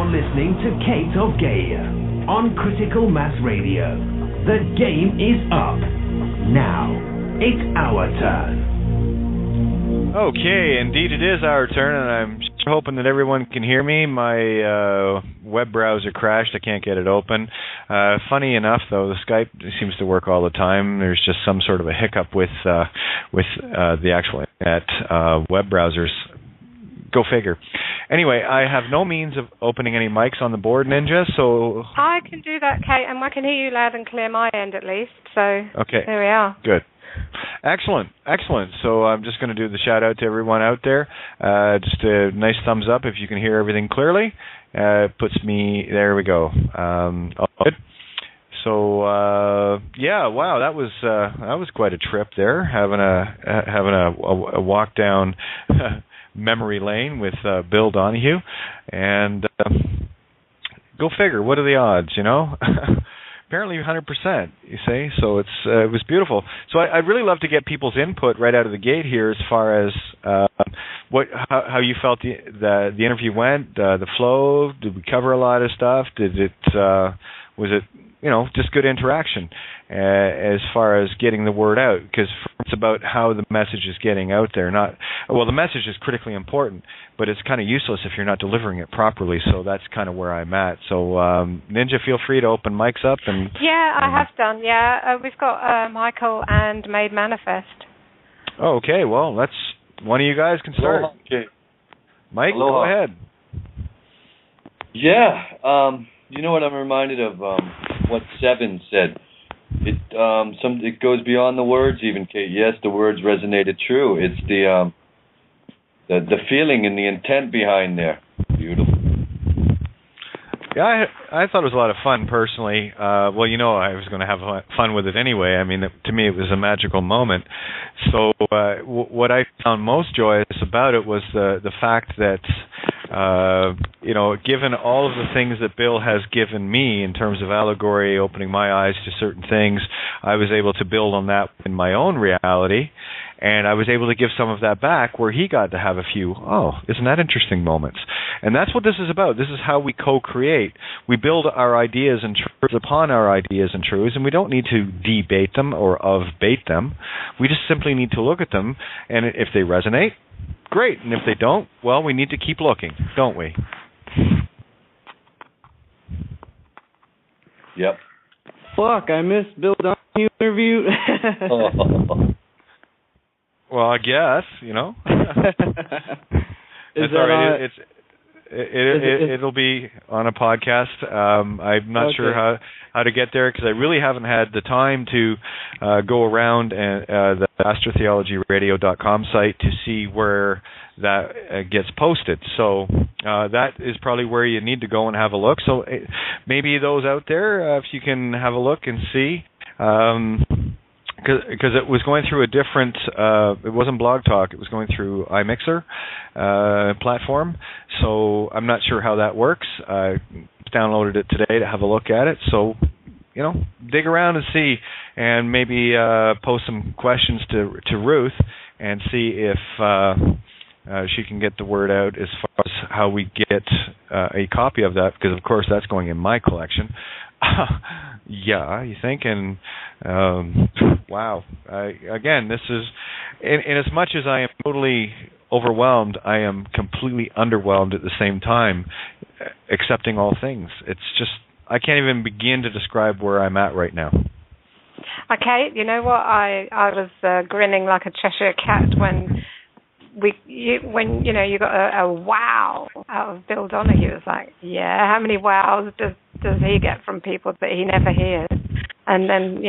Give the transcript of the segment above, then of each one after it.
listening to Kate of Gaia on Critical Mass Radio. The game is up. Now, it's our turn. Okay, indeed it is our turn, and I'm hoping that everyone can hear me. My web browser crashed. I can't get it open. Funny enough, though, the Skype seems to work all the time. There's just some sort of a hiccup with the actual internet web browsers. Go figure. Anyway, I have no means of opening any mics on the board, Ninja, so... I can do that, Kate, and I can hear you loud and clear my end at least, so okay. There we are. Good. Excellent. So I'm just going to do the shout-out to everyone out there. Just a nice thumbs up if you can hear everything clearly. Puts me... There we go. All good. So, yeah, wow, that was quite a trip there, having a walk down... memory lane with Bill Donahue, and go figure, what are the odds, you know? Apparently 100%, you see, so it was beautiful. So I'd really love to get people's input right out of the gate here as far as how you felt the interview went, the flow. Did we cover a lot of stuff? Was it just good interaction as far as getting the word out? Because it's about how the message is getting out there. The message is critically important, but it's kind of useless if you're not delivering it properly. So that's kind of where I'm at. So Ninja, feel free to open mics up. I have done. Yeah, we've got Michael and Made Manifest. Oh, okay. Well, that's one of you guys can start. Okay. Mike, Aloha. Go ahead. Yeah. You know what I'm reminded of? What Seven said. It goes beyond the words, even, Kate. Yes, the words resonated true. It's the feeling and the intent behind there. Beautiful. Yeah, I thought it was a lot of fun personally. I was going to have fun with it anyway. I mean, to me, it was a magical moment. So what I found most joyous about it was the fact that, given all of the things that Bill has given me in terms of allegory, opening my eyes to certain things, I was able to build on that in my own reality. And I was able to give some of that back where he got to have a few, isn't that interesting moments. And that's what this is about. This is how we co-create. We build our ideas and truths upon our ideas and truths, and we don't need to debate them or of-bait them. We just simply need to look at them, and if they resonate, great. And if they don't, well, we need to keep looking, don't we? Yep. Fuck, I missed Bill Donahue interview. Well, I guess, It's all right. It'll be on a podcast. I'm not sure how to get there because I really haven't had the time to go around and the astrotheologyradio.com site to see where that gets posted. So that is probably where you need to go and have a look. So maybe those out there, if you can have a look and see. Because it was going through a different, it wasn't Blog Talk, it was going through iMixer platform, so I'm not sure how that works. I downloaded it today to have a look at it, so, dig around and see, and maybe post some questions to Ruth and see if she can get the word out as far as how we get a copy of that, because, of course, that's going in my collection. Yeah, you think? And wow. Again, this is, in as much as I am totally overwhelmed, I am completely underwhelmed at the same time, accepting all things. It's just, I can't even begin to describe where I'm at right now. Okay, you know what? I was grinning like a Cheshire cat when you got a wow out of Bill Donahue. It's like, yeah, how many wows does he get from people that he never hears? And then,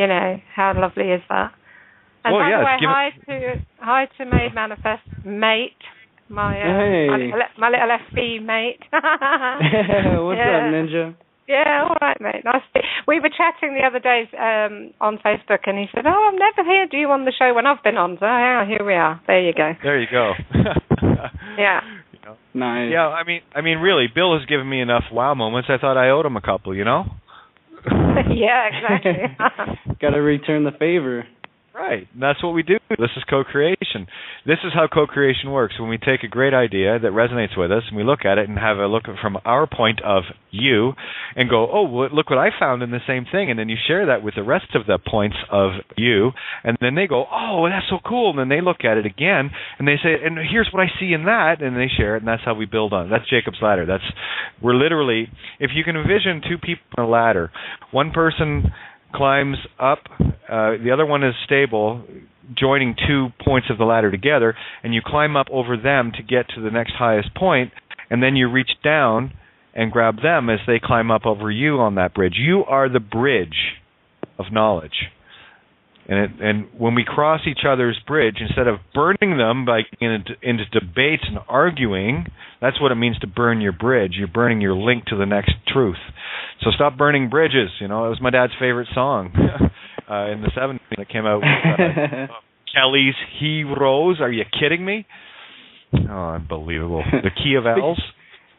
how lovely is that? And by the way, hi to Made Manifest, mate, my little FB mate. What's up, Ninja? Yeah, all right, mate. Nice. We were chatting the other day on Facebook, and he said, I'm never here. Do you on the show when I've been on? So, yeah, here we are. There you go. There you go. Yeah. Nice. Yeah, I mean, really, Bill has given me enough wow moments. I thought I owed him a couple, Yeah, exactly. Got to return the favor. Right. That's what we do. This is co-creation. This is how co-creation works. When we take a great idea that resonates with us and we look at it and have a look from our point of view and go, oh, look what I found in the same thing. And then you share that with the rest of the points of view. And then they go, oh, that's so cool. And then they look at it again and they say, and here's what I see in that. And they share it. And that's how we build on it. That's Jacob's ladder. We're literally, if you can envision two people on a ladder, one person climbs up, the other one is stable, joining 2 points of the ladder together, and you climb up over them to get to the next highest point, and then you reach down and grab them as they climb up over you on that bridge. You are the bridge of knowledge. And when we cross each other's bridge, instead of burning them by getting into debates and arguing, that's what it means to burn your bridge. You're burning your link to the next truth. So stop burning bridges. It was my dad's favorite song in the 70s that came out with Kelly's Heroes. Are you kidding me? Oh, unbelievable. The Key of L's.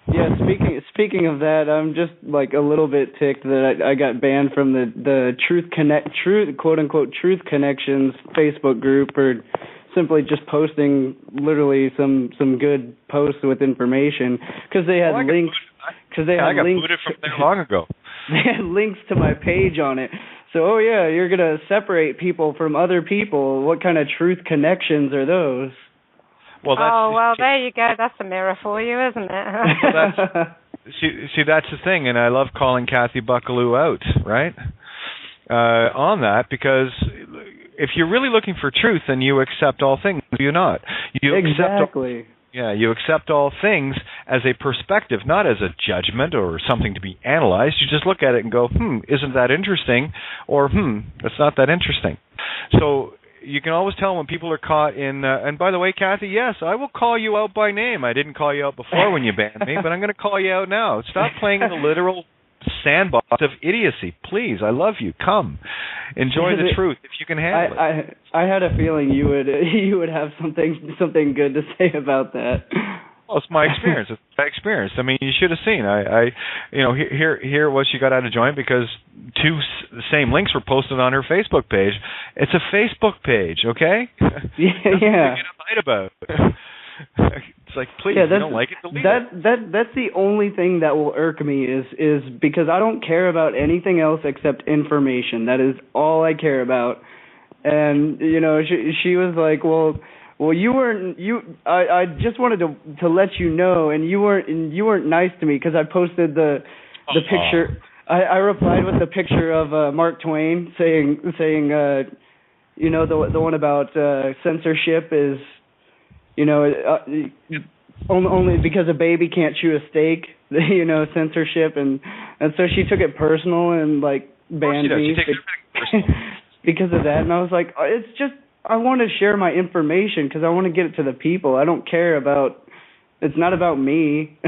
Yeah, speaking of that, I'm just like a little bit ticked that I got banned from the Truth quote unquote Truth Connections Facebook group for simply just posting literally some good posts with information because they had links. Because they had I got links booted from there long ago. They had links to my page on it. So, oh yeah, you're gonna separate people from other people. What kind of Truth Connections are those? Well, there you go. That's a mirror for you, isn't it? See, that's the thing, and I love calling Kathy Buckaloo out, right, on that, because if you're really looking for truth, then you accept all things, do you not? Exactly. You accept all things as a perspective, not as a judgment or something to be analyzed. You just look at it and go, isn't that interesting? Or, that's not that interesting. So you can always tell when people are caught in, and by the way, Kathy, yes, I will call you out by name. I didn't call you out before when you banned me, but I'm going to call you out now. Stop playing in the literal sandbox of idiocy. Please, I love you. Come. Enjoy the truth if you can handle it. I had a feeling you would have something good to say about that. Well, it's my experience. I mean, you should have seen. Here it was. She got out of joint because the same links were posted on her Facebook page. It's a Facebook page, okay? Yeah. Get a fight about. It's like, please, if you don't like it, delete it. That's the only thing that will irk me is because I don't care about anything else except information. That is all I care about. And she was like, well, I just wanted to let you know, and you weren't nice to me because I posted the picture. I replied with the picture of Mark Twain saying the one about censorship is only because a baby can't chew a steak, censorship, and so she took it personal and like banned me because of that. And I was like, it's just, I want to share my information because I want to get it to the people. I don't care about, it's not about me.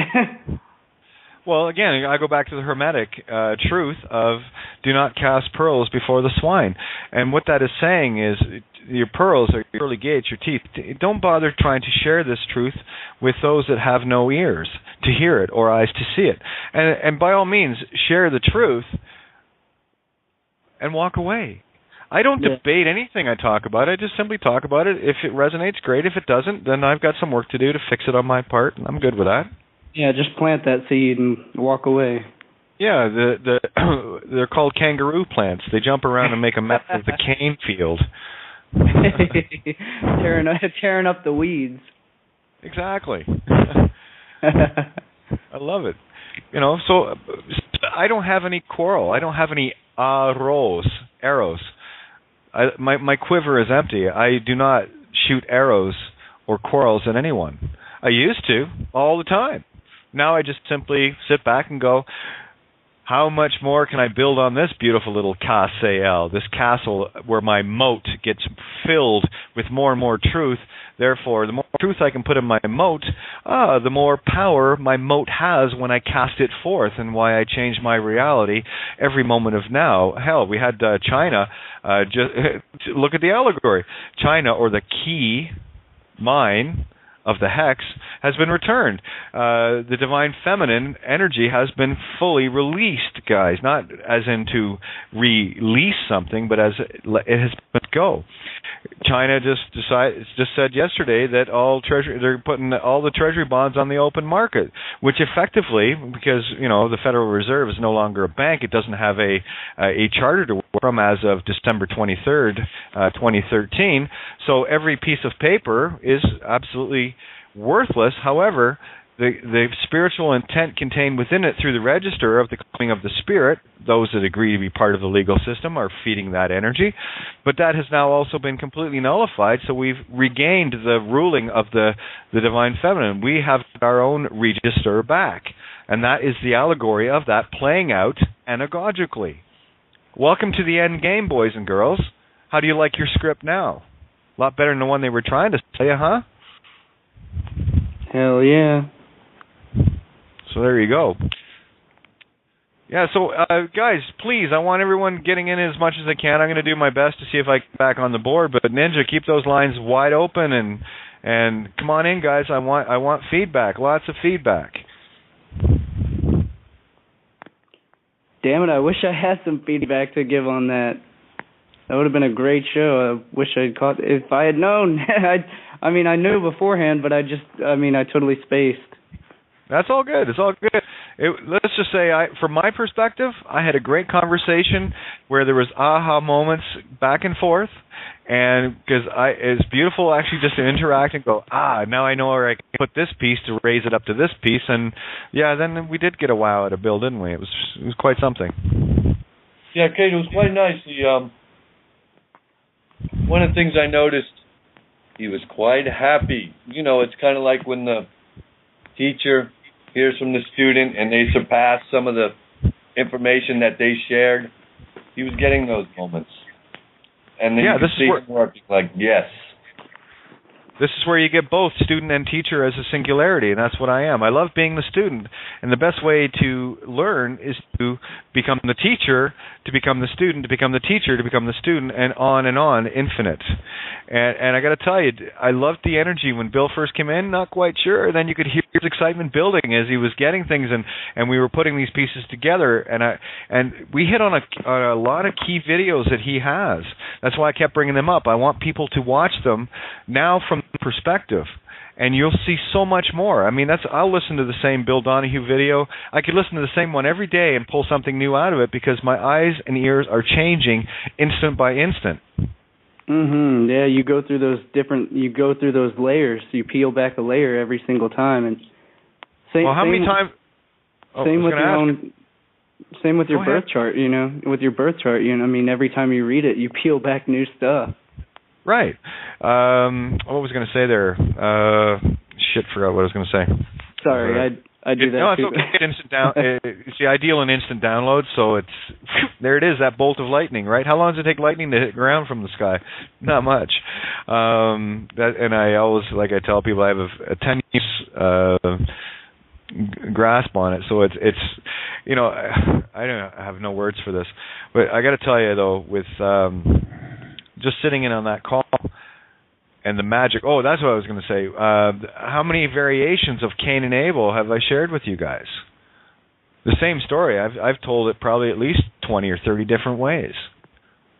Well, again, I go back to the Hermetic truth of do not cast pearls before the swine. And what that is saying is your pearls are your pearly gates, your teeth. Don't bother trying to share this truth with those that have no ears to hear it or eyes to see it. And by all means, share the truth and walk away. I don't debate anything I talk about. I just simply talk about it. If it resonates, great. If it doesn't, then I've got some work to do to fix it on my part, and I'm good with that. Yeah, just plant that seed and walk away. Yeah, they're called kangaroo plants. They jump around and make a mess of the cane field. tearing up the weeds. Exactly. I love it. So I don't have any quarrel. I don't have any arrows. My quiver is empty. I do not shoot arrows or quarrels at anyone. I used to all the time. Now I just simply sit back and go, how much more can I build on this beautiful little castle, this castle where my moat gets filled with more and more truth. Therefore, the more truth I can put in my moat, the more power my moat has when I cast it forth, and why I change my reality every moment of now. Hell, we had China, just look at the allegory. China, or the key mine of the hex, has been returned. The divine feminine energy has been fully released, guys. Not as in to release something, but as it has been go. China just said yesterday that they're putting all the treasury bonds on the open market, which effectively, because the Federal Reserve is no longer a bank, it doesn't have a charter to work from as of December 23rd, 2013. So every piece of paper is absolutely worthless. However, the spiritual intent contained within it through the register of the coming of the Spirit, those that agree to be part of the legal system are feeding that energy. But that has now also been completely nullified, so we've regained the ruling of the Divine Feminine. We have our own register back, and that is the allegory of that playing out anagogically. Welcome to the end game, boys and girls. How do you like your script now? A lot better than the one they were trying to say, huh? Hell yeah. So there you go. Yeah, so guys, please, I want everyone getting in as much as they can. I'm going to do my best to see if I can get back on the board. But Ninja, keep those lines wide open and come on in, guys. I want feedback, lots of feedback. Damn it! I wish I had some feedback to give on that. That would have been a great show. I wish I'd caught. If I had known, I knew beforehand, but I totally spaced. That's all good. It's all good. Let's just say, from my perspective, I had a great conversation where there was aha moments back and forth, and because it's beautiful actually just to interact and go, now I know where I can put this piece to raise it up to this piece, and yeah, then we did get a wow out of Bill, didn't we? It was quite something. Yeah, Kate, it was quite nice. One of the things I noticed, he was quite happy. It's kind of like when the teacher hears from the student and they surpass some of the information that they shared. He was getting those moments. And then you could see him working like, yes. This is where you get both student and teacher as a singularity, and that's what I am. I love being the student, and the best way to learn is to become the teacher, to become the student, to become the teacher, to become the student, and on, infinite. And I got to tell you, I loved the energy when Bill first came in, not quite sure. Then you could hear his excitement building as he was getting things, and we were putting these pieces together, and we hit on a lot of key videos that he has. That's why I kept bringing them up. I want people to watch them now from perspective, and you'll see so much more. I'll listen to the same Bill Donahue video. I could listen to the same one every day and pull something new out of it because my eyes and ears are changing instant by instant. Yeah, you go through those layers. You peel back a layer every single time, and how many times? Same with your birth chart. With your birth chart, every time you read it, you peel back new stuff. Right. What was I going to say there? Forgot what I was going to say. Sorry, I do that no, too. It's okay. It's the ideal and instant download, so it's there it is, that bolt of lightning, right? How long does it take lightning to hit ground from the sky? Not much. And I always, like I tell people, I have a tenuous grasp on it, so it's I have no words for this. But I got to tell you, though, with just sitting in on that call and the magic. Oh, that's what I was going to say. How many variations of Cain and Abel have I shared with you guys? The same story. I've told it probably at least 20 or 30 different ways.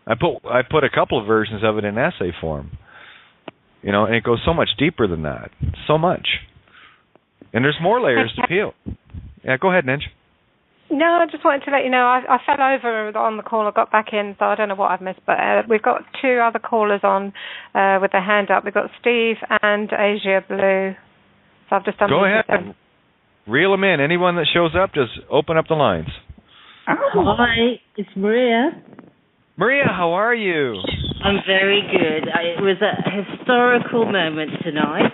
I put a couple of versions of it in essay form. And it goes so much deeper than that. So much. And there's more layers to peel. Yeah, go ahead, Ninja. No, I just wanted to let you know I fell over on the call. I got back in, so I don't know what I've missed. But we've got two other callers on with their hand up. We've got Steve and Asia Blue. So I've just done. Go ahead. Reel them in. Anyone that shows up, just open up the lines. Hi, it's Maria. Maria, how are you? I'm very good. It was a historical moment tonight.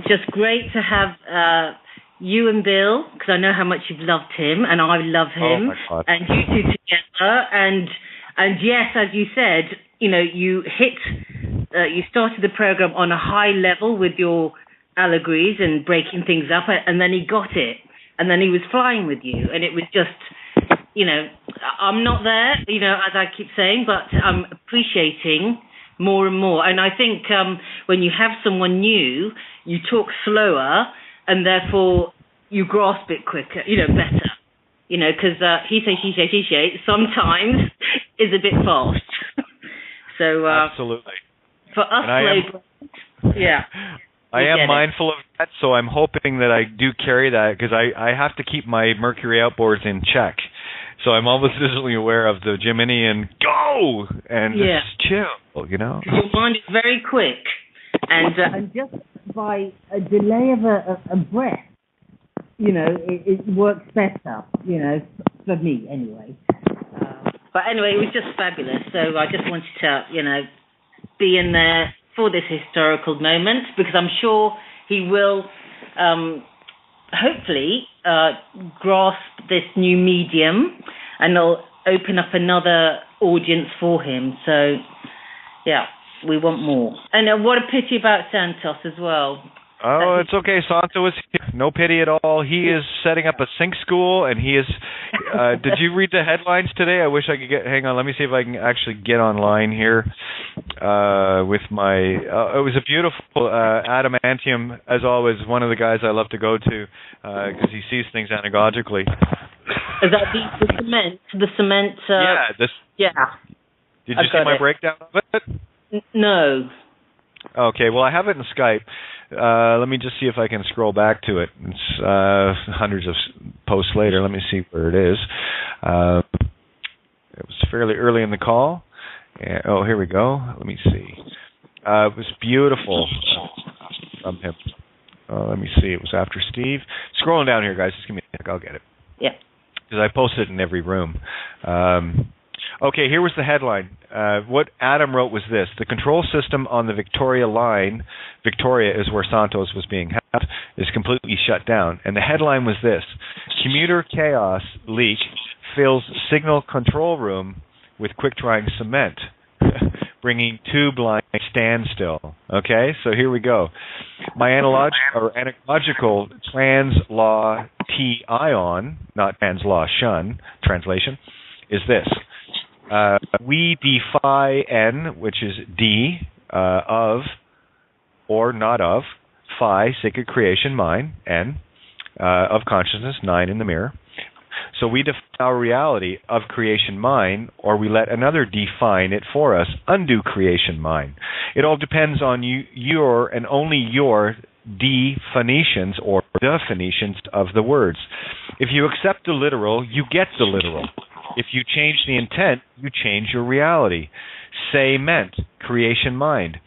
Just great to have you and Bill, because I know how much you've loved him, and I love him, and you two together. And yes, as you said, you started the program on a high level with your allegories and breaking things up, and then he got it, and then he was flying with you, and it was just, I'm not there, as I keep saying, but I'm appreciating more and more. And I think when you have someone new, you talk slower, and therefore you grasp it quicker, better. Because he say, she say, she say sometimes is a bit fast. So absolutely. For us, yeah. I am mindful of that, so I'm hoping that I do carry that, because I have to keep my Mercury outboards in check. So I'm always visually aware of the Gemini and go and just chill, you know. Your mind is very quick, and just by a delay of a breath, you know, it works better, you know, for me anyway. But anyway, it was just fabulous. So I just wanted to, you know, be in there for this historical moment, because I'm sure he will hopefully grasp this new medium, and it'll open up another audience for him. So, yeah, we want more. And what a pity about Santos as well. Oh, it's okay. Santo is here. No pity at all. He is setting up a sync school, and he is... did you read the headlines today? I wish I could get... Hang on, let me see if I can actually get online here with my... it was a beautiful... Adamantium, as always, one of the guys I love to go to, because he sees things anagogically. Is that the cement? The cement... Yeah. Did you see my breakdown of it? No. Okay, well, I have it in Skype. Let me just see if I can scroll back to it. It's hundreds of posts later. Let me see where it is. It was fairly early in the call. Oh, here we go. Let me see. It was beautiful from him. Let me see. It was after Steve. Scrolling down here, guys. Just give me a sec. I'll get it. Yeah. Because I posted it in every room. Okay, here was the headline. What Adam wrote was this: the control system on the Victoria line, Victoria is where Santos was being held, is completely shut down. And the headline was this: commuter chaos leak fills signal control room with quick-drying cement, bringing tube line standstill. Okay, so here we go. My analogical trans-law T-ion, not trans-law-shun, translation, is this. We defy N, which is D, of, or not of, phi, sacred creation, mind, N, of consciousness, 9 in the mirror. So we define our reality of creation mind, or we let another define it for us, undue creation mind. It all depends on your and only your definitions or definitions of the words. If you accept the literal, you get the literal. If you change the intent, you change your reality. Say meant, creation mind.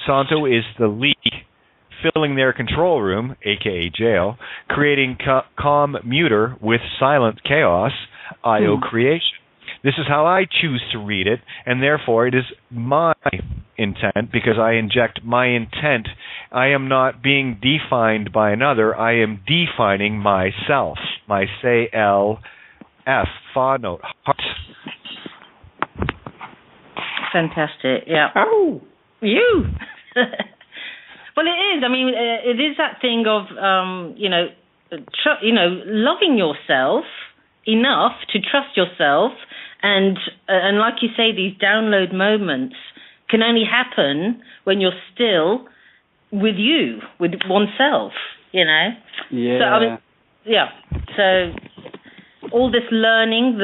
Santo is the leak filling their control room, a.k.a. jail, creating calm muter with silent chaos, I.O. creation. This is how I choose to read it, and therefore it is my intent, because I inject my intent. I am not being defined by another. I am defining myself, my say-L-F, fa note, heart. Fantastic, yeah. Oh, you! Well, it is. I mean, it is that thing of, loving yourself enough to trust yourself, and like you say, these download moments can only happen when you're still with you, with oneself. You know. Yeah. So I mean, yeah. So all this learning,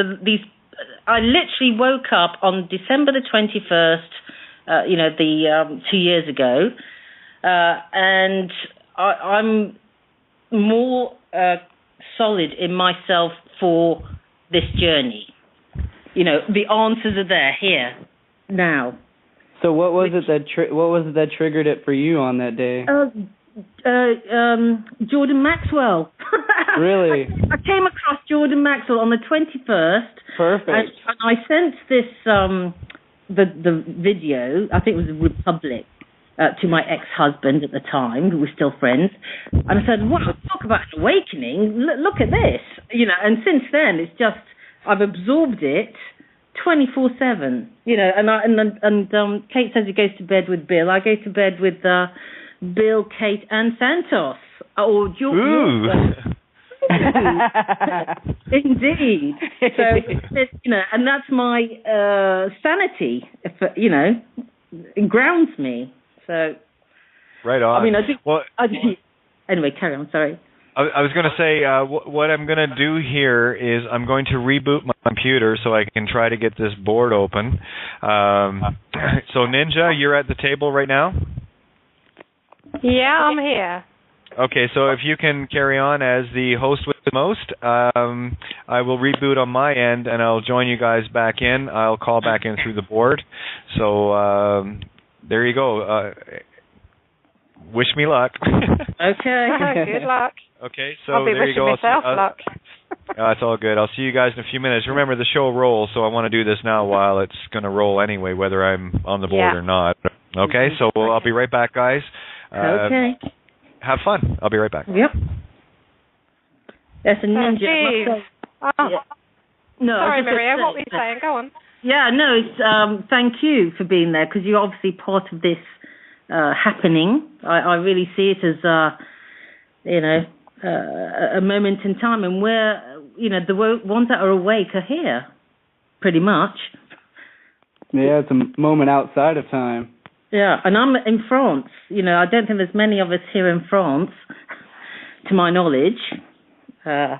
I literally woke up on December the 21st. 2 years ago. And I'm more solid in myself for this journey. You know, the answers are there, here, now. So what was it that triggered it for you on that day? Jordan Maxwell. Really? I came across Jordan Maxwell on the 21st. Perfect. And I sent this the video. I think it was Republic. To my ex-husband at the time, who was still friends, and I said, "Wow, talk about an awakening! Look at this, you know." And since then, it's just I've absorbed it 24/7, you know. And Kate says he goes to bed with Bill. I go to bed with Bill, Kate, and Santos. Or Indeed. So and that's my sanity. It grounds me. So, right on. I mean, I do. Well, anyway, carry on. Sorry. I was going to say, what I'm going to do here is I'm going to reboot my computer so I can try to get this board open. So, Ninja, you're at the table right now? Yeah, I'm here. Okay, so if you can carry on as the host with the most, I will reboot on my end, and I'll join you guys back in. I'll call back in through the board. So there you go. Wish me luck. Okay. Good luck. Okay, so I'll be there you wishing go. myself luck. It's all good. I'll see you guys in a few minutes. Remember, the show rolls, so I want to do this now while it's going to roll anyway, whether I'm on the board or not. Okay, so I'll be right back, guys. Okay. Have fun. I'll be right back. Yep. That's a ninja. No, sorry, Maria. What were you saying? Go on. Yeah, no. It's, thank you for being there, because you're obviously part of this happening. I really see it as a moment in time, and we're the ones that are awake are here, pretty much. Yeah, it's a moment outside of time. Yeah, and I'm in France. I don't think there's many of us here in France, to my knowledge. So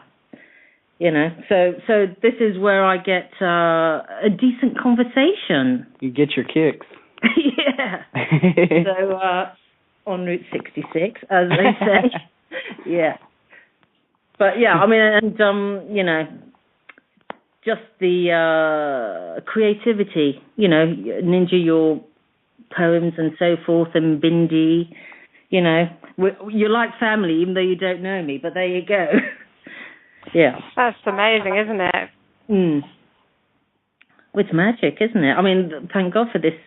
this is where I get a decent conversation. You get your kicks. Yeah. So on Route 66, as they say. Yeah. But yeah, I mean, and just the creativity. Ninja, your poems and so forth, and Bindi. You're like family, even though you don't know me. But there you go. Yeah. That's amazing, isn't it? Mm. It's magic, isn't it? I mean, thank God for this,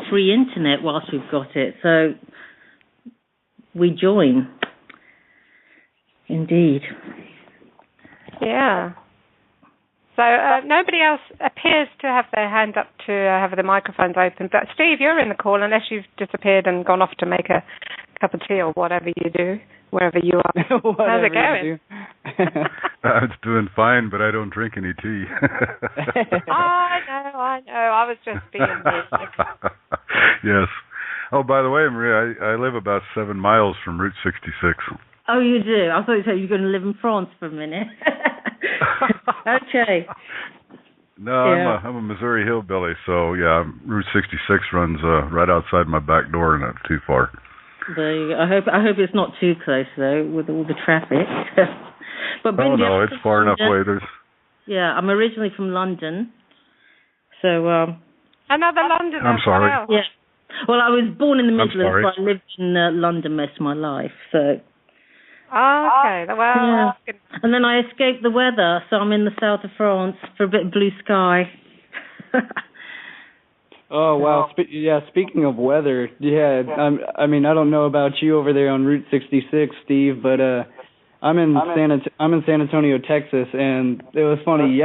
free internet whilst we've got it. So we join. Indeed. Yeah. So nobody else appears to have their hand up to have the microphones open. But Steve, you're in the call unless you've disappeared and gone off to make a cup of tea or whatever you do, wherever you are. How's it going? It's doing fine, but I don't drink any tea. I know. I was just being busy. Yes. Oh, by the way, Maria, I live about 7 miles from Route 66. Oh, you do? I thought you said you were going to live in France for a minute. Okay. No, yeah. I'm a Missouri hillbilly, so yeah, Route 66 runs right outside my back door, and not too far. There you go. I hope it's not too close though, with all the traffic. But Bindi, no, it's far enough away. Yeah, I'm originally from London, so another Londoner. I'm sorry. Wow. Yeah. Well, I was born in the Midlands, but I lived in London most of my life, so. Oh, okay. Well, yeah. And then I escaped the weather, so I'm in the south of France for a bit of blue sky. Oh, wow. Speaking of weather, yeah, I mean, I don't know about you over there on Route 66, Steve, but I'm in San Antonio, Texas, and it was funny.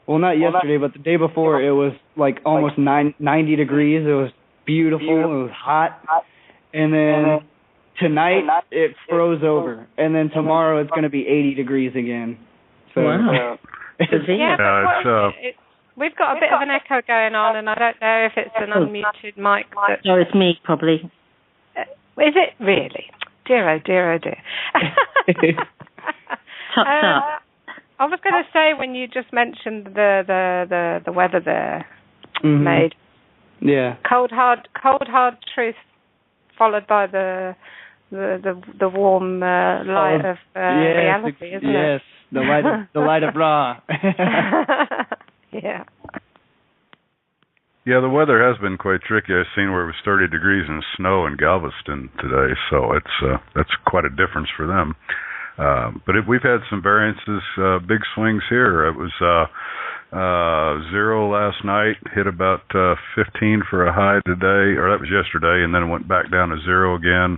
Not yesterday, but the day before, it was like almost 90 degrees. It was beautiful. It was hot. And then tonight, it froze over. And then tomorrow, it's going to be 80 degrees again. So, wow. We've got a bit of an echo going on, and I don't know if it's an unmuted mic. No, it's me, probably. Is it really? Dear, oh dear, oh dear. I was going to say, when you just mentioned the weather there, made. Yeah. Cold hard truth, followed by the warm light of reality, isn't it? Yes, the light of Ra. Yeah. Yeah, the weather has been quite tricky. I've seen where it was 30 degrees and snow in Galveston today, so that's quite a difference for them. But we've had some variances, big swings here. It was 0 last night, hit about 15 for a high today, or that was yesterday, and then it went back down to 0 again,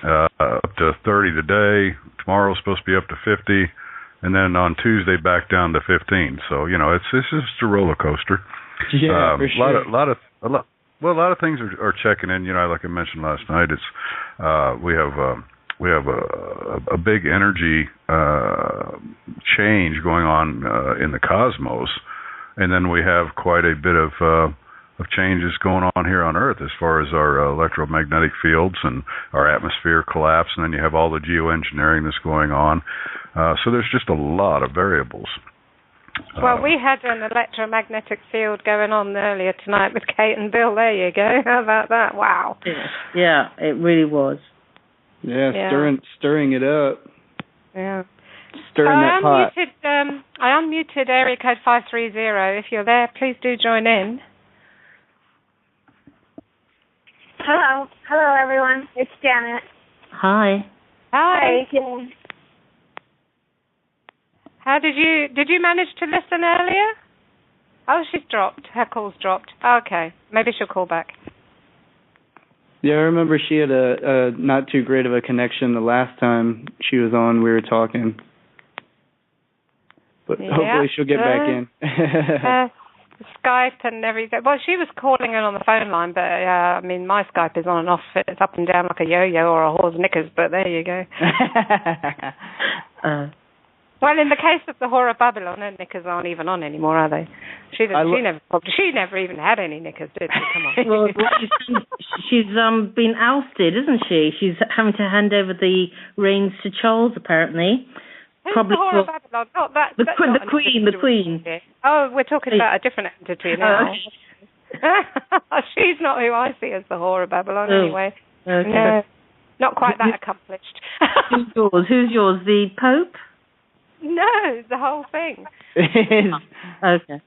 up to 30 today. Tomorrow's supposed to be up to 50. And then on Tuesday, back down to 15. So, it's just a roller coaster. Yeah, for sure. A lot of things are checking in. Like I mentioned last night, it's we have a big energy change going on in the cosmos, and then we have quite a bit of changes going on here on Earth as far as our electromagnetic fields and our atmosphere collapse, and then you have all the geoengineering that's going on. So there's just a lot of variables. Well, we had an electromagnetic field going on earlier tonight with Kate and Bill. There you go. How about that? Wow. Yeah, it really was. Yeah, stirring it up. Yeah. Stirring that pot. I unmuted area code 530. If you're there, please do join in. Hello everyone. It's Janet. Hi. Hi. Hi. How did you manage to listen earlier? Oh, she's dropped. Her call's dropped. Okay, maybe she'll call back. Yeah, I remember she had a not too great of a connection the last time she was on. We were talking, but hopefully she'll get back in. Skype and everything. Well, she was calling in on the phone line, but I mean, my Skype is on and off. It's up and down like a yo-yo or a horse knickers. But there you go. Well, in the case of the Whore of Babylon, her knickers aren't even on anymore, are they? She never even had any knickers, did she? Come on. Well, she's been ousted, isn't she? She's having to hand over the reins to Charles, apparently. Who's probably the Whore of Babylon? Not that. The Queen. Oh, we're talking about a different entity now. She's not who I see as the Whore of Babylon, anyway. Okay. No, not quite that accomplished. Who's yours? The Pope? No, the whole thing. Okay.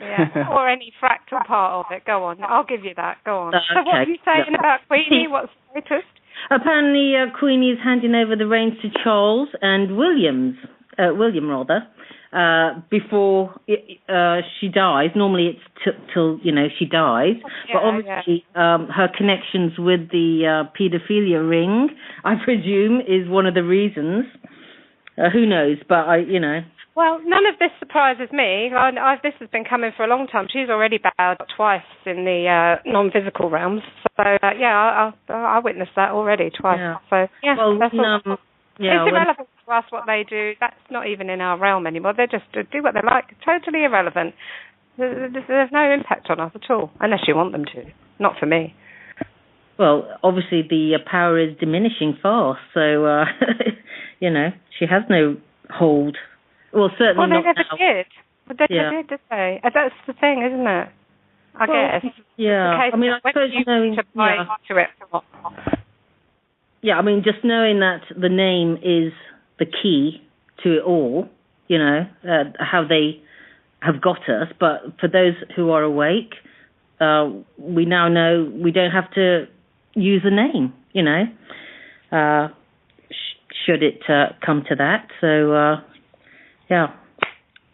Yeah, or any fractal part of it. Go on, I'll give you that. Go on. Okay. So what are you saying about Queenie? What's the latest? Apparently, Queenie is handing over the reins to Charles and William, before she dies. Normally, it's till she dies. Yeah, but obviously, her connections with the paedophilia ring, I presume, is one of the reasons. Who knows? But Well, none of this surprises me. This has been coming for a long time. She's already bowed twice in the non-physical realms. So, I witnessed that already twice. Yeah. So, yeah, well, that's all. It's irrelevant to us what they do. That's not even in our realm anymore. They just do what they like. Totally irrelevant. There's no impact on us at all, unless you want them to. Not for me. Well, obviously the power is diminishing fast, so, she has no hold. Well, certainly not now. They never did. Well, they never did they? That's the thing, isn't it? I guess. Yeah. I mean, I suppose knowing... Yeah, I mean, just knowing that the name is the key to it all, how they have got us. But for those who are awake, we now know we don't have to use a name, should it come to that. So,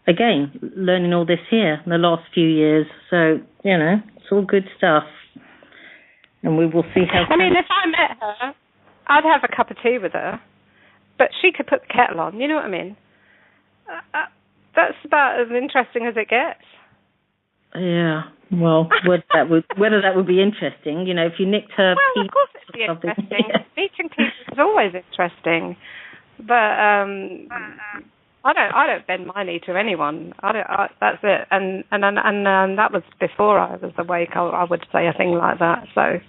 again, learning all this here in the last few years. So, it's all good stuff. And we will see how... I mean, if I met her, I'd have a cup of tea with her, but she could put the kettle on, you know what I mean? That's about as interesting as it gets. Yeah, well, whether that would be interesting, if you nicked her... Well, of course it'd be interesting. Meeting people is always interesting, but I don't bend my knee to anyone. That's it. And that was before I was awake. I would say a thing like that. So,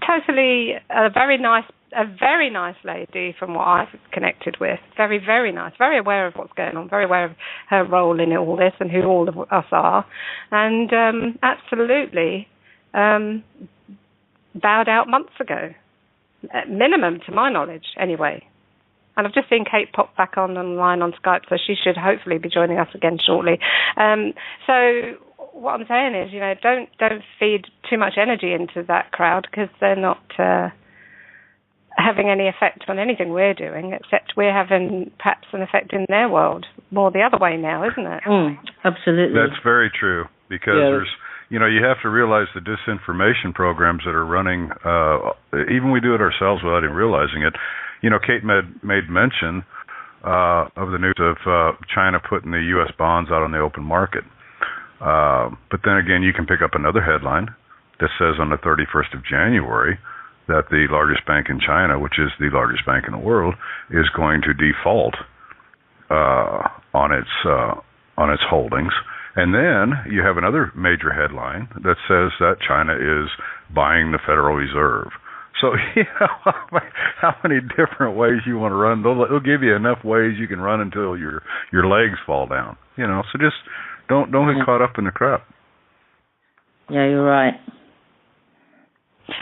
totally a very nice lady from what I've connected with. Very, very nice. Very aware of what's going on. Very aware of her role in all this and who all of us are. And absolutely bowed out months ago. At minimum, to my knowledge, anyway. And I've just seen Kate pop back online on Skype, so she should hopefully be joining us again shortly. So what I'm saying is, don't feed too much energy into that crowd, because they're not having any effect on anything we're doing, except we're having perhaps an effect in their world. More the other way now, isn't it? Absolutely. That's very true, because there's... you have to realize the disinformation programs that are running, even we do it ourselves without even realizing it. Kate made mention of the news of China putting the U.S. bonds out on the open market. But then again, you can pick up another headline that says on the 31st of January that the largest bank in China, which is the largest bank in the world, is going to default on its holdings. And then you have another major headline that says that China is buying the Federal Reserve. So, how many different ways you want to run? They'll give you enough ways you can run until your legs fall down. So just don't get caught up in the crap. Yeah, you're right.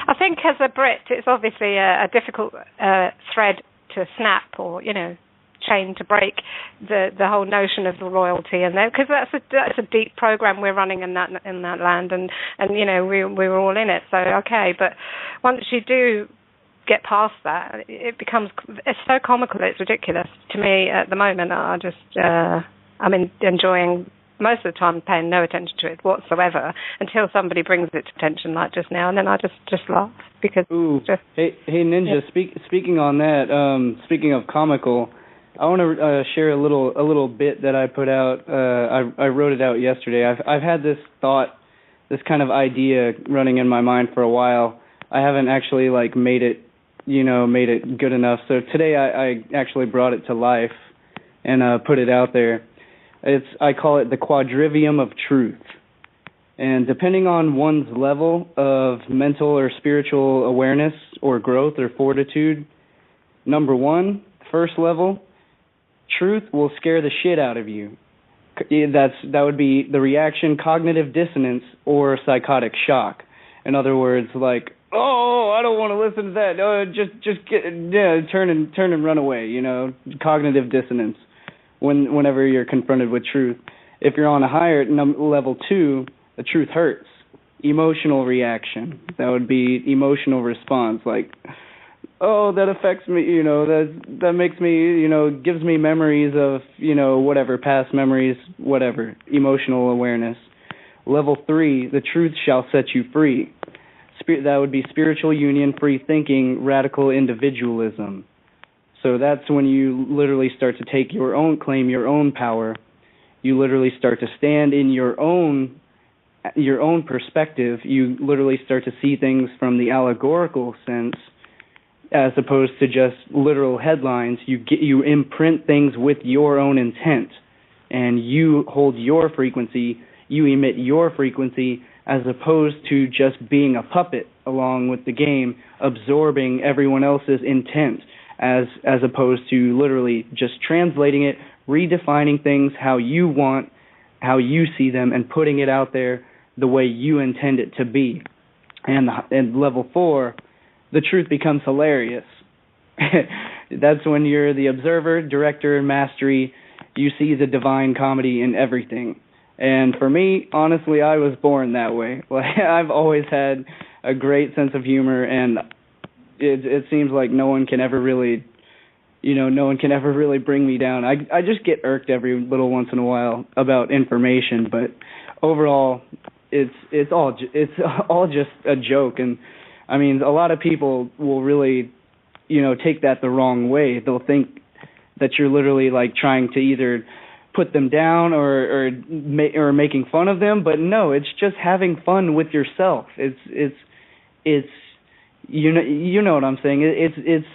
I think as a Brit, it's obviously a difficult thread to snap, or chain to break, the whole notion of the royalty, and because that's a deep program we're running in that land, and we were all in it. So okay, but once you do get past that, it's so comical, it's ridiculous to me at the moment. I'm enjoying most of the time, paying no attention to it whatsoever until somebody brings it to attention, like just now, and then I just laugh because. Hey Ninja, speaking on that, speaking of comical, I want to share a little bit that I put out. I wrote it out yesterday. I've had this thought, this kind of idea running in my mind for a while. I haven't actually made it good enough. So today I actually brought it to life and put it out there. I call it the quadrivium of truth. And depending on one's level of mental or spiritual awareness or growth or fortitude, number one, first level, truth will scare the shit out of you. That would be the reaction, cognitive dissonance, or psychotic shock. In other words, oh, I don't want to listen to that. Turn and run away. Cognitive dissonance. Whenever you're confronted with truth. If you're on a higher level 2, the truth hurts. Emotional reaction. That would be emotional response, oh, that affects me, that makes me, gives me memories of, whatever, past memories, whatever, emotional awareness. Level 3, the truth shall set you free. That would be spiritual union, free thinking, radical individualism. So that's when you literally start to claim your own power. You literally start to stand in your own perspective. You literally start to see things from the allegorical sense, as opposed to just literal headlines. You imprint things with your own intent, and you hold your frequency. You emit your frequency, as opposed to just being a puppet along with the game, absorbing everyone else's intent. As opposed to literally just translating it, redefining things how you want, how you see them, and putting it out there the way you intend it to be. And level 4, the truth becomes hilarious. That's when you're the observer, director, and mastery. You see the divine comedy in everything. And for me, honestly, I was born that way. I've always had a great sense of humor, and it seems like no one can ever really bring me down. I just get irked every little once in a while about information, but overall, it's all just a joke. And I mean, a lot of people will really, take that the wrong way. They'll think that you're literally trying to either put them down or making fun of them, but no, it's just having fun with yourself. It's you know what I'm saying. It's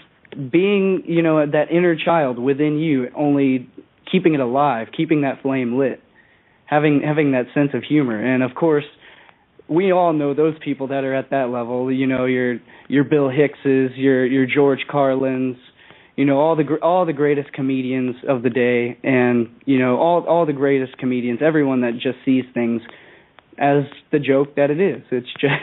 being, that inner child within you, only keeping it alive, keeping that flame lit, having that sense of humor. And of course, we all know those people that are at that level. Your Bill Hickses, your George Carlins, all the greatest comedians of the day, and all the greatest comedians, everyone that just sees things as the joke that it is. It's just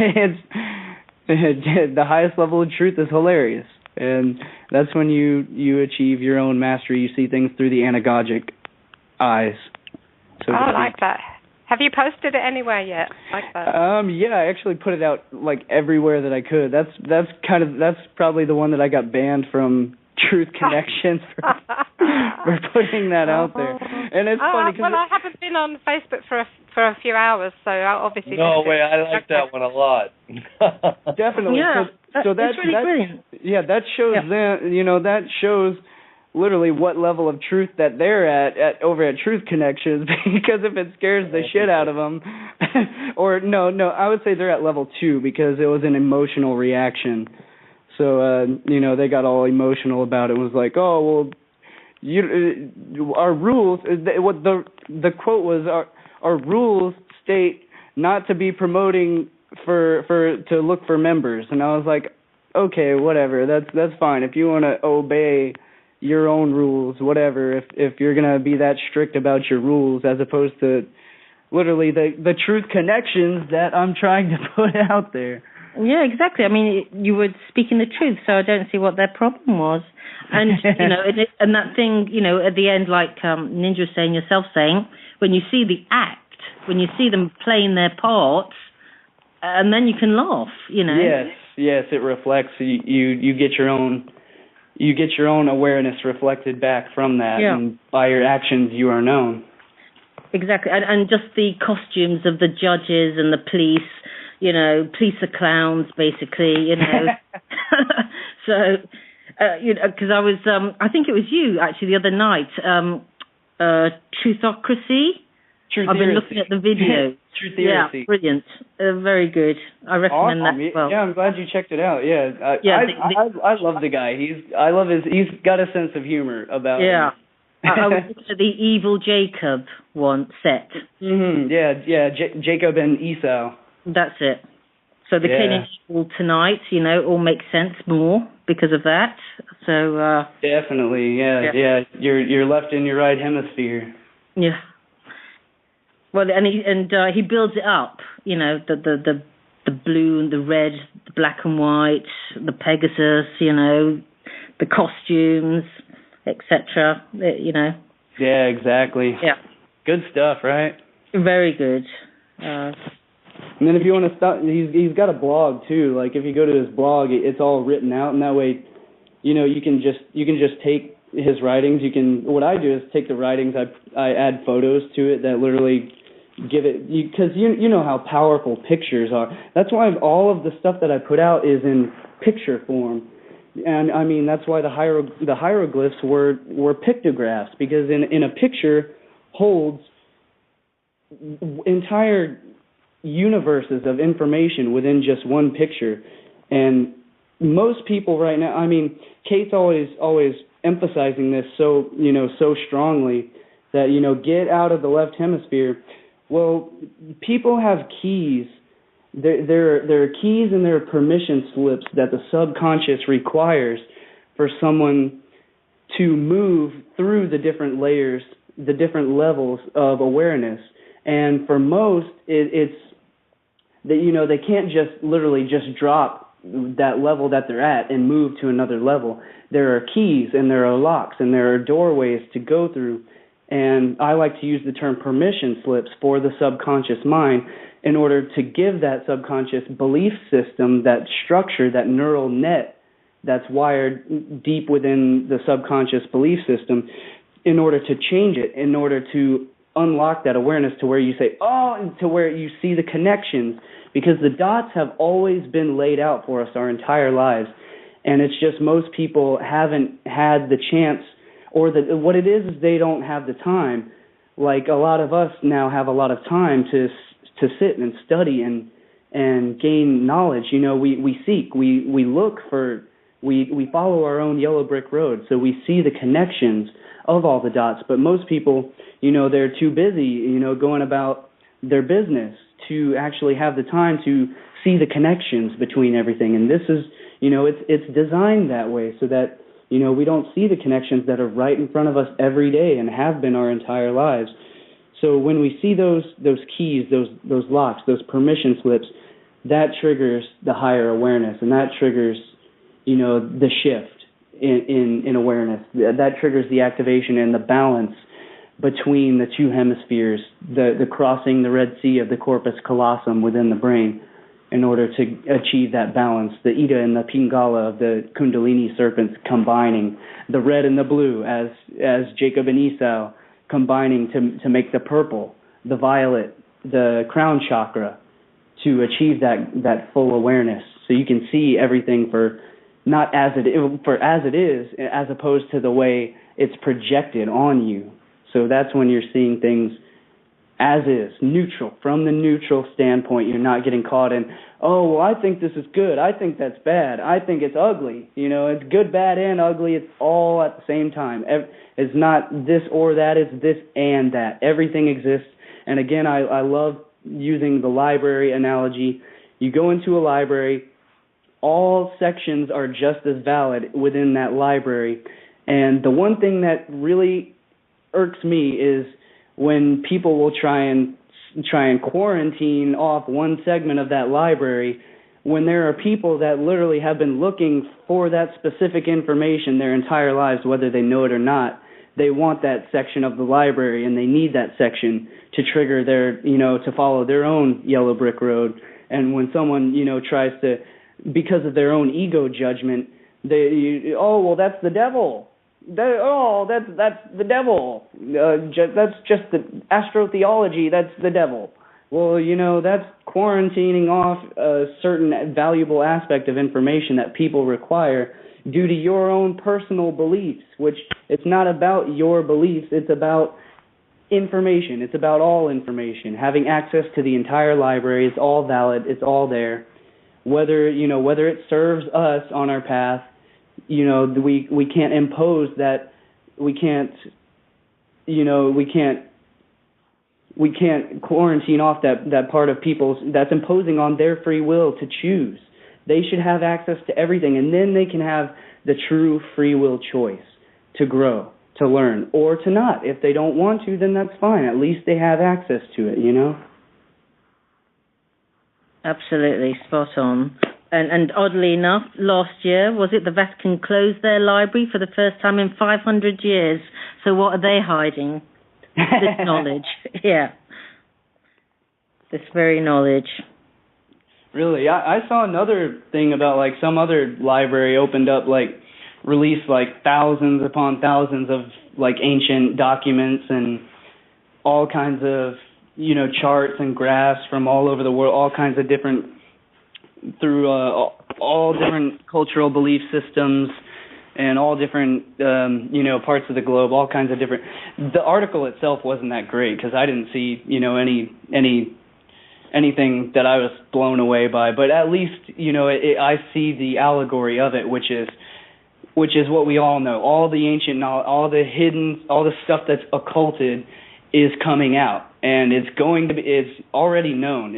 the highest level of truth is hilarious. And that's when you achieve your own mastery. You see things through the anagogic eyes. So I like that. Have you posted it anywhere yet? Like that? Yeah, I actually put it out everywhere that I could. That's probably the one that I got banned from Truth Connections for putting that out there. And it's funny because I haven't been on Facebook for a few hours, so I obviously. No way, I like that one a lot. Definitely. Yeah, so that's really brilliant. Yeah, that shows that shows literally what level of truth that they're at over at Truth Connections, because if it scares the shit out of them, or no, I would say they're at level 2 because it was an emotional reaction. So, they got all emotional about it. It was like, oh, well, our rules, what the quote was, our rules state not to be promoting to look for members. And I was like, okay, whatever, that's fine. If you want to obey your own rules, whatever, if you're going to be that strict about your rules, as opposed to literally the truth connections that I'm trying to put out there. Yeah, exactly. I mean, you were speaking the truth, so I don't see what their problem was. And, you know, and that thing, you know, at the end, like Ninja was saying, yourself saying, when you see the act, when you see them playing their parts, and then you can laugh, you know. Yes, it reflects. You get your own awareness reflected back from that, and by your actions you are known. Exactly, and just the costumes of the judges and the police, you know, police are clowns, basically, you know. So, you know, because I was, I think it was you actually the other night, Truthocracy. I've been looking at the video. Truthocracy. Yeah, brilliant. Very good. I recommend that as well. Yeah, I'm glad you checked it out. I love the guy. He's got a sense of humor about him. I was looking at the Evil Jacob set. Mm-hmm. Yeah, Jacob and Esau. That's it. So the Cain and tonight, you know, all makes sense more because of that. So definitely, yeah. You're left in your right hemisphere. Yeah. Well, and he builds it up, you know, the blue and the red, the black and white, the Pegasus, you know, the costumes, etc. You know. Yeah, exactly. Yeah. Good stuff, right? Very good. And then if you want to stop, he's got a blog too. Like if you go to his blog, it's all written out, and that way, you know, you can just take his writings. What I do is take the writings, I add photos to it that literally give it, because you know how powerful pictures are. That's why all of the stuff that I put out is in picture form. And I mean, that's why the hieroglyphs were pictographs, because in a picture holds entire universes of information within just one picture. And most people right now, I mean, Kate's always emphasizing this so strongly, that, you know, get out of the left hemisphere. Well, people have keys. There are keys and there are permission slips that the subconscious requires for someone to move through the different layers, the different levels of awareness. And for most, it's that, you know, they can't just literally just drop that level that they're at and move to another level. There are keys and there are locks and there are doorways to go through. And I like to use the term permission slips for the subconscious mind in order to give that subconscious belief system, that structure, that neural net that's wired deep within the subconscious belief system, in order to change it, in order to unlock that awareness to where you say, oh, to where you see the connections, because the dots have always been laid out for us our entire lives. And it's just most people haven't had the chance, or what it is they don't have the time. Like a lot of us now have a lot of time to sit and study and gain knowledge. You know, we seek, we look for, we follow our own yellow brick road, so we see the connections of all the dots. But most people, you know, they're too busy, you know, going about their business to actually have the time to see the connections between everything. And this is, you know, it's designed that way so that, you know, we don't see the connections that are right in front of us every day and have been our entire lives. So when we see those keys, those locks, those permission slips, that triggers the higher awareness, and that triggers, you know, the shift in awareness. That triggers the activation and the balance between the two hemispheres, the crossing the Red Sea of the corpus callosum within the brain, in order to achieve that balance. The Ida and the Pingala of the Kundalini serpents combining, the red and the blue as Jacob and Esau combining to make the purple, the violet, the crown chakra, to achieve that full awareness. So you can see everything for as it is, as opposed to the way it's projected on you. So that's when you're seeing things as is, neutral, from the neutral standpoint. You're not getting caught in, oh, well, I think this is good, I think that's bad, I think it's ugly. You know, it's good, bad, and ugly. It's all at the same time. It's not this or that, it's this and that. Everything exists And again, I love using the library analogy. You go into a library, all sections are just as valid within that library. And the one thing that really irks me is when people will try and quarantine off one segment of that library when there are people that literally have been looking for that specific information their entire lives, whether they know it or not. They want that section of the library, and they need that section to trigger their, to follow their own yellow brick road. And when someone, tries to, because of their own ego judgment, that's the devil. That's the devil. That's just the astrotheology. That's the devil. Well, that's quarantining off a certain valuable aspect of information that people require due to your own personal beliefs, which it's not about your beliefs. It's about information. It's about all information. Having access to the entire library is all valid. It's all there. Whether it serves us on our path, we can't impose that. We can't quarantine off that part of people's that's imposing on their free will to choose. They should have access to everything, and then they can have the true free will choice to grow, to learn, or to not. If they don't want to, then that's fine. At least they have access to it, Absolutely, spot on. And oddly enough, last year, was it the Vatican closed their library for the first time in 500 years? So what are they hiding? This knowledge. Yeah. This very knowledge. Really? I saw another thing about, some other library opened up, released, thousands upon thousands of, ancient documents and all kinds of, charts and graphs from all over the world, all kinds of different, through all different cultural belief systems and all different, parts of the globe, all kinds of different. The article itself wasn't that great because I didn't see, anything that I was blown away by. But at least, I see the allegory of it, which is what we all know. All the ancient knowledge, all the hidden, all the stuff that's occulted is coming out, and it's already known.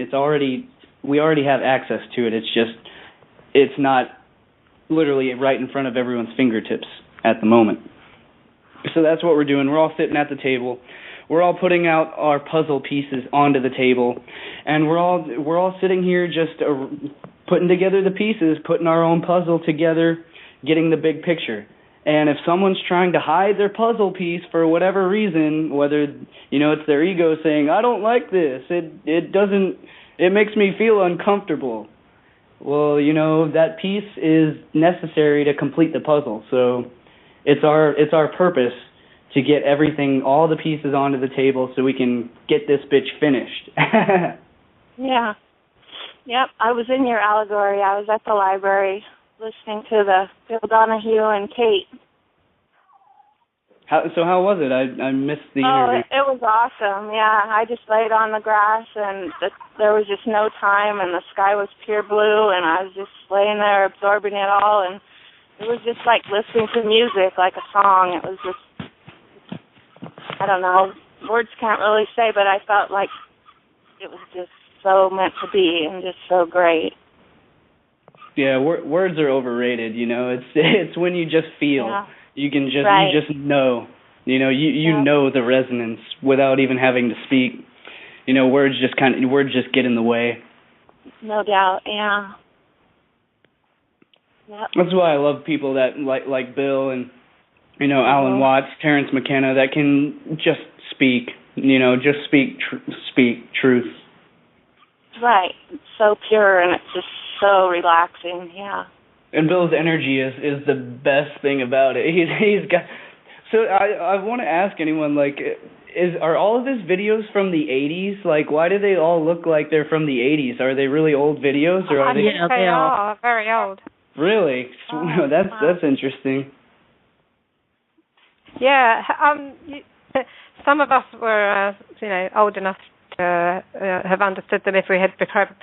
We already have access to it. It's not literally right in front of everyone's fingertips at the moment. So that's what we're doing. We're all sitting at the table. We're all putting out our puzzle pieces onto the table, and we're all sitting here just putting together the pieces, putting our own puzzle together, getting the big picture. And if someone's trying to hide their puzzle piece for whatever reason, whether it's their ego saying, "I don't like this. It makes me feel uncomfortable." Well, that piece is necessary to complete the puzzle. So it's our purpose to get everything, all the pieces onto the table so we can get this bitch finished. Yeah. Yep, I was in your allegory. I was at the library listening to the Bill Donahue and Kate. How was it? I missed the interview. It was awesome, yeah. I just laid on the grass, and there was just no time, and the sky was pure blue, and I was just laying there absorbing it all, and it was just like listening to music, like a song. It was just, I don't know, words can't really say, but I felt like it was just so meant to be and just so great. Yeah, words are overrated, It's when you just feel. Yeah. You can just you just know. You know the resonance without even having to speak. Words just get in the way. No doubt, yeah. Yep. That's why I love people that like Bill and Alan Watts, Terrence McKenna, that can just speak. Just speak truth. Right. It's so pure and it's just so relaxing. Yeah. And Bill's energy is the best thing about it. He's got. So I want to ask anyone, are all of his videos from the 80s? Why do they all look like they're from the 80s? Are they really old videos, or are they? Yeah, they are very old. Really? That's interesting. Yeah. Some of us were, old enough to have understood them if we had perhaps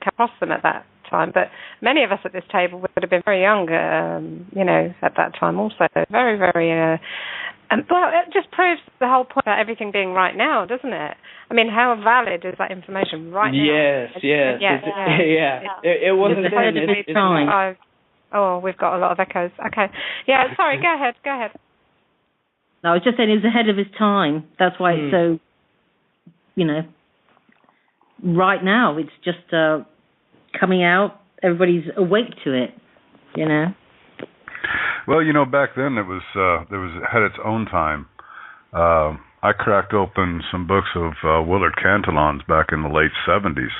come across them at that time. But many of us at this table would have been very young, at that time also. Very, very And well, it just proves the whole point about everything being right now, doesn't it? I mean, how valid is that information right now? Yes. It wasn't ahead of its time. Oh, we've got a lot of echoes. Okay. Yeah, sorry, go ahead. No, I was just saying it was ahead of his time. That's why it's so, right now it's just coming out. Everybody's awake to it, Well, back then it had its own time. I cracked open some books of Willard Cantillon's back in the late 70s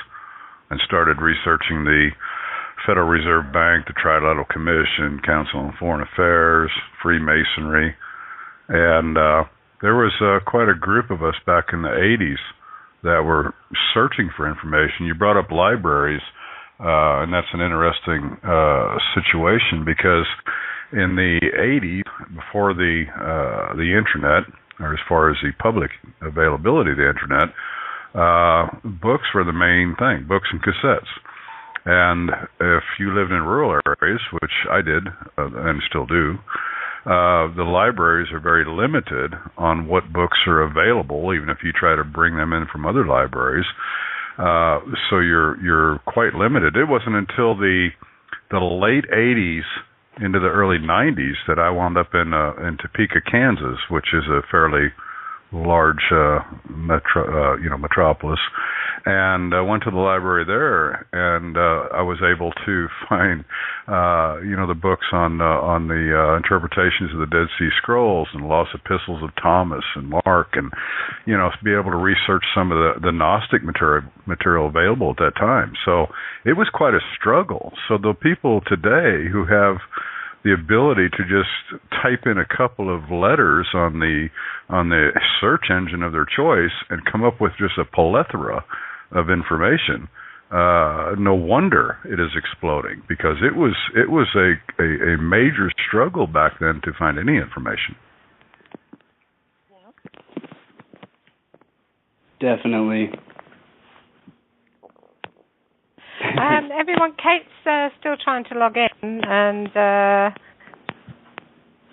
and started researching the Federal Reserve Bank, the Trilateral Commission, Council on Foreign Affairs, Freemasonry, and there was quite a group of us back in the 80s that were searching for information. You brought up libraries, and that's an interesting situation because in the 80s, before the internet, or as far as the public availability of the internet, books were the main thing, books and cassettes. And if you lived in rural areas, which I did and still do, the libraries are very limited on what books are available, even if you try to bring them in from other libraries. So you're quite limited. It wasn't until the late 80s into the early 90s that I wound up in Topeka, Kansas, which is a fairly large metropolis, and I went to the library there, and I was able to find the books on the interpretations of the Dead Sea Scrolls and lost epistles of Thomas and Mark, and be able to research some of the Gnostic material available at that time. So it was quite a struggle. So the people today who have the ability to just type in a couple of letters on the search engine of their choice and come up with just a plethora of information, no wonder it is exploding, because it was a major struggle back then to find any information. Definitely. Everyone, Kate's still trying to log in, and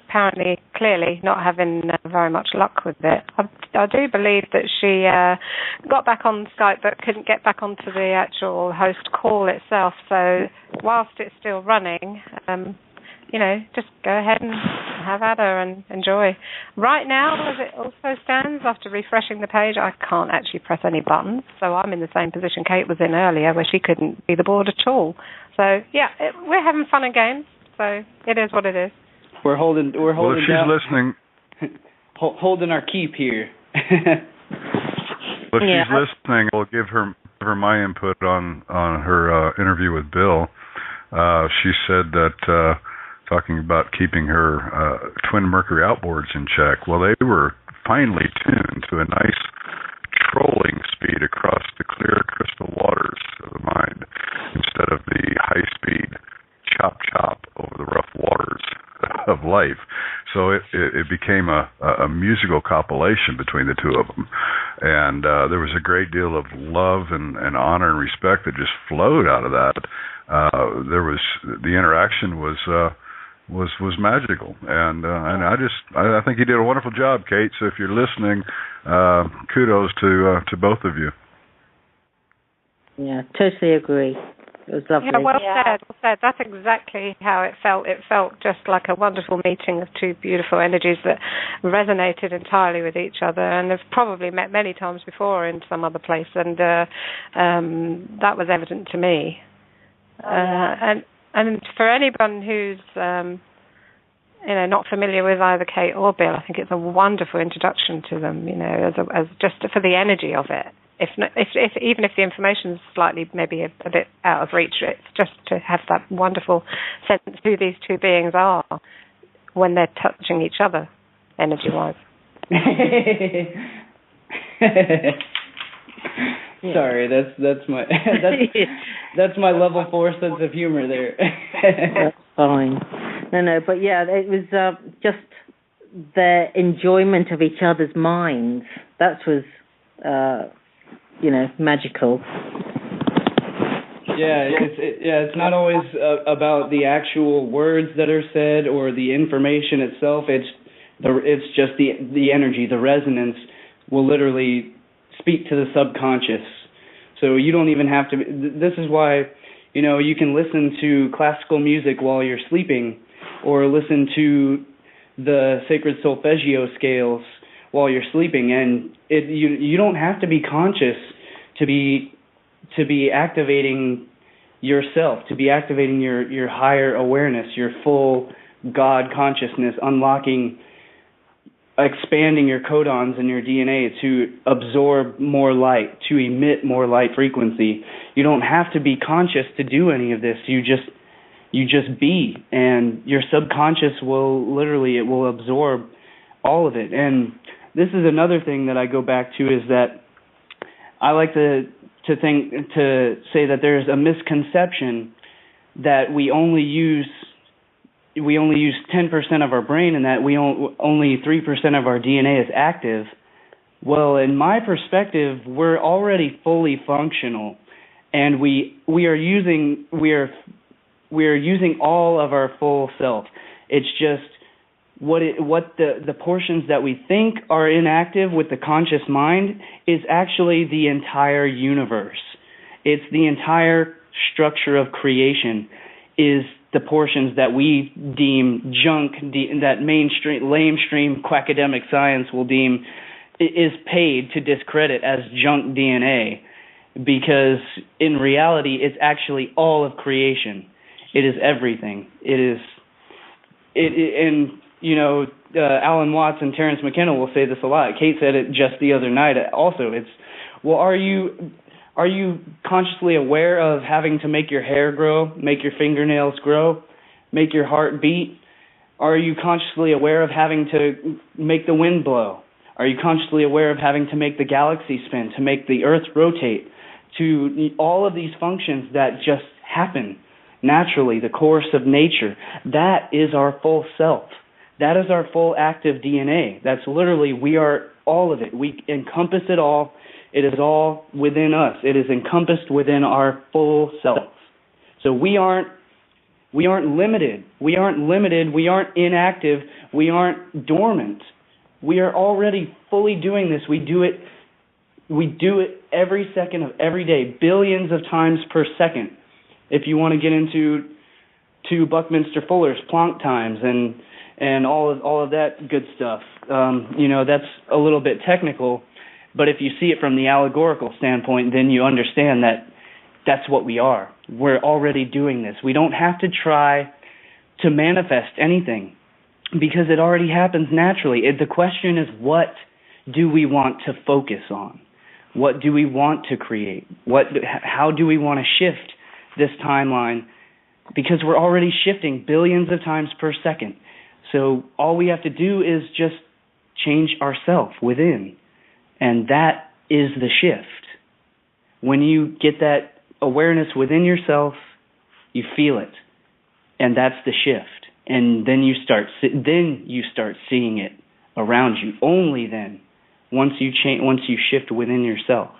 apparently, clearly, not having very much luck with it. I do believe that she got back on Skype but couldn't get back onto the actual host call itself. So whilst it's still running, just go ahead and have at her and enjoy. Right now, as it also stands, after refreshing the page, I can't actually press any buttons. So I'm in the same position Kate was in earlier, where she couldn't see the board at all. So yeah, we're having fun and games. So it is what it is. We're holding. Well, if she's down, listening, holding our keep here. Well, if she's listening, I'll give her my input on her interview with Bill. She said that. Talking about keeping her twin Mercury outboards in check. Well, they were finely tuned to a nice trolling speed across the clear crystal waters of the mind, instead of the high-speed chop over the rough waters of life. So it became a musical compilation between the two of them. And there was a great deal of love and honor and respect that just flowed out of that. The interaction was magical, and I think you did a wonderful job, Kate. So if you're listening, kudos to both of you. Yeah, totally agree. It was lovely. Yeah, well said. That's exactly how it felt. It felt just like a wonderful meeting of two beautiful energies that resonated entirely with each other, and they've probably met many times before in some other place, and that was evident to me. And for anyone who's not familiar with either Kate or Bill, I think it's a wonderful introduction to them. As just for the energy of it. Even if the information's slightly maybe a bit out of reach, it's just to have that wonderful sense of who these two beings are when they're touching each other, energy-wise. Sorry, that's my that's my level 4 sense of humor there. That's fine. No, but yeah, it was just the enjoyment of each other's minds. That was, magical. Yeah, it's not always about the actual words that are said or the information itself. It's It's just the energy, the resonance will literally speak to the subconscious. So you don't even have to. This is why, you can listen to classical music while you're sleeping, or listen to the sacred solfeggio scales while you're sleeping, and you don't have to be conscious to be activating yourself, to be activating your higher awareness, your full God consciousness, expanding your codons in your DNA to absorb more light, to emit more light frequency. You don't have to be conscious to do any of this. You just be, and your subconscious will absorb all of it. And this is another thing that I go back to, is that I like to say that there's a misconception that we only use 10% of our brain, and that only 3% of our DNA is active. Well, in my perspective, we're already fully functional, and we are using all of our full self. It's just what the portions that we think are inactive with the conscious mind is actually the entire universe. It's the entire structure of creation is the portions that we deem junk, that lamestream quackademic science will deem is paid to discredit as junk DNA, because in reality it's actually all of creation. It is everything. Alan Watts and Terence McKenna will say this a lot. Kate said it just the other night also. Are you consciously aware of having to make your hair grow, make your fingernails grow, make your heart beat? Are you consciously aware of having to make the wind blow? Are you consciously aware of having to make the galaxy spin, to make the earth rotate, to all of these functions that just happen naturally, the course of nature? That is our full self. That is our full active DNA. That's literally, we are all of it. We encompass it all. It is all within us. It is encompassed within our full self. So we aren't limited. We aren't inactive. We aren't dormant. We are already fully doing this. We do it every second of every day, billions of times per second. If you want to get into Buckminster Fuller's Planck times and all of that good stuff, that's a little bit technical. But if you see it from the allegorical standpoint, then you understand that that's what we are. We're already doing this. We don't have to try to manifest anything, because it already happens naturally. The question is, what do we want to focus on? What do we want to create? How do we want to shift this timeline? Because we're already shifting billions of times per second. So all we have to do is just change ourselves within. And that is the shift. When you get that awareness within yourself, you feel it. And that's the shift. And then you start seeing it around you. Only then, once you shift within yourself,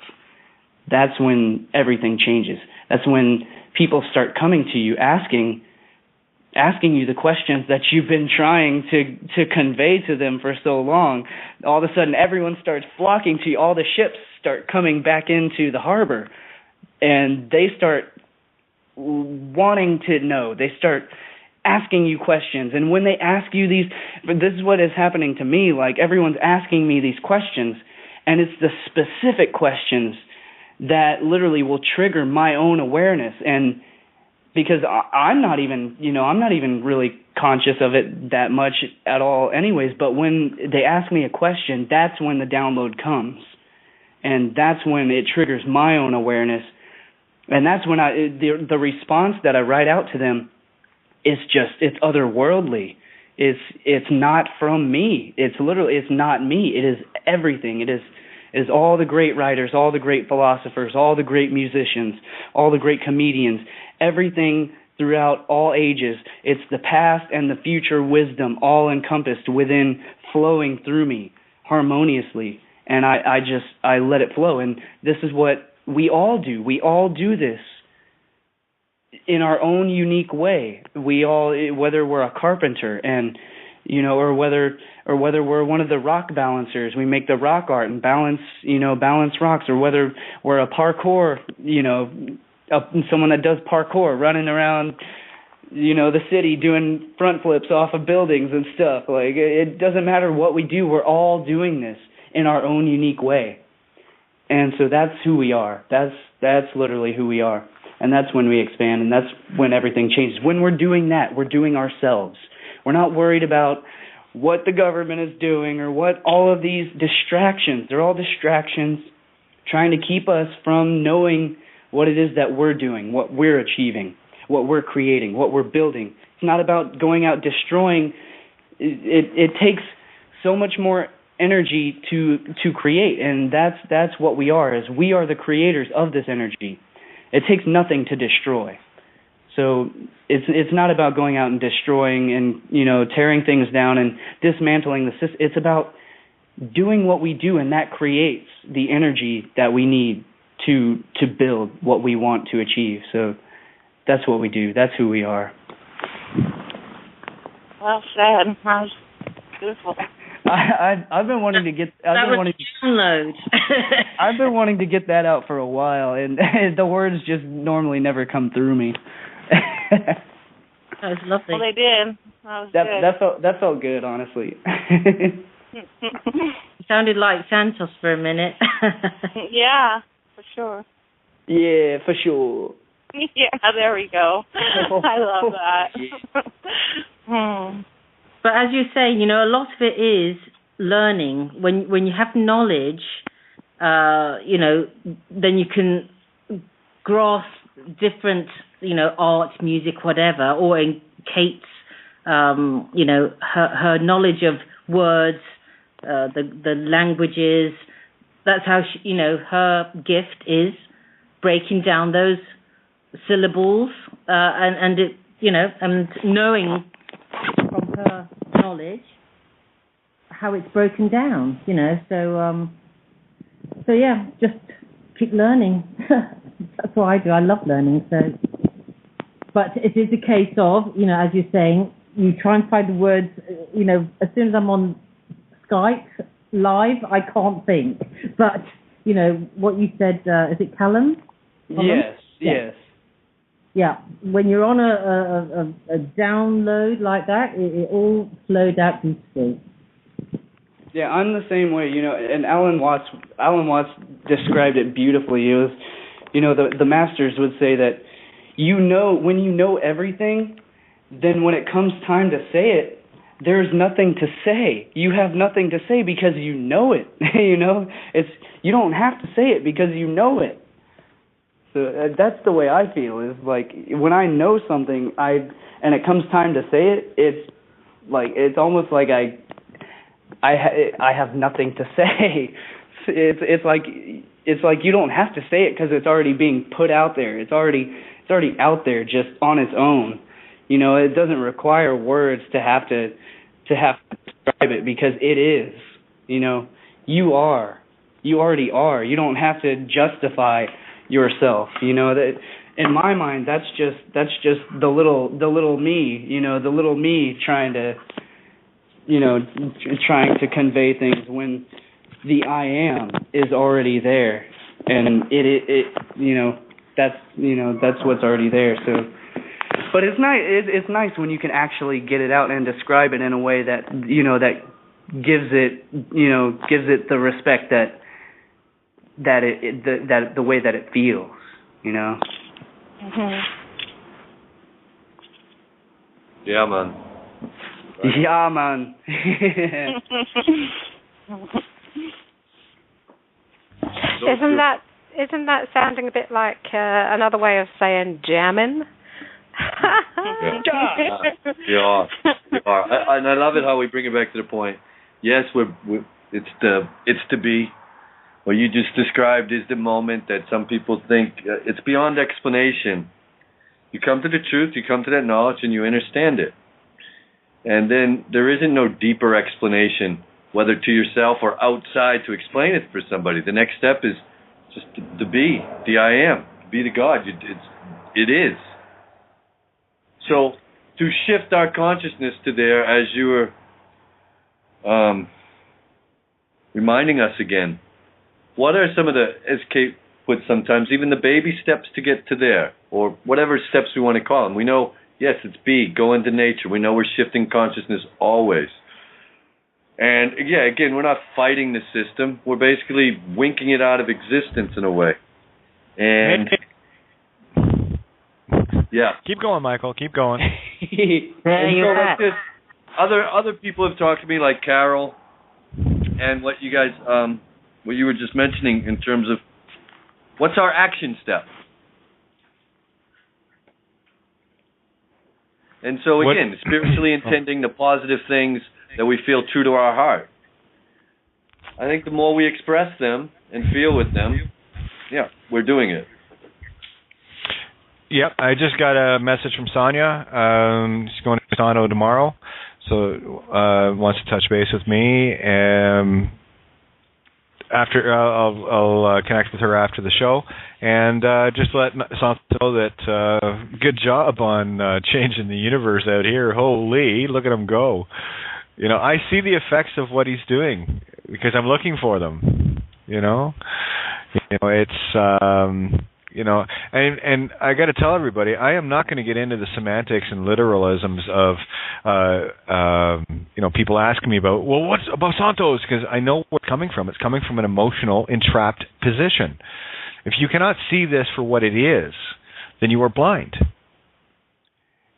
that's when everything changes. That's when people start coming to you asking you the questions that you've been trying to convey to them for so long. All of a sudden, everyone starts flocking to you. All the ships start coming back into the harbor, and they start wanting to know. They start asking you questions. And when they ask you these, this is what is happening to me, like everyone's asking me these questions, and it's the specific questions that literally will trigger my own awareness. And because I'm not even really conscious of it that much at all anyways, but when they ask me a question, that's when the download comes. And that's when it triggers my own awareness. And that's when the response that I write out to them is it's otherworldly. It's not from me. It's not me. It is everything. It is all the great writers, all the great philosophers, all the great musicians, all the great comedians, everything throughout all ages. It's the past and the future wisdom all encompassed within, flowing through me harmoniously. And I let it flow. And this is what we all do. We all do this in our own unique way. We all, whether we're a carpenter and or whether we're one of the rock balancers, we make the rock art and balance rocks, or whether we're a parkour, someone that does parkour, running around, the city doing front flips off of buildings and stuff. Like, it doesn't matter what we do, we're all doing this in our own unique way. And so that's who we are. That's literally who we are. And that's when we expand, and that's when everything changes. When we're doing that, we're doing ourselves. We're not worried about what the government is doing or what all of these distractions. They're all distractions trying to keep us from knowing what it is that we're doing, what we're achieving, what we're creating, what we're building. It's not about going out destroying. It takes so much more energy to create, and that's what we are. Is we are the creators of this energy. It takes nothing to destroy. So it's not about going out and destroying and tearing things down and dismantling the system. It's about doing what we do, and that creates the energy that we need to build what we want to achieve. So that's what we do. That's who we are. Well said. That was beautiful. I've been wanting to get. Download. I've been wanting to get that out for a while, and the words just normally never come through me. That was lovely. Well, they did. That felt good, honestly. It sounded like Santos for a minute. Yeah, for sure. Yeah, for sure. Yeah, there we go. I love that. But as you say, a lot of it is learning. When you have knowledge, then you can grasp different, art, music, whatever. Or in Kate's, her knowledge of words, the languages. That's how she, her gift is breaking down those syllables, and it, and knowing from her knowledge how it's broken down, so yeah, just keep learning. That's what I do. I love learning. So, but it is a case of, as you're saying, you try and find the words, as soon as I'm on Skype live, I can't think. But, what you said, is it Callum? Yes. Yeah, when you're on a download like that, it all flowed out beautifully. Yeah, I'm the same way, and Alan Watts described it beautifully. It was, the masters would say that, when you know everything, then when it comes time to say it, there's nothing to say. You have nothing to say because you know it. You don't have to say it because you know it. So that's the way I feel. Is like when I know something, and it comes time to say it, it's almost like I have nothing to say. It's like you don't have to say it because it's already being put out there. It's already out there just on its own. It doesn't require words to have to describe it because it is. You are. You already are. You don't have to justify yourself. That in my mind, that's just the little me. The little me trying to convey things when the I am is already there, and that's what's already there. So, but it's nice. It's nice when you can actually get it out and describe it in a way that that gives it the respect that the way that it feels. Mm-hmm. Yeah, man. Yeah, man. Isn't that sounding a bit like another way of saying jamming? Yeah. And I love it how we bring it back to the point. Yes, it's to be. What you just described is the moment that some people think it's beyond explanation. You come to the truth, you come to that knowledge, and you understand it. And then there isn't no deeper explanation, whether to yourself or outside, to explain it for somebody. The next step is just to be, the I am, to be the God. It is. So to shift our consciousness to there, as you were reminding us again, what are some of the, as Kate puts sometimes, even the baby steps to get to there, or whatever steps we want to call them. We know, yes, it's B, go into nature. We know we're shifting consciousness always. And, yeah, again, we're not fighting the system. We're basically winking it out of existence in a way. And, yeah. Keep going, Michael. Keep going. Like this, other people have talked to me, like Carol, and what you guys, what you were just mentioning in terms of what's our action step. And so, again, spiritually intending the positive things that we feel true to our heart. I think the more we express them and feel with them, yeah, we're doing it. Yep, I just got a message from Sonia. She's going to Toronto tomorrow, so wants to touch base with me. After I'll connect with her after the show, and just let Santa know that good job on changing the universe out here. Holy, look at him go! You know, I see the effects of what he's doing because I'm looking for them. It's. And I got to tell everybody, I am not going to get into the semantics and literalisms of, people asking me about, well, what's about Santos? Because I know where it's coming from. It's coming from an emotional, entrapped position. If you cannot see this for what it is, then you are blind.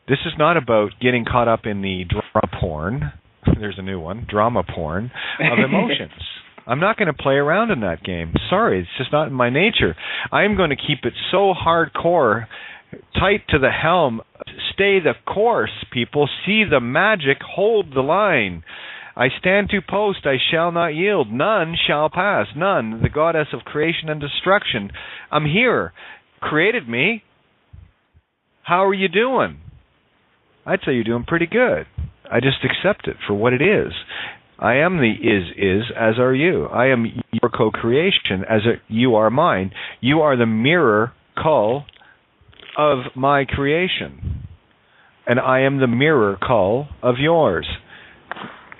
This is not about getting caught up in the drama porn. There's a new one, drama porn of emotions. I'm not going to play around in that game. Sorry, it's just not in my nature. I am going to keep it so hardcore, tight to the helm. Stay the course, people. See the magic. Hold the line. I stand to post. I shall not yield. None shall pass. None. The goddess of creation and destruction. I'm here. Created me. How are you doing? I'd say you're doing pretty good. I just accept it for what it is. I am the is, as are you. I am your co-creation, you are mine. You are the mirror call of my creation. And I am the mirror call of yours.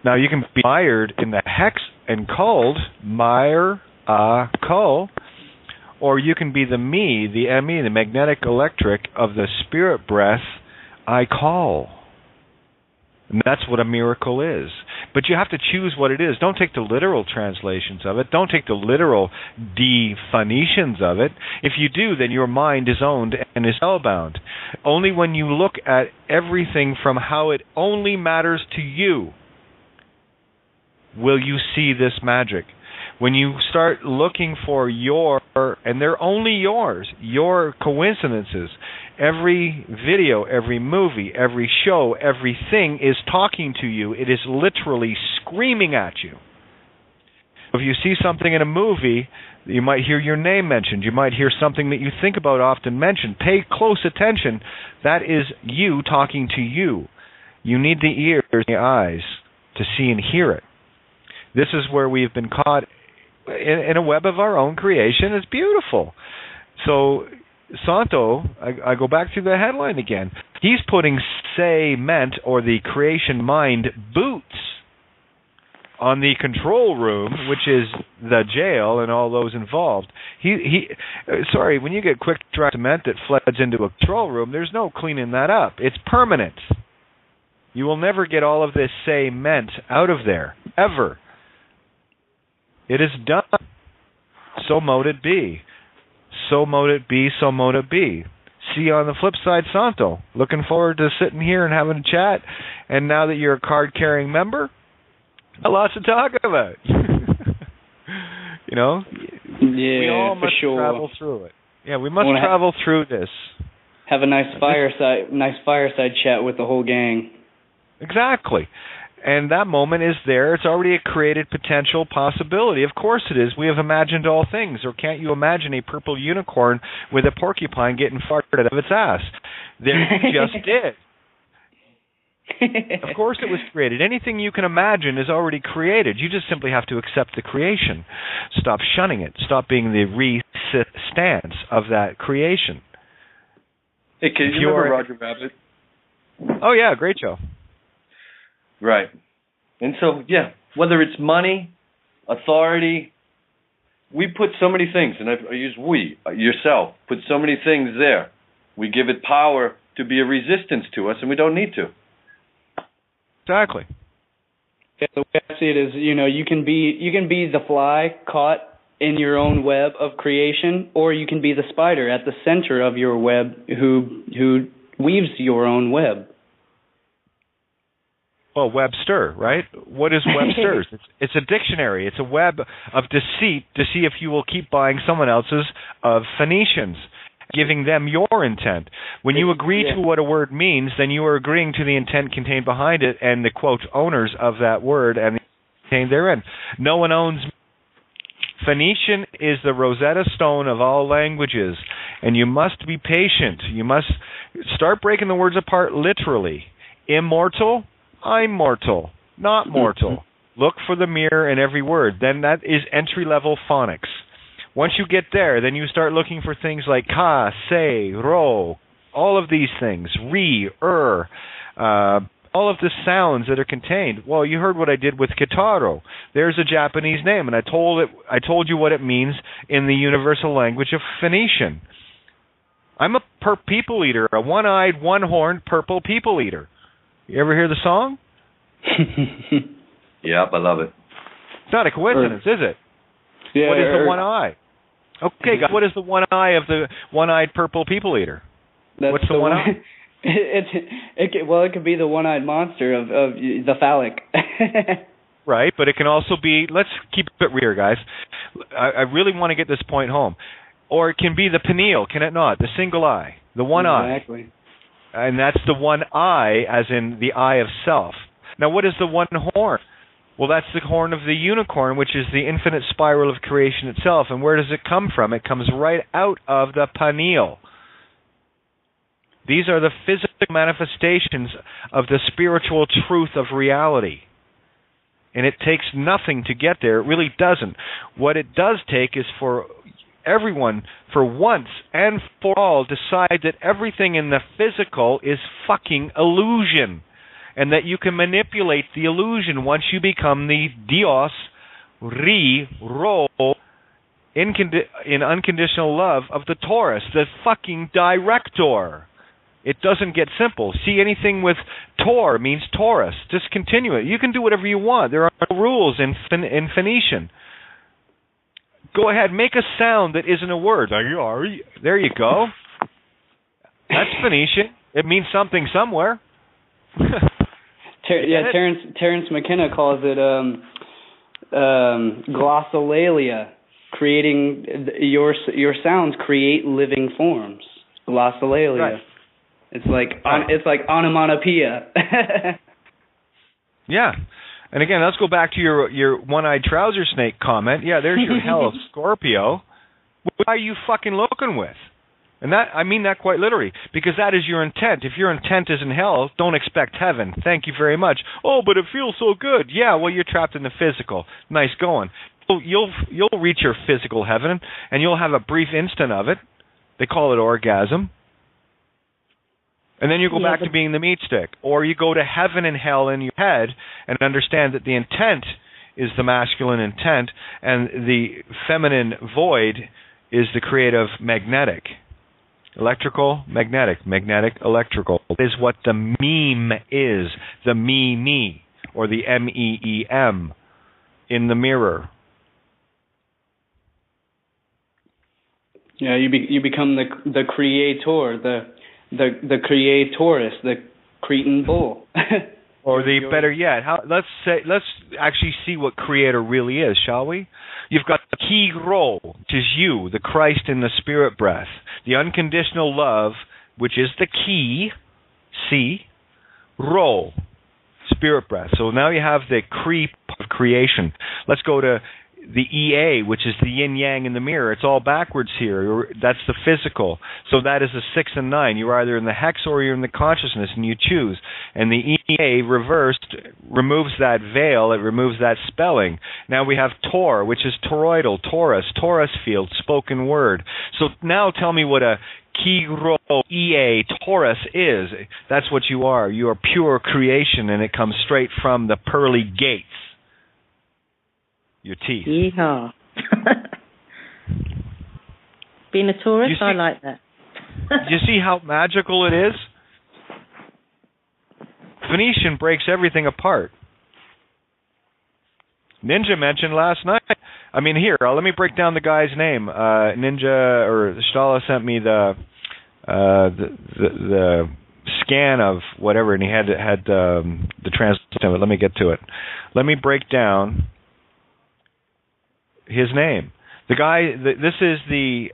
Now, you can be mired in the hex and called, mire, call, or you can be the me, the ME, the magnetic electric of the spirit breath, I call. And that's what a miracle is. But you have to choose what it is. Don't take the literal translations of it. Don't take the literal definitions of it. If you do, then your mind is owned and is spellbound. Only when you look at everything from how it only matters to you will you see this magic. When you start looking for and they're only yours, your coincidences, every video, every movie, every show, everything is talking to you. It is literally screaming at you. If you see something in a movie, you might hear your name mentioned. You might hear something that you think about often mentioned. Pay close attention. That is you talking to you. You need the ears and the eyes to see and hear it. This is where we've been caught in a web of our own creation. It's beautiful. So Santo, I go back to the headline again. He's putting meant or the creation mind boots on the control room, which is the jail and all those involved. When you get quick dry cement that floods into a control room, there's no cleaning that up. It's permanent. You will never get all of this meant out of there, ever. It is done. So mote it be. So mote it be, so mote it be. See you on the flip side, Santo. Looking forward to sitting here and having a chat. And now that you're a card-carrying member, lots to talk about. Yeah, we all must travel through it. Yeah, we must travel through this. Have a nice fireside chat with the whole gang. Exactly. And that moment is there. It's already a created potential possibility. Of course it is. We have imagined all things. Or can't you imagine a purple unicorn with a porcupine getting farted out of its ass? There you just did. Of course it was created. Anything you can imagine is already created. You just simply have to accept the creation. Stop shunning it. Stop being the stance of that creation. Hey, can you remember Roger Rabbit? Oh, yeah, great show. Right. And so, yeah, whether it's money, authority, we put so many things, and I use we, yourself, put so many things there. We give it power to be a resistance to us, and we don't need to. Exactly. Yeah, the way I see it is, you can be the fly caught in your own web of creation, or you can be the spider at the center of your web who weaves your own web. Well, Webster, right? What is Webster's? It's a dictionary. It's a web of deceit to see if you will keep buying someone else's of Phoenicians, giving them your intent. When you agree to what a word means, then you are agreeing to the intent contained behind it and the, quote, owners of that word and the contained therein. No one owns. Phoenician is the Rosetta Stone of all languages, and you must be patient. You must start breaking the words apart literally. Immortal, I'm mortal, not mortal. Look for the mirror in every word. Then that is entry-level phonics. Once you get there, then you start looking for things like ka, se, ro, all of these things, re, all of the sounds that are contained. Well, you heard what I did with Kitaro. There's a Japanese name, and I told you what it means in the universal language of Phoenician. I'm a people eater, a one-eyed, one-horned purple people eater. You ever hear the song? Yep, I love it. It's not a coincidence, is it? Yeah, what is the one eye? Okay, guys, what is the one eye of the one-eyed purple people eater? What's the one eye? It could be the one-eyed monster of the phallic. Right, but it can also be, let's keep it real, guys. I really want to get this point home. Or it can be the pineal, can it not? The single eye, the one eye. Exactly. And that's the one eye, as in the eye of self. Now, what is the one horn? Well, that's the horn of the unicorn, which is the infinite spiral of creation itself. And where does it come from? It comes right out of the pineal. These are the physical manifestations of the spiritual truth of reality. And it takes nothing to get there. It really doesn't. What it does take is for everyone, for once and for all, decide that everything in the physical is fucking illusion, and that you can manipulate the illusion once you become the Dios, in unconditional love of the Taurus, the fucking director. It doesn't get simple. See, anything with Tor means Taurus. Just continue it. You can do whatever you want. There are no rules in Phoenician. Go ahead, make a sound that isn't a word. There you go. That's Phoenician. It means something somewhere. Terence McKenna calls it glossolalia, creating your sounds create living forms. Glossolalia. Right. It's like onomatopoeia. Yeah. And again, let's go back to your one-eyed trouser snake comment. Yeah, there's your hell of Scorpio. What are you fucking looking with? And that, I mean that quite literally, because that is your intent. If your intent is in hell, don't expect heaven. Thank you very much. Oh, but it feels so good. Yeah, well, you're trapped in the physical. Nice going. You'll reach your physical heaven, and you'll have a brief instant of it. They call it orgasm. And then you go back to being the meat stick. Or you go to heaven and hell in your head and understand that the intent is the masculine intent and the feminine void is the creative magnetic. Electrical, magnetic, magnetic, electrical is what the meme is, the me, or the MEEM in the mirror. Yeah, you become the creator, the creatorus, the Cretan bull. Or the better yet, let's actually see what creator really is, shall we? You've got the key role, which is you, the Christ in the spirit breath, the unconditional love, which is the key, role, spirit breath. So now you have the creep of creation. Let's go to the EA, which is the yin-yang in the mirror. It's all backwards here. That's the physical. So that is a 6 and 9. You're either in the hex or you're in the consciousness, and you choose. And the EA reversed removes that veil. It removes that spelling. Now we have Tor, which is toroidal, Taurus field, spoken word. So now tell me what a Kiro EA Taurus is. That's what you are. You are pure creation, and it comes straight from the pearly gates Your teeth. Yeehaw. Being a Taurus, I like that. You see how magical it is? Phoenician breaks everything apart. Ninja mentioned last night. I mean, here, let me break down the guy's name. Ninja or Stala sent me the scan of whatever, and he had the translation of it. Let me get to it. Let me break down his name. The guy. This is the.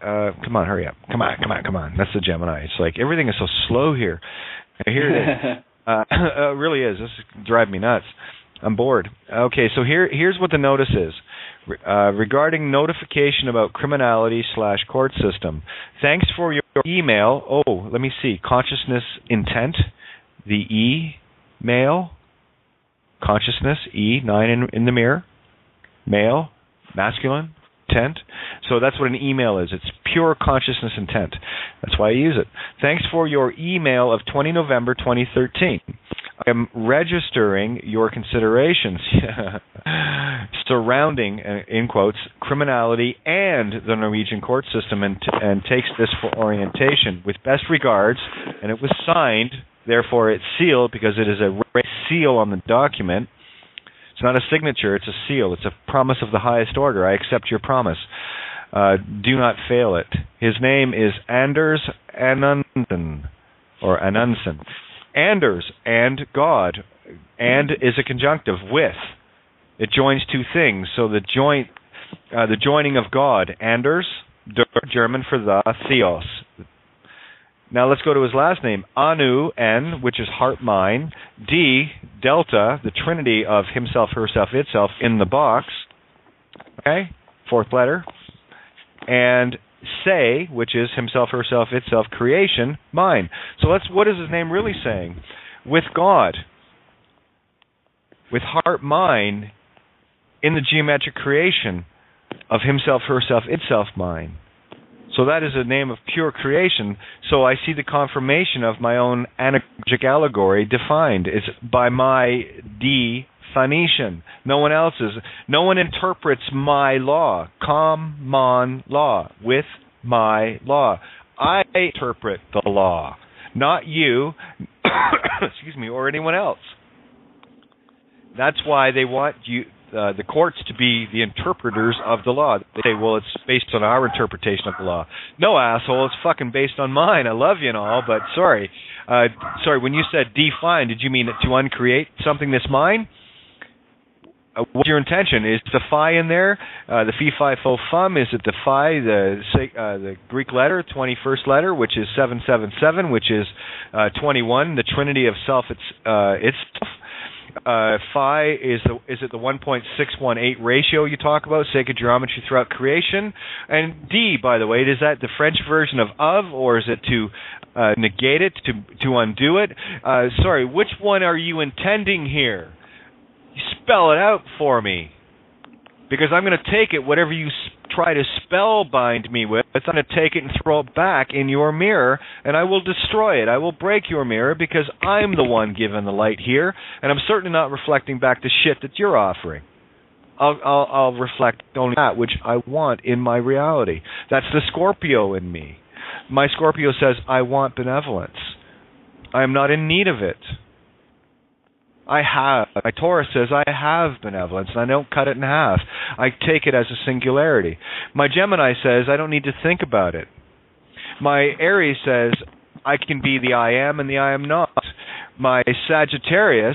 Come on, hurry up. Come on. That's the Gemini. It's like everything is so slow here. Here it is. It really is. This is driving me nuts. I'm bored. Okay, so here's what the notice is. Regarding notification about criminality/court system. Thanks for your email. Oh, let me see. Consciousness intent. The E-mail. Consciousness, E, 9 in the mirror. Male, masculine, intent. So that's what an email is. It's pure consciousness intent. That's why I use it. Thanks for your email of 20 November 2013. I am registering your considerations surrounding, in quotes, criminality and the Norwegian court system and takes this for orientation. With best regards, and it was signed, therefore it's sealed because it is a seal on the document. It's not a signature, it's a seal. It's a promise of the highest order. I accept your promise. Do not fail it. His name is Anders Anundsen, or Anundsen. Anders and God, and is a conjunctive with. It joins two things. So the joining of God, Anders, German for the, Theos. Now let's go to his last name, Anu, N, which is heart, mind, D, delta, the trinity of himself, herself, itself in the box. Okay, fourth letter, and say, which is himself, herself, itself, creation, mine. So what is his name really saying? With God, with heart, mind, in the geometric creation of himself, herself, itself, mine. So that is a name of pure creation. So I see the confirmation of my own anagogic allegory defined. It's by my definition. No one else's. No one interprets my law. Common law. With my law. I interpret the law. Not you, excuse me, or anyone else. That's why they want you, the courts, to be the interpreters of the law. They say, well, it's based on our interpretation of the law. No, asshole, it's fucking based on mine. I love you and all, but sorry. When you said define, did you mean to uncreate something that's mine? What's your intention? Is the phi in there? The phi, phi, fo, fum? Is it the phi, the Greek letter, 21st letter, which is 777, which is 21, the trinity of self itself? Phi, is it the 1.618 ratio you talk about, sacred geometry throughout creation? And D, by the way, is that the French version of, or is it to negate it, to undo it? Sorry, which one are you intending here? You spell it out for me, because I'm going to take it, whatever you try to spellbind me with, I'm going to take it and throw it back in your mirror, and I will destroy it. I will break your mirror, because I'm the one given the light here, and I'm certainly not reflecting back the shit that you're offering. I'll reflect only that which I want in my reality. That's the Scorpio in me. My Scorpio says, I want benevolence. I am not in need of it. My Taurus says, I have benevolence, and I don't cut it in half. I take it as a singularity. My Gemini says, I don't need to think about it. My Aries says, I can be the I am and the I am not. My Sagittarius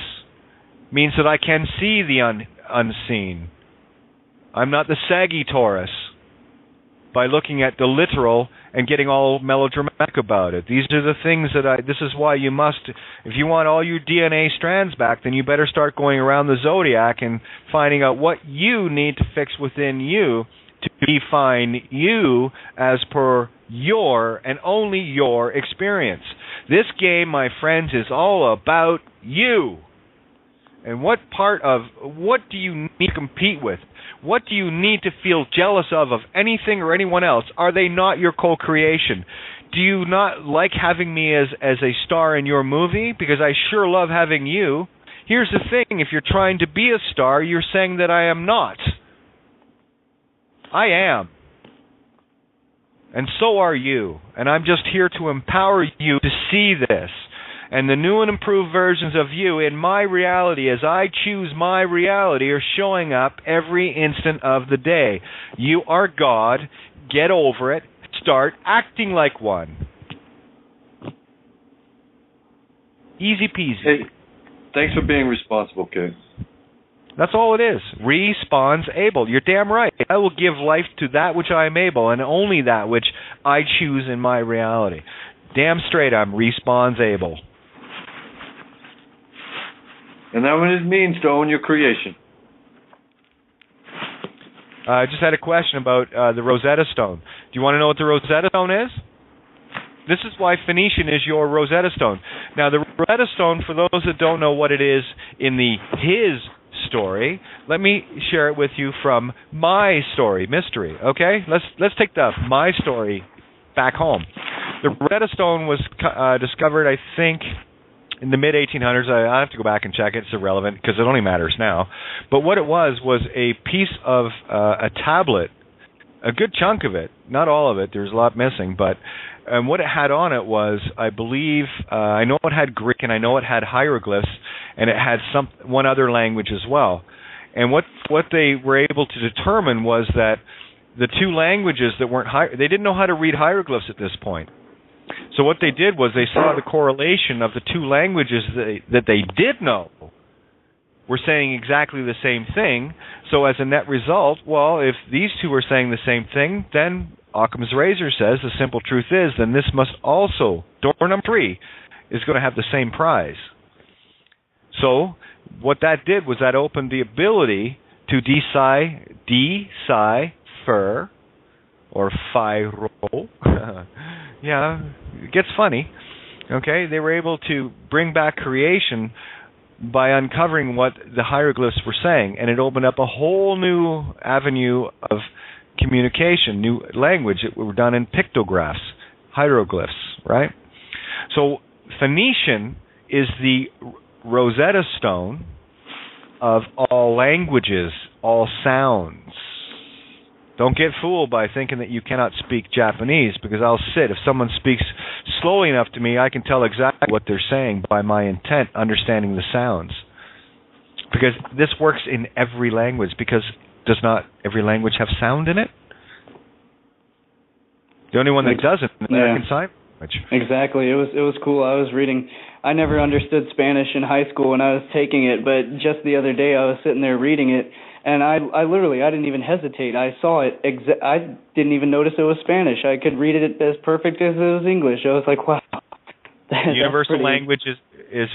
means that I can see the unseen. I'm not the saggy Taurus by looking at the literal and getting all melodramatic about it. These are the things this is why you must, if you want all your DNA strands back, then you better start going around the zodiac and finding out what you need to fix within you to define you as per your and only your experience. This game, my friends, is all about you. And what do you need to compete with? What do you need to feel jealous of anything or anyone else? Are they not your co-creation? Do you not like having me as a star in your movie? Because I sure love having you. Here's the thing, if you're trying to be a star, you're saying that I am not. I am. And so are you. And I'm just here to empower you to see this. And the new and improved versions of you in my reality, as I choose my reality, are showing up every instant of the day. You are God. Get over it. Start acting like one. Easy peasy. Hey, thanks for being responsible, Kate. That's all it is. Responds able. You're damn right. I will give life to that which I am able, and only that which I choose in my reality. Damn straight, I'm responds able. And that's what it means to own your creation. I just had a question about the Rosetta Stone. Do you want to know what the Rosetta Stone is? This is why Phoenician is your Rosetta Stone. Now, the Rosetta Stone, for those that don't know what it is in the his story, let me share it with you from my story, mystery. Okay, let's take my story back home. The Rosetta Stone was discovered, I think, in the mid-1800s. I have to go back and check it. It's irrelevant because it only matters now. But what it was a piece of a tablet, a good chunk of it, not all of it. There's a lot missing, but what it had on it was, I believe, I know it had Greek and I know it had hieroglyphs, and it had one other language as well. And what they were able to determine was that the two languages that weren't they didn't know how to read hieroglyphs at this point. So what they did was they saw the correlation of the two languages that they did know were saying exactly the same thing. So as a net result, well, if these two are saying the same thing, then Occam's razor says the simple truth is, then this must also, door number 3, is going to have the same prize. So what that did was that opened the ability to decipher, or phiro. Yeah, it gets funny. Okay, they were able to bring back creation by uncovering what the hieroglyphs were saying, and it opened up a whole new avenue of communication, new language that were done in pictographs, hieroglyphs, right? So Phoenician is the Rosetta Stone of all languages, all sounds. Don't get fooled by thinking that you cannot speak Japanese, because I'll sit. If someone speaks slowly enough to me, I can tell exactly what they're saying by my intent, understanding the sounds. Because this works in every language, because does not every language have sound in it? The only one that doesn't is American Sign Language. Exactly. It was cool. I was reading. I never understood Spanish in high school when I was taking it, but just the other day I was sitting there reading it, and I didn't even hesitate. I saw it. I didn't even notice it was Spanish. I could read it as perfect as it was English. I was like, wow. The universal language is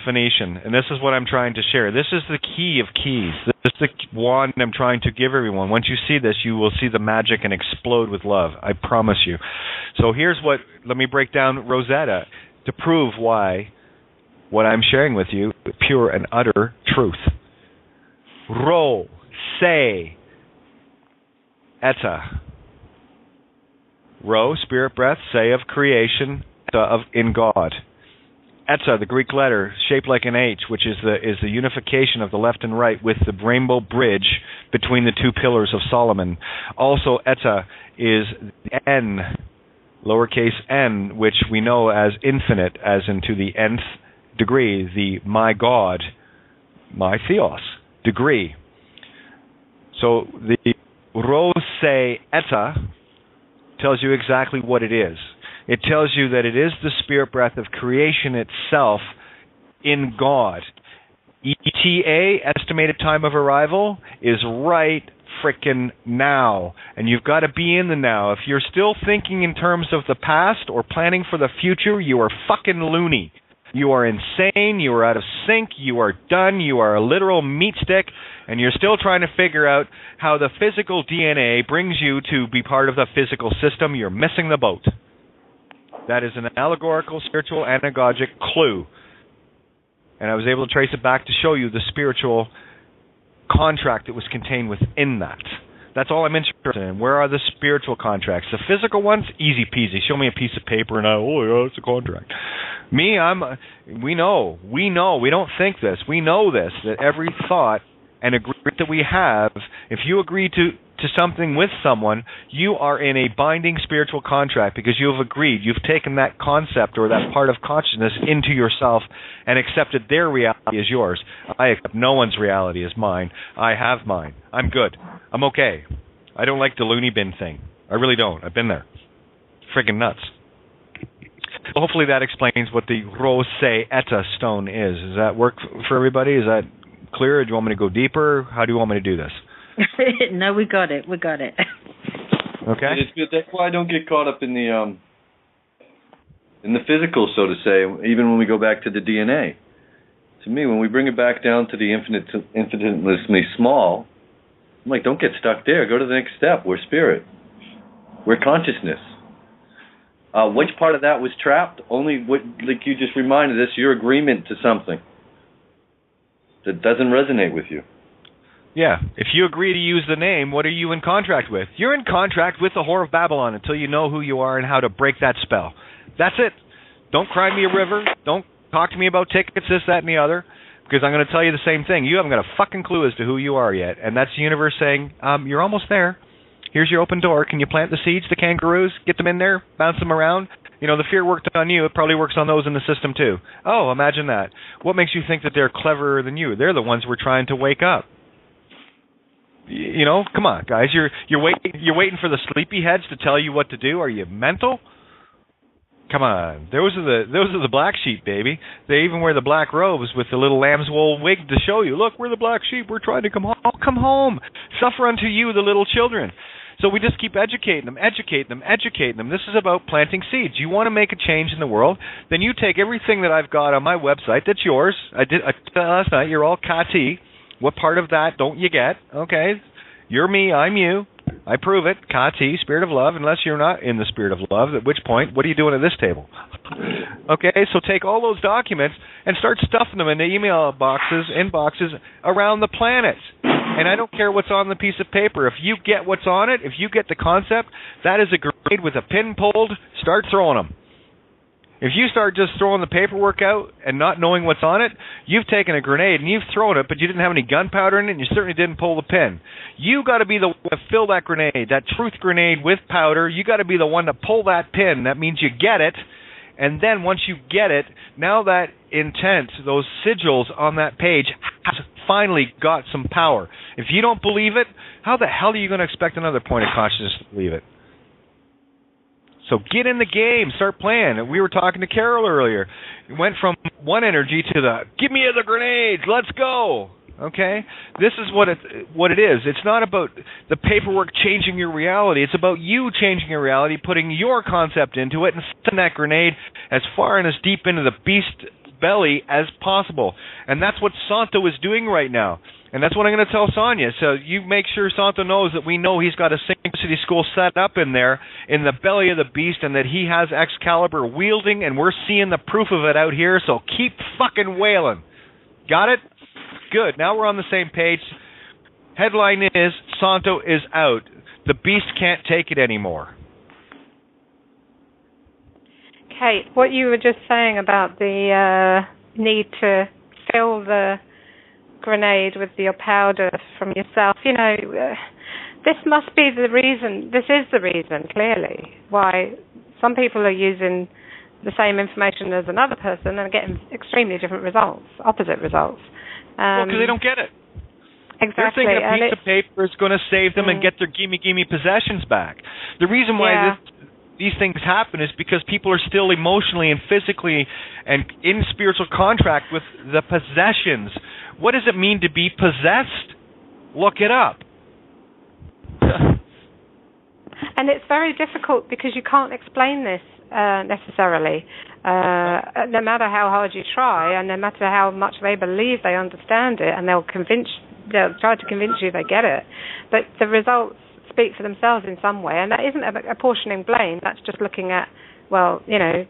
Phoenician, and this is what I'm trying to share. This is the key of keys. This is the wand I'm trying to give everyone. Once you see this, you will see the magic and explode with love. I promise you. So let me break down Rosetta to prove why what I'm sharing with you is pure and utter truth. Ro, se, eta. Ro, spirit breath, se of creation, eta of in God. Eta, the Greek letter, shaped like an H, which is the unification of the left and right with the rainbow bridge between the two pillars of Solomon. Also, eta is the N, lowercase n, which we know as infinite, as into the nth degree, the my God, my theos degree. So the rose eta tells you exactly what it is. It tells you that it is the spirit breath of creation itself in God. ETA, estimated time of arrival, is right frickin' now. And you've got to be in the now. If you're still thinking in terms of the past or planning for the future, you are fucking loony. You are insane. You are out of sync. You are done. You are a literal meat stick. And you're still trying to figure out how the physical DNA brings you to be part of the physical system. You're missing the boat. That is an allegorical, spiritual, anagogic clue. And I was able to trace it back to show you the spiritual contract that was contained within that. That's all I'm interested in. Where are the spiritual contracts? The physical ones, easy peasy. Show me a piece of paper and it's a contract. Me, we know. We don't think this. We know this, that every thought and agreement that we have, if you agree to to something with someone, you are in a binding spiritual contract because you have agreed. You've taken that concept or that part of consciousness into yourself and accepted their reality as yours. I accept no one's reality as mine. I have mine. I'm good. I'm okay. I don't like the loony bin thing. I really don't. I've been there. Friggin' nuts. Hopefully that explains what the Rosetta stone is. Does that work for everybody? Is that clear? Do you want me to go deeper? How do you want me to do this? No, we got it. Okay. It's good. That's why I don't get caught up in the physical, so to say. Even when we go back to the DNA, to me, when we bring it back down to the infinitesimally small, I'm like, don't get stuck there. Go to the next step. We're spirit. We're consciousness. Which part of that was trapped? Only what, like you just reminded us, your agreement to something that doesn't resonate with you. Yeah. If you agree to use the name, what are you in contract with? You're in contract with the Whore of Babylon until you know who you are and how to break that spell. That's it. Don't cry me a river. Don't talk to me about tickets, this, that, and the other, because I'm going to tell you the same thing. You haven't got a fucking clue as to who you are yet, and that's the universe saying, you're almost there. Here's your open door. Can you plant the seeds, the kangaroos, get them in there, bounce them around? You know, the fear worked on you. It probably works on those in the system, too. Oh, imagine that. What makes you think that they're cleverer than you? They're the ones we're trying to wake up. You know, come on, guys. You're waiting for the sleepyheads to tell you what to do. Are you mental? Come on. Those are the black sheep, baby. They even wear the black robes with the little lamb's wool wig to show you, look, we're the black sheep. We're trying to come home. Oh, come home. Suffer unto you, the little children. So we just keep educating them. This is about planting seeds. You want to make a change in the world, then you take everything that I've got on my website that's yours. I did last night. You're all Kati. What part of that don't you get? Okay. You're me, I'm you. I prove it. Kati, spirit of love, unless you're not in the spirit of love, at which point, what are you doing at this table? Okay, so take all those documents and start stuffing them into email boxes, inboxes around the planet. And I don't care what's on the piece of paper. If you get what's on it, if you get the concept, that is a grenade with a pin pulled, start throwing them. If you start just throwing the paperwork out and not knowing what's on it, you've taken a grenade and you've thrown it, but you didn't have any gunpowder in it, and you certainly didn't pull the pin. You got to be the one to fill that grenade, that truth grenade with powder. You got to be the one to pull that pin. That means you get it, and then once you get it, now that intent, those sigils on that page has finally got some power. If you don't believe it, how the hell are you going to expect another point of consciousness to believe it? So get in the game, start playing. We were talking to Carol earlier. It went from one energy to the, give me the grenades, let's go. Okay? This is what it is. It's not about the paperwork changing your reality. It's about you changing your reality, putting your concept into it, and sending that grenade as far and as deep into the beast belly as possible. And that's what Santo is doing right now. And that's what I'm going to tell Sonia. So you make sure Santo knows that we know he's got a synchronicity school set up in there in the belly of the beast, and that he has Excalibur wielding, and we're seeing the proof of it out here. So keep fucking wailing. Got it? Good. Now we're on the same page. Headline is, Santo is out. The beast can't take it anymore. Kate, what you were just saying about the need to fill the grenade with your powder from yourself, you know, this must be the reason, this is the reason, clearly, why some people are using the same information as another person and getting extremely different results, opposite results. Well, because they don't get it. Exactly. They're thinking a piece of paper is going to save them and get their gimme possessions back. The reason why these things happen is because people are still emotionally and physically and in spiritual contract with the possessions. What does it mean to be possessed? Look it up. And it's very difficult because you can't explain this necessarily. No matter how hard you try, and no matter how much they believe they understand it, and they'll try to convince you they get it. But the results speak for themselves in some way, and that isn't apportioning blame. That's just looking at, well, you know,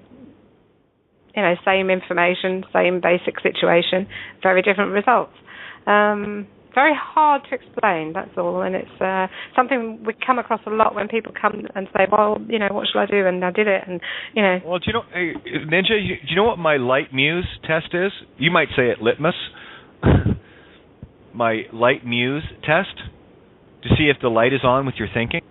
same information, same basic situation, very different results. Very hard to explain, that's all, and it's something we come across a lot when people come and say, well, you know, what should I do? And I did it, and, you know. Well, do you know, hey, Ninja, do you know what my Light Muse test is? You might say it litmus. My Light Muse test. to see if the light is on with your thinking.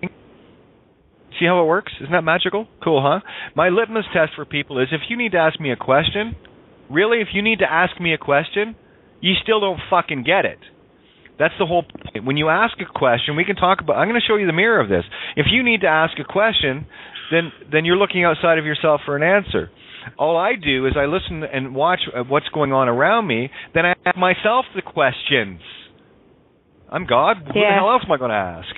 See how it works? Isn't that magical? Cool, huh? My litmus test for people is if you need to ask me a question, really, if you need to ask me a question, you still don't fucking get it. That's the whole point. When you ask a question, we can talk about... I'm going to show you the mirror of this. If you need to ask a question, then you're looking outside of yourself for an answer. All I do is I listen and watch what's going on around me, then I ask myself the questions. I'm God. Who the hell else am I going to ask?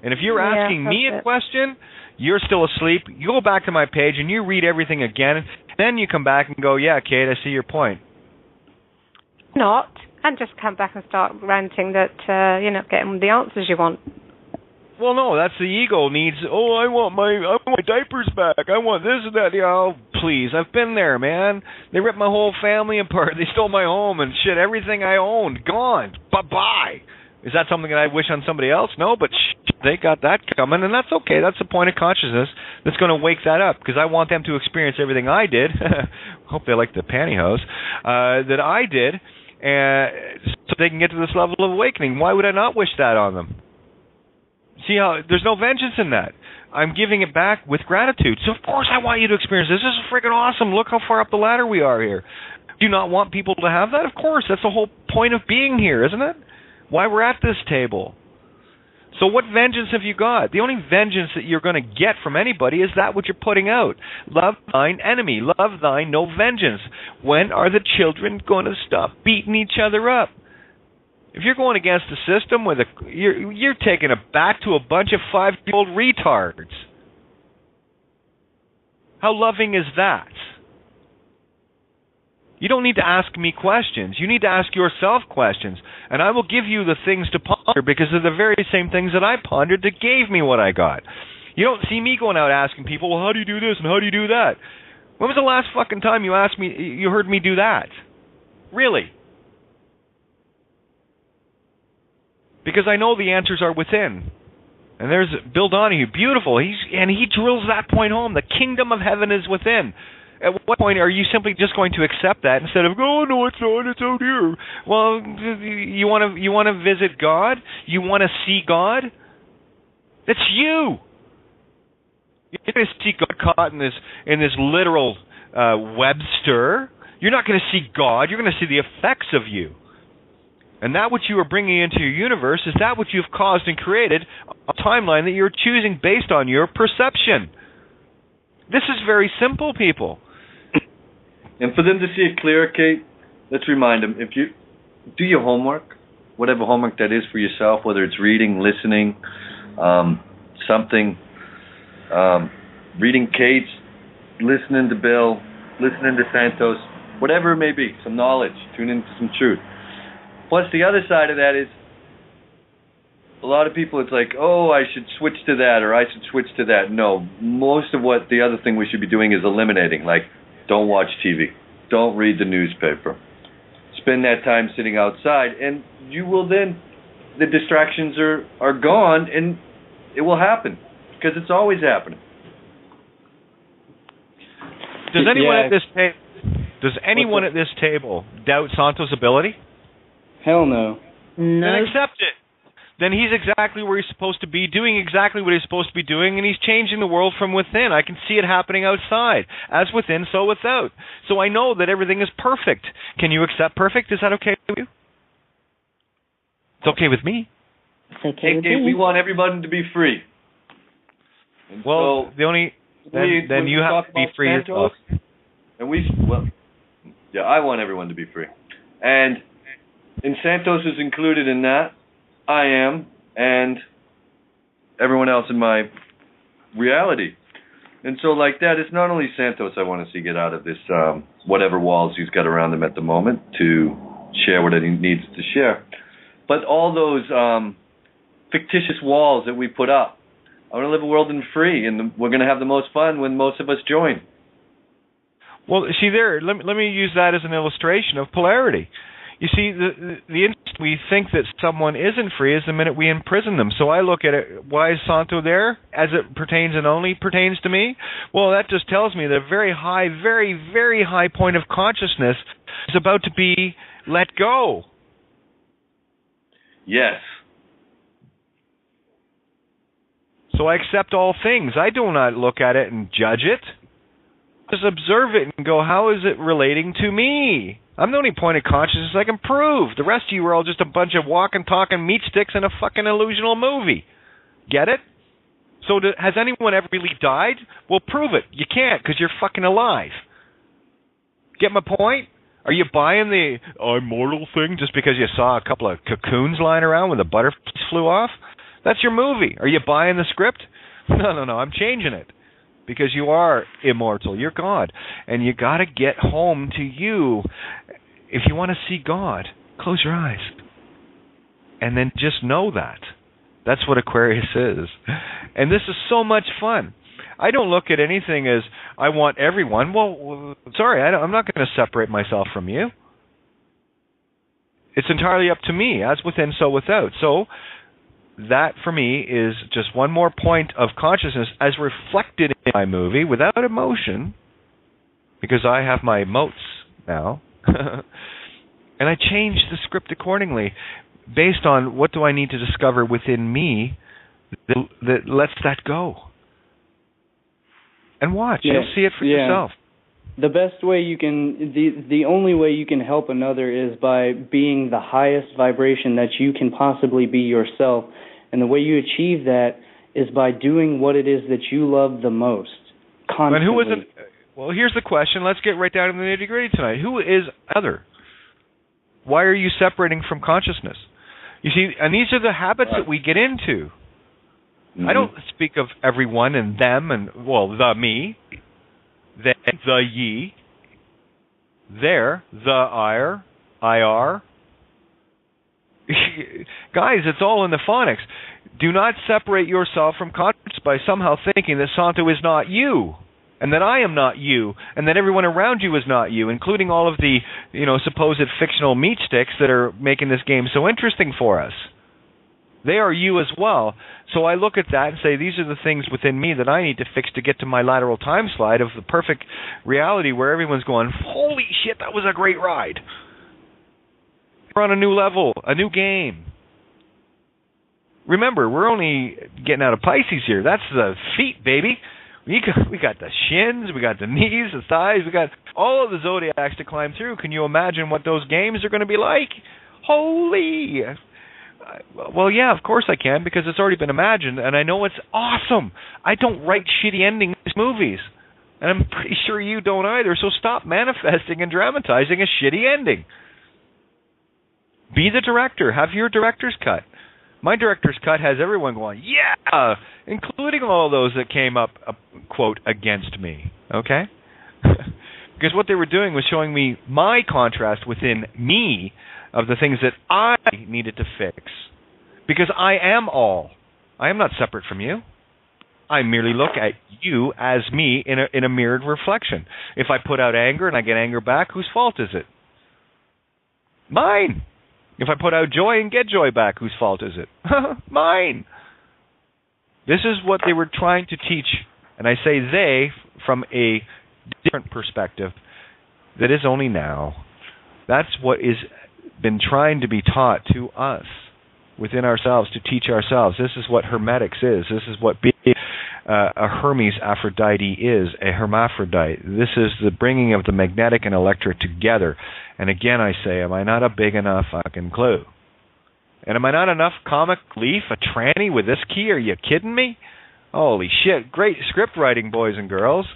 And if you're asking me a question, you're still asleep. You go back to my page and you read everything again. Then you come back and go, yeah, Kate, I see your point. Not. And just come back and start ranting that you're not getting the answers you want. Well, no, that's the ego needs. Oh, I want my diapers back. I want this and that. Yeah, oh, please, I've been there, man. They ripped my whole family apart. They stole my home and shit. Everything I owned, gone. Bye-bye. Is that something that I wish on somebody else? No, but they got that coming, and that's okay. That's the point of consciousness that's going to wake that up, because I want them to experience everything I did. Hope they like the pantyhose that I did. So they can get to this level of awakening. Why would I not wish that on them? See how there's no vengeance in that. I'm giving it back with gratitude. So of course I want you to experience this. This is freaking awesome. Look how far up the ladder we are here. Do you not want people to have that? Of course. That's the whole point of being here, isn't it? Why we're at this table. So what vengeance have you got? The only vengeance that you're going to get from anybody is that which you're putting out. Love thine enemy. Love thine no vengeance. When are the children going to stop beating each other up? If you're going against the system, you're taking it back to a bunch of 5-year-old retards. How loving is that? You don't need to ask me questions. You need to ask yourself questions. And I will give you the things to ponder because they're the very same things that I pondered that gave me what I got. You don't see me going out asking people, well, how do you do this and how do you do that? When was the last fucking time you heard me do that? Really? Because I know the answers are within. And there's Bill Donahue, beautiful. He drills that point home. The kingdom of heaven is within. At what point are you simply just going to accept that instead of, oh, no, it's not, it's out here? Well, you want to visit God? You want to see God? That's you. You're going to see God caught in this literal Webster. You're not going to see God. You're going to see the effects of you. And that which you are bringing into your universe is that which you've caused and created a timeline that you're choosing based on your perception. This is very simple, people. And for them to see it clearer, Kate, let's remind them, if you do your homework, whatever homework that is for yourself, whether it's reading, listening, reading Kate's, listening to Bill, listening to Santos, whatever it may be, some knowledge, tune into some truth. Plus, the other side of that is, a lot of people, it's like, oh, I should switch to that, or I should switch to that. No, most of what the other thing we should be doing is eliminating, like, don't watch TV, don't read the newspaper. Spend that time sitting outside, and you will then, the distractions are gone, and it will happen, because it's always happening. Does anyone at this table doubt Santos' ability? Hell no. No. Then accept it. Then he's exactly where he's supposed to be, doing exactly what he's supposed to be doing, and he's changing the world from within. I can see it happening outside. As within, so without. So I know that everything is perfect. Can you accept perfect? Is that okay with you? It's okay with me. It's okay with me. We want everybody to be free. And well, so the only... Then you have to be free yourself. And I want everyone to be free. And Santos is included in that. I am, and everyone else in my reality. And so like that, it's not only Santos I want to see get out of this, whatever walls he's got around him at the moment to share what he needs to share, but all those fictitious walls that we put up. I want to live a world in free, and we're going to have the most fun when most of us join. Well, see there, let me use that as an illustration of polarity. You see, the instant we think that someone isn't free is the minute we imprison them. So I look at it, why is Santo there? As it pertains and only pertains to me? Well, that just tells me that a very high, very, very high point of consciousness is about to be let go. Yes. So I accept all things. I do not look at it and judge it. Just observe it and go, how is it relating to me? I'm the only point of consciousness I can prove. The rest of you are all just a bunch of walking, talking meat sticks in a fucking illusional movie. Get it? So has anyone ever really died? Well, prove it. You can't because you're fucking alive. Get my point? Are you buying the immortal thing just because you saw a couple of cocoons lying around when the butterflies flew off? That's your movie. Are you buying the script? No. I'm changing it. Because you are immortal. You're God. And you got to get home to you. If you want to see God, close your eyes. And then just know that. That's what Aquarius is. And this is so much fun. I don't look at anything as, I want everyone. Well, sorry, I'm not going to separate myself from you. It's entirely up to me, as within, so without. So that, for me, is just one more point of consciousness as reflected in my movie without emotion, because I have my motes now. And I change the script accordingly based on what do I need to discover within me that lets that go. And watch. Yeah. You'll see it for yourself. The best way you can, the only way you can help another is by being the highest vibration that you can possibly be yourself. And the way you achieve that is by doing what it is that you love the most, constantly. And who is it? Well, here's the question. Let's get right down to the nitty-gritty tonight. Who is other? Why are you separating from consciousness? You see, and these are the habits that we get into. Mm-hmm. I don't speak of everyone and them and, well, the me, they, the ye, there, the IR. Guys, it's all in the phonics. Do not separate yourself from consciousness by somehow thinking that Santo is not you, and that I am not you, and that everyone around you is not you, including all of the, supposed fictional meat sticks that are making this game so interesting for us. They are you as well. So I look at that and say, these are the things within me that I need to fix to get to my lateral time slide of the perfect reality where everyone's going, holy shit, that was a great ride. We're on a new level, a new game. Remember, we're only getting out of Pisces here. That's the feet, baby. We got the shins, we got the knees, the thighs, we got all of the zodiacs to climb through. Can you imagine what those games are going to be like? Holy! Well, yeah, of course I can, because it's already been imagined, and I know it's awesome. I don't write shitty endings to movies, and I'm pretty sure you don't either, so stop manifesting and dramatizing a shitty ending. Be the director. Have your director's cut. My director's cut has everyone going, yeah, including all those that came up, quote, against me, okay? Because what they were doing was showing me my contrast within me of the things that I needed to fix. Because I am all. I am not separate from you. I merely look at you as me in a mirrored reflection. If I put out anger and I get anger back, whose fault is it? Mine. If I put out joy and get joy back, whose fault is it? Mine. This is what they were trying to teach, and I say they from a different perspective that is only now. That's what is been trying to be taught to us within ourselves, to teach ourselves. This is what hermetics is. This is what being a Hermes Aphrodite is, a hermaphrodite. This is the bringing of the magnetic and electric together. And again, I say, am I not a big enough fucking clue? And am I not enough comic relief, a tranny with this key? Are you kidding me? Holy shit. Great script writing, boys and girls.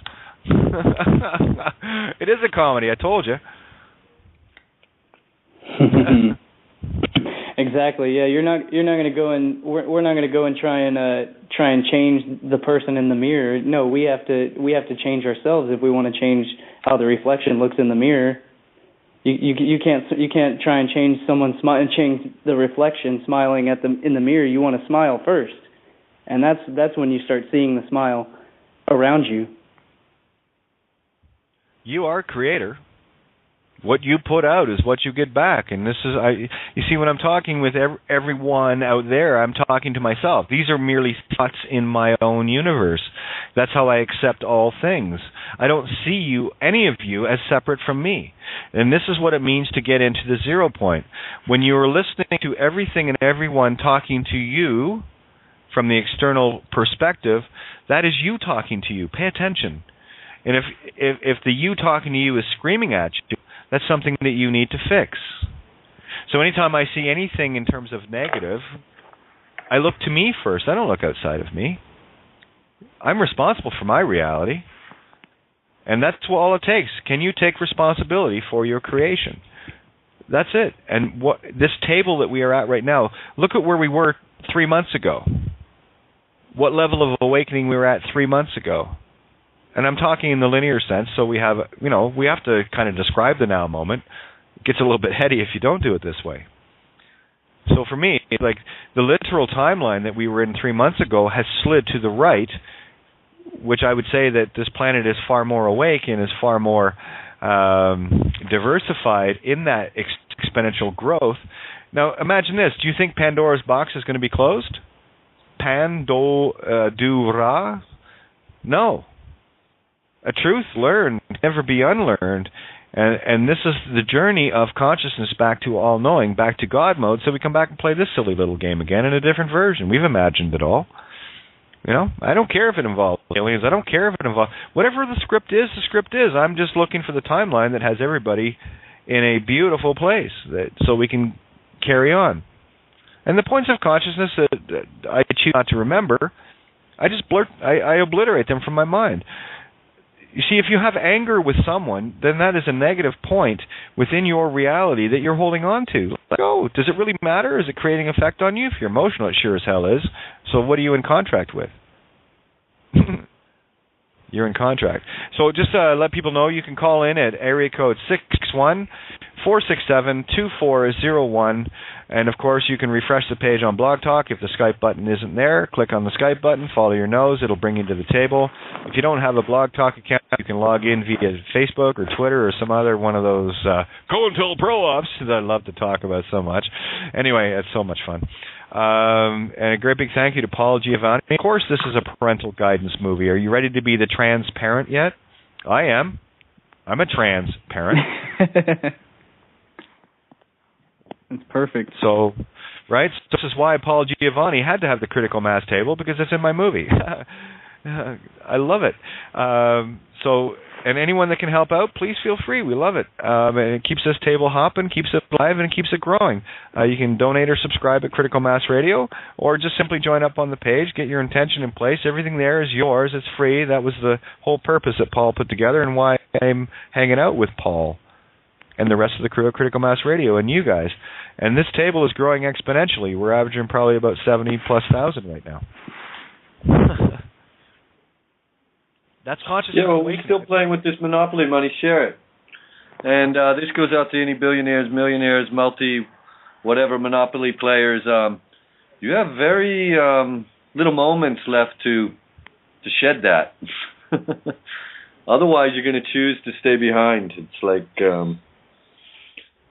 It is a comedy, I told you. Exactly. Yeah, you're not going to go and we're not going to go and try and change the person in the mirror. No, we have to change ourselves if we want to change how the reflection looks in the mirror. You can't try and change someone's smile and change the reflection smiling in the mirror. You want to smile first, and that's when you start seeing the smile around you. You are creator. What you put out is what you get back, and this is you see, when I'm talking with everyone out there, I'm talking to myself. These are merely thoughts in my own universe. That's how I accept all things. I don't see any of you, as separate from me. And this is what it means to get into the 0 point. When you are listening to everything and everyone talking to you, from the external perspective, that is you talking to you. Pay attention. And if the you talking to you is screaming at you, that's something that you need to fix. So anytime I see anything in terms of negative, I look to me first. I don't look outside of me. I'm responsible for my reality. And that's all it takes. Can you take responsibility for your creation? That's it. And what this table that we are at right now, look at where we were 3 months ago. What level of awakening we were at 3 months ago. And I'm talking in the linear sense, so we have to kind of describe the now moment. It gets a little bit heady if you don't do it this way. So for me, like the literal timeline that we were in 3 months ago has slid to the right, which I would say that this planet is far more awake and is far more diversified in that exponential growth. Now, imagine this. Do you think Pandora's box is going to be closed? Pandora? No. A truth learned can never be unlearned. And this is the journey of consciousness back to all-knowing, back to God mode, so we come back and play this silly little game again in a different version. We've imagined it all. You know, I don't care if it involves aliens. I don't care if it involves... Whatever the script is, the script is. I'm just looking for the timeline that has everybody in a beautiful place so we can carry on. And the points of consciousness that I choose not to remember, I obliterate them from my mind. You see, if you have anger with someone, then that is a negative point within your reality that you're holding on to. Like, oh, does it really matter? Is it creating effect on you? If you're emotional, it sure as hell is. So what are you in contract with? You're in contract. So just let people know you can call in at area code 661-467-2401. And, of course, you can refresh the page on Blog Talk. If the Skype button isn't there, click on the Skype button, follow your nose. It'll bring you to the table. If you don't have a Blog Talk account, you can log in via Facebook or Twitter or some other one of those COINTELPRO-ops that I love to talk about so much. Anyway, it's so much fun. And a great big thank you to Paul Giovanni. Of course, this is a parental guidance movie. Are you ready to be the transparent yet? I am. I'm a transparent. It's perfect. So, right? This is why Paul Giovanni had to have the critical mass table, because it's in my movie. I love it. And anyone that can help out, please feel free. We love it. And it keeps this table hopping, keeps it alive, and it keeps it growing. You can donate or subscribe at Critical Mass Radio, or just simply join up on the page, get your intention in place. Everything there is yours. It's free. That was the whole purpose that Paul put together and why I'm hanging out with Paul and the rest of the crew of Critical Mass Radio and you guys. And this table is growing exponentially. We're averaging probably about 70,000+ right now. That's conscious. Yeah, well, we're still playing with this monopoly money. Share it. And this goes out to any billionaires, millionaires, whatever monopoly players. You have very little moments left to shed that. Otherwise, you're going to choose to stay behind. It's like...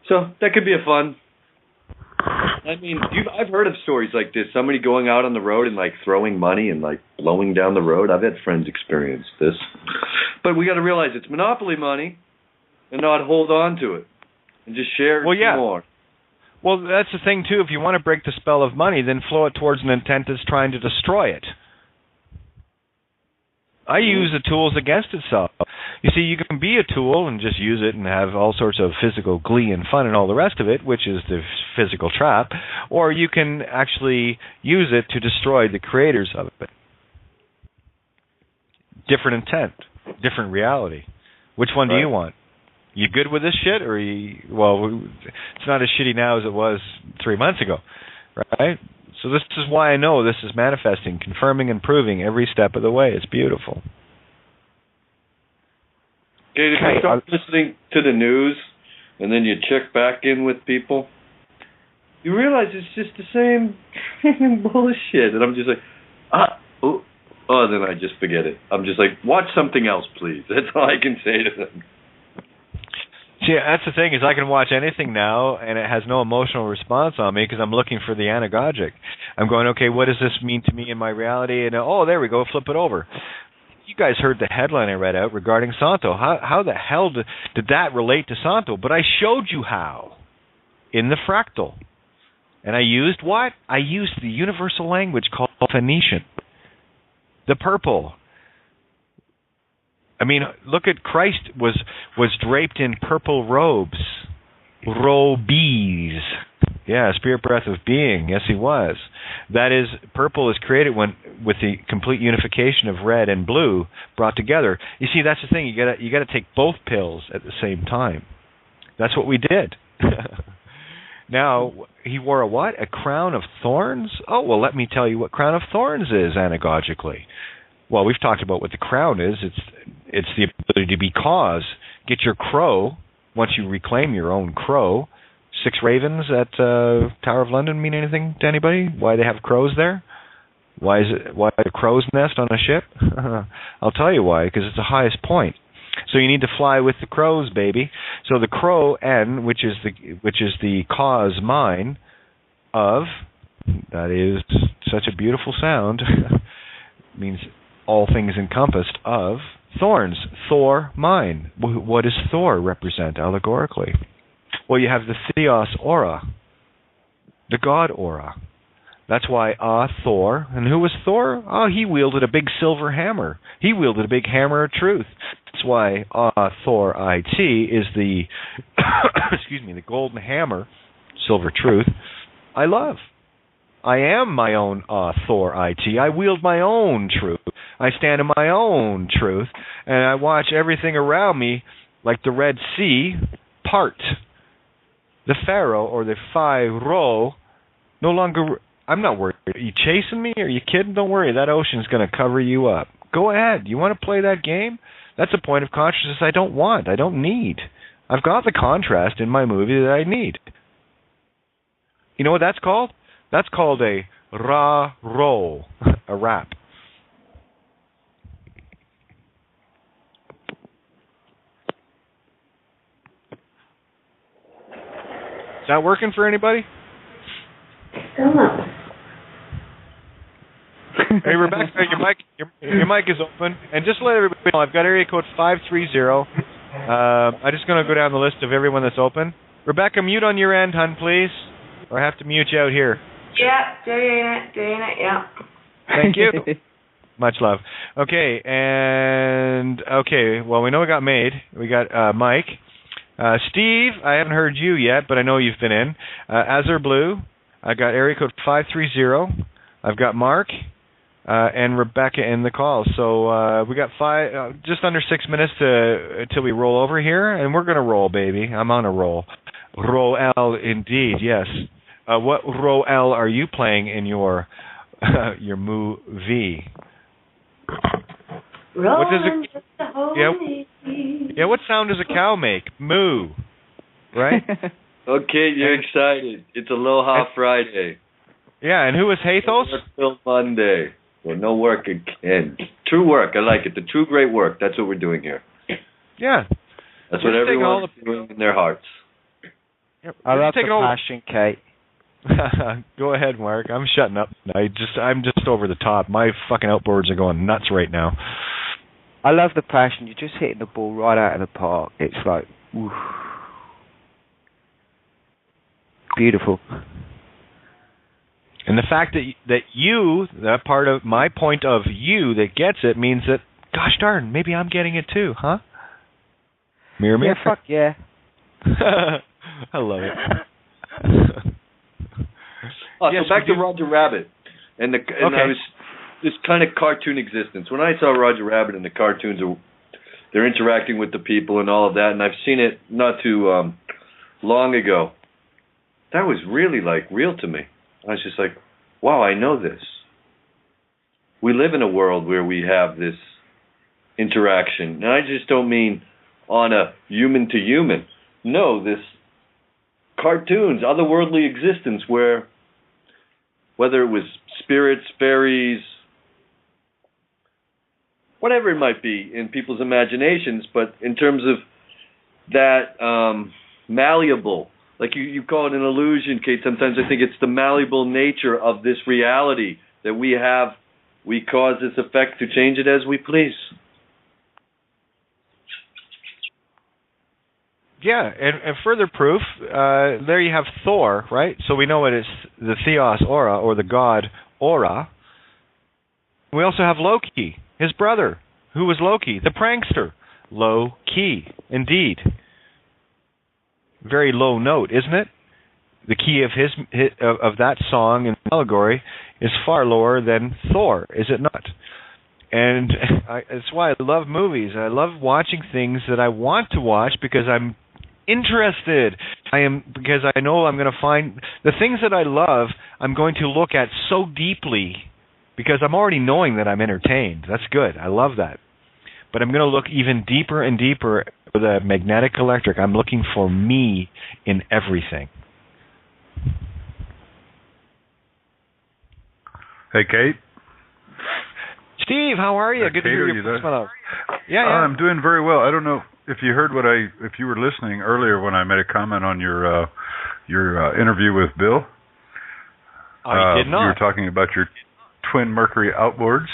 So that could be a fun. I mean, I've heard of stories like this. Somebody going out on the road and like throwing money and like blowing down the road. I've had friends experience this. But we got to realize it's monopoly money and not hold on to it and just share it some more. Well, that's the thing, too. If you want to break the spell of money, then flow it towards an intent that's trying to destroy it. I use the tools against itself. You see, you can be a tool and just use it and have all sorts of physical glee and fun and all the rest of it, which is the physical trap, or you can actually use it to destroy the creators of it. Different intent, different reality. Which one do you want? You good with this shit, or it's not as shitty now as it was 3 months ago, right? So this is why I know this is manifesting, confirming and proving every step of the way. It's beautiful. Okay, if you start listening to the news and then you check back in with people, you realize it's just the same bullshit. And I'm just like, then I just forget it. I'm just like, watch something else, please. That's all I can say to them. See, that's the thing, is I can watch anything now, and it has no emotional response on me because I'm looking for the anagogic. I'm going, okay, what does this mean to me in my reality? And, there we go, flip it over. You guys heard the headline I read out regarding Santo. How the hell did that relate to Santo? But I showed you how in the fractal. And I used what? I used the universal language called Phoenician. The purple. I mean, look at Christ was draped in purple robes. Robes. Yeah, spirit breath of being. Yes, he was. That is, purple is created with the complete unification of red and blue brought together. You see, that's the thing. You got to take both pills at the same time. That's what we did. Now, he wore a what? A crown of thorns? Oh, well, let me tell you what crown of thorns is anagogically. Well, we've talked about what the crown is. It's the ability to be cause. Get your crow, once you reclaim your own crow. 6 ravens at Tower of London mean anything to anybody? Why they have crows there? Why a crow's nest on a ship? I'll tell you why, because it's the highest point. So you need to fly with the crows, baby. So the crow N, which is the cause mine of, that is such a beautiful sound, means all things encompassed of thorns. Thor mine. What does Thor represent allegorically? Well, you have the Theos aura, the God aura. That's why Thor. And who was Thor? Oh, he wielded a big silver hammer. He wielded a big hammer of truth. That's why Thor IT is the the golden hammer, silver truth. I love. I am my own Thor IT. I wield my own truth. I stand in my own truth, and I watch everything around me like the Red Sea part. The Pharaoh or the Pharaoh no longer. I'm not worried. Are you chasing me? Are you kidding? Don't worry. That ocean's going to cover you up. Go ahead. You want to play that game? That's a point of consciousness I don't want. I don't need. I've got the contrast in my movie that I need. You know what that's called? That's called a ra-roll, a rap. Is that working for anybody? Hey, Rebecca, your mic is open. And just to let everybody know, I've got area code 530. I'm just going to go down the list of everyone that's open. Rebecca, mute on your end, hon, please. Or I have to mute you out here. Yeah, doing it, yeah. Thank you. Much love. Okay, well, we know we got Maid. We got Mike. Steve, I haven't heard you yet, but I know you've been in. Azure Blue, I got area code 530. I've got Mark and Rebecca in the call. So we got just under 6 minutes till we roll over here, and we're going to roll, baby. I'm on a roll. Roll L, indeed, yes. What role L are you playing in your movie? What does what sound does a cow make? Moo, right? Okay, you're excited. It's Aloha Friday. Yeah, and who is Hathos? Till Monday. Well, no work again. True work. I like it. The true great work. That's what we're doing here. Yeah. That's what everyone's doing in their hearts. I love the passion, Kate. Go ahead, Mark. I'm shutting up. I'm just over the top. My fucking outboards are going nuts right now. I love the passion. You're just hitting the ball right out of the park. It's like, oof. Beautiful. And the fact that you, that part of my point of you that gets it means that, gosh darn, maybe I'm getting it too, huh? Mirror, mirror. Yeah, fuck yeah. I love it. So back to Roger Rabbit and I was this kind of cartoon existence. When I saw Roger Rabbit and the cartoons, they're interacting with the people and all of that, and I've seen it not too long ago. That was really real to me. I was just like, wow, I know this. We live in a world where we have this interaction, and I just don't mean on a human to human. No, this cartoons, otherworldly existence where, whether it was spirits, fairies, whatever it might be in people's imaginations, but in terms of that malleable, like you call it an illusion, Kate, sometimes I think it's the malleable nature of this reality that we have. We cause this effect to change it as we please. Yeah, and further proof, there you have Thor, right? So we know it is the Theos aura, or the god aura, We also have Loki, his brother, who was Loki, the prankster. Low key, indeed. Very low note, isn't it? The key of of that song in Allegory is far lower than Thor, is it not? And that's why I love movies. I love watching things that I want to watch because I'm interested. Because I know I'm going to find the things that I love. I'm going to look at so deeply because I'm already knowing that I'm entertained. That's good. I love that. But I'm going to look even deeper and deeper with a magnetic electric. I'm looking for me in everything. Hey, Kate. Steve, how are you? Good to hear you. Yeah. I'm doing very well. I don't know if you heard if you were listening earlier when I made a comment on your interview with Bill. I did not. You were talking about your twin Mercury outboards.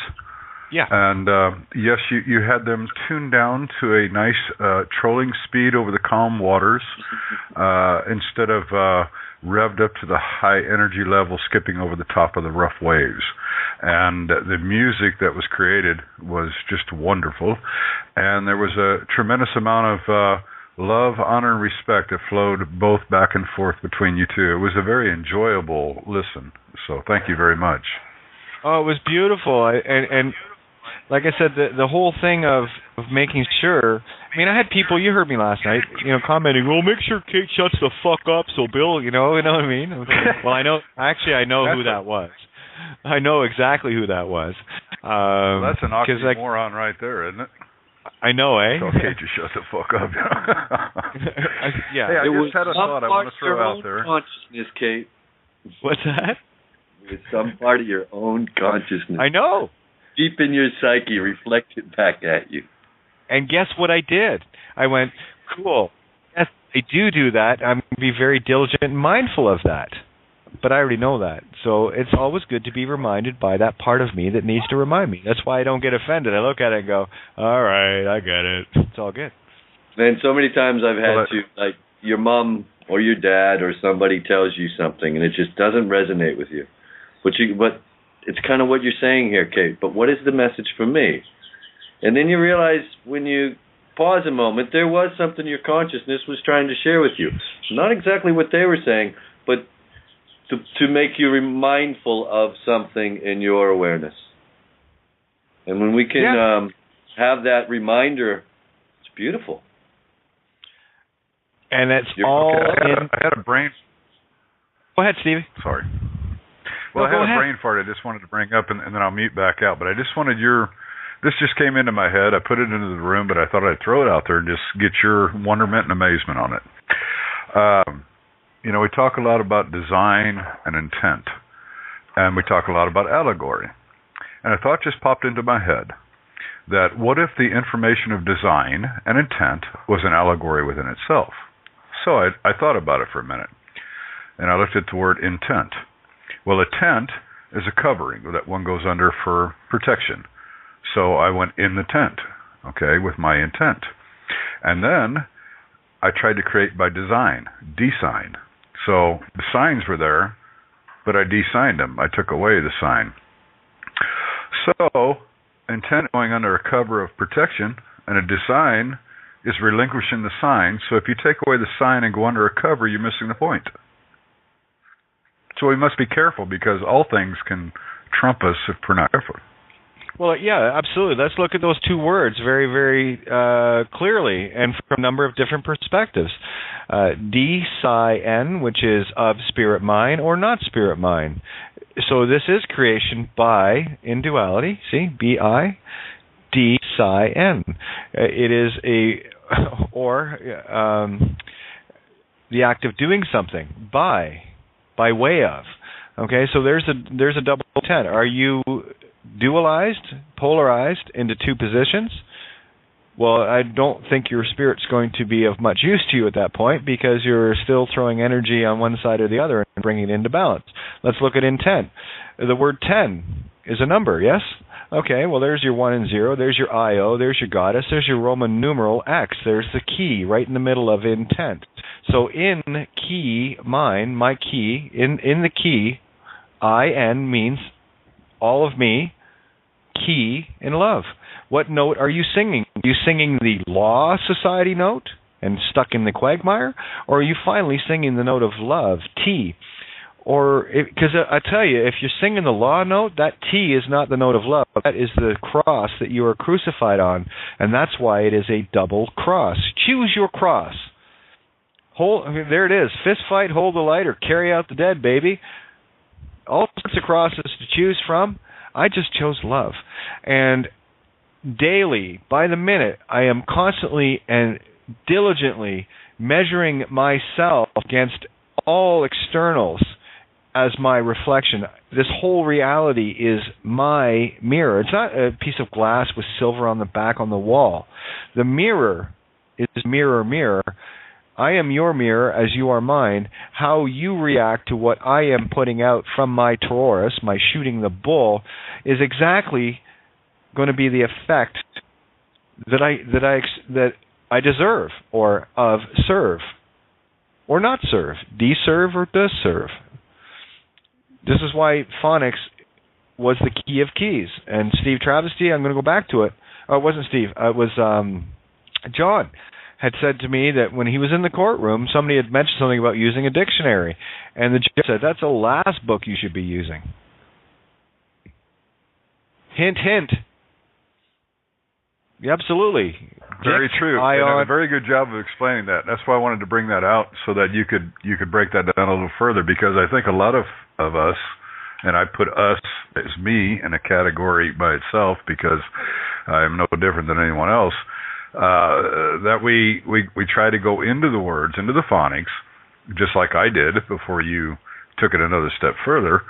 Yeah. And yes, you had them tuned down to a nice trolling speed over the calm waters instead of revved up to the high energy level, skipping over the top of the rough waves. And the music that was created was just wonderful. And there was a tremendous amount of love, honor, and respect that flowed both back and forth between you two. It was a very enjoyable listen. So thank you very much. Oh, it was beautiful. And like I said, the whole thing of making sure. I mean, I had people. You heard me last night, commenting. Well, make sure Kate shuts the fuck up, so Bill, you know what I mean. Well, I know. Actually, I know who that was. I know exactly who that was. Well, that's an oxymoron right there, isn't it? I know, eh? So Kate, just shut the fuck up. Yeah. Hey, I just had a thought I want to throw out there. Consciousness, Kate. What's that? It's some part of your own consciousness. I know. Deep in your psyche, reflected back at you. And guess what I did? I went, cool. Yes, I do that. I'm going to be very diligent and mindful of that. But I already know that. So it's always good to be reminded by that part of me that needs to remind me. That's why I don't get offended. I look at it and go, all right, I get it. It's all good. And so many times I've had to, like, your mom or your dad or somebody tells you something and it just doesn't resonate with you. But it's kind of what you're saying here, Kate. But what is the message for me? And then you realize when you pause a moment, there was something your consciousness was trying to share with you. Not exactly what they were saying, but to make you mindful of something in your awareness. And when we can have that reminder, it's beautiful. And it's all in... I had a brain... Go ahead, Stevie. Sorry. Well, I had a brain fart I just wanted to bring up, and then I'll mute back out. But I just wanted this just came into my head. I put it into the room, but I thought I'd throw it out there and just get your wonderment and amazement on it. We talk a lot about design and intent, and we talk a lot about allegory. And a thought just popped into my head that what if the information of design and intent was an allegory within itself? So I thought about it for a minute, and I looked at the word intent. Well, a tent is a covering that one goes under for protection. So I went in the tent, with my intent. And then I tried to create by design, design. So the signs were there, but I designed them. I took away the sign. So intent going under a cover of protection, and a design is relinquishing the sign. So if you take away the sign and go under a cover, you're missing the point. So we must be careful because all things can trump us if we're not careful. Well, yeah, absolutely. Let's look at those two words very, very clearly and from a number of different perspectives. D-psi-N, which is of spirit mind or not spirit mind. So this is creation by, in duality, see, B-I, D-psi-N. It is the act of doing something, by way of. Okay, so there's a double intent. Are you dualized, polarized into two positions? Well, I don't think your spirit's going to be of much use to you at that point because you're still throwing energy on one side or the other and bringing it into balance. Let's look at intent. The word 10 is a number, yes? Okay, well, there's your 1 and 0. There's your IO. There's your goddess. There's your Roman numeral X. There's the key right in the middle of intent. So in key, mine, my key, in the key, I-N means all of me. key in love. What note are you singing? Are you singing the law society note and stuck in the quagmire? Or are you finally singing the note of love, T? Or, because I tell you, if you're singing the law note, that T is not the note of love. That is the cross that you are crucified on, and that's why it is a double cross. Choose your cross. There it is. Fist fight, hold the light, or carry out the dead, baby. All sorts of crosses to choose from. I just chose love. And daily, by the minute, I am constantly and diligently measuring myself against all externals as my reflection. This whole reality is my mirror. It's not a piece of glass with silver on the back on the wall. The mirror is mirror, mirror. I am your mirror as you are mine. How you react to what I am putting out from my Taurus, my shooting the bull, is exactly going to be the effect that I deserve, or of serve, or not serve, deserve or does serve. This is why phonics was the key of keys. And Steve Travesty, I'm going to go back to it. Oh, it wasn't Steve. It was John had said to me that when he was in the courtroom, somebody had mentioned something about using a dictionary. And the judge said, that's the last book you should be using. Hint, hint. Yeah, absolutely. Very true. You did a very good job of explaining that. That's why I wanted to bring that out, so that you could break that down a little further, because I think a lot of us, and I put us as me in a category by itself because I'm no different than anyone else, that we try to go into the words, into the phonics, just like I did before you took it another step further,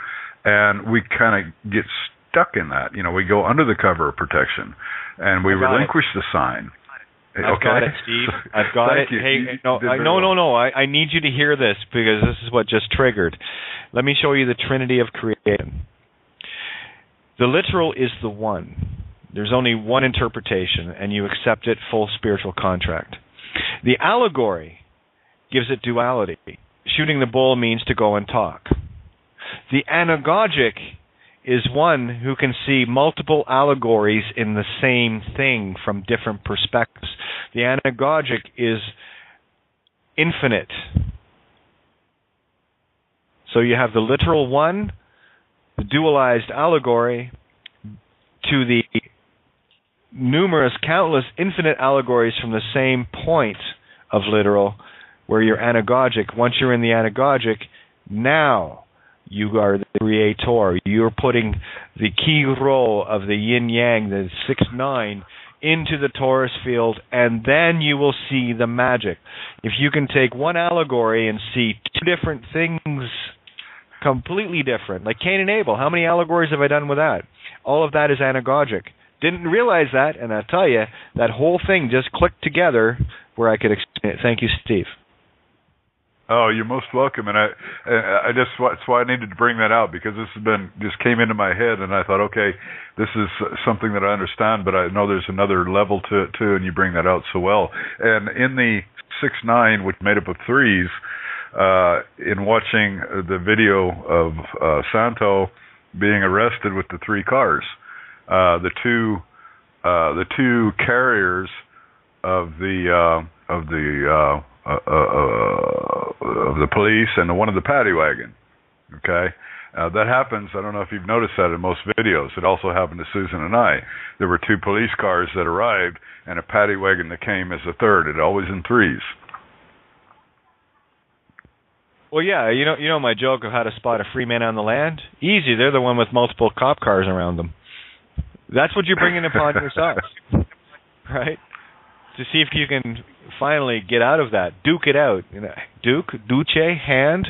and we kind of get stuck in that. We go under the cover of protection, and we relinquish the sign. I've got it, Steve. I've got it. You. Hey, no. I need you to hear this, because this is what just triggered. Let me show you the Trinity of creation. The literal is the one. There's only one interpretation, and you accept it, full spiritual contract. The allegory gives it duality. Shooting the bull means to go and talk. The anagogic is one who can see multiple allegories in the same thing from different perspectives. The anagogic is infinite. So you have the literal one, the dualized allegory, to the numerous, countless, infinite allegories from the same point of literal, where you're anagogic. Once you're in the anagogic, now you are the creator. You're putting the key role of the yin-yang, the 6-9, into the Taurus field, and then you will see the magic. If you can take one allegory and see two different things, completely different, like Cain and Abel, how many allegories have I done with that? All of that is anagogic. Didn't realize that, and I'll tell you, that whole thing just clicked together where I could explain it. Thank you, Steve. Oh, you're most welcome, and that's why I needed to bring that out, because this just came into my head, and I thought, okay, this is something that I understand, but I know there's another level to it too, and you bring that out so well. And in the 6-9, which made up of threes, in watching the video of Santo being arrested with the 3 cars, the two carriers of the police and one of the paddy wagon. Okay, that happens. I don't know if you've noticed that in most videos. It also happened to Susan and I. There were 2 police cars that arrived and a paddy wagon that came as a third. It always in threes. Well, yeah, you know my joke of how to spot a free man on the land? Easy, they're the one with multiple cop cars around them. That's what you're bringing upon yourself, right? To see if you can finally get out of that. Duke it out. Duce, hand,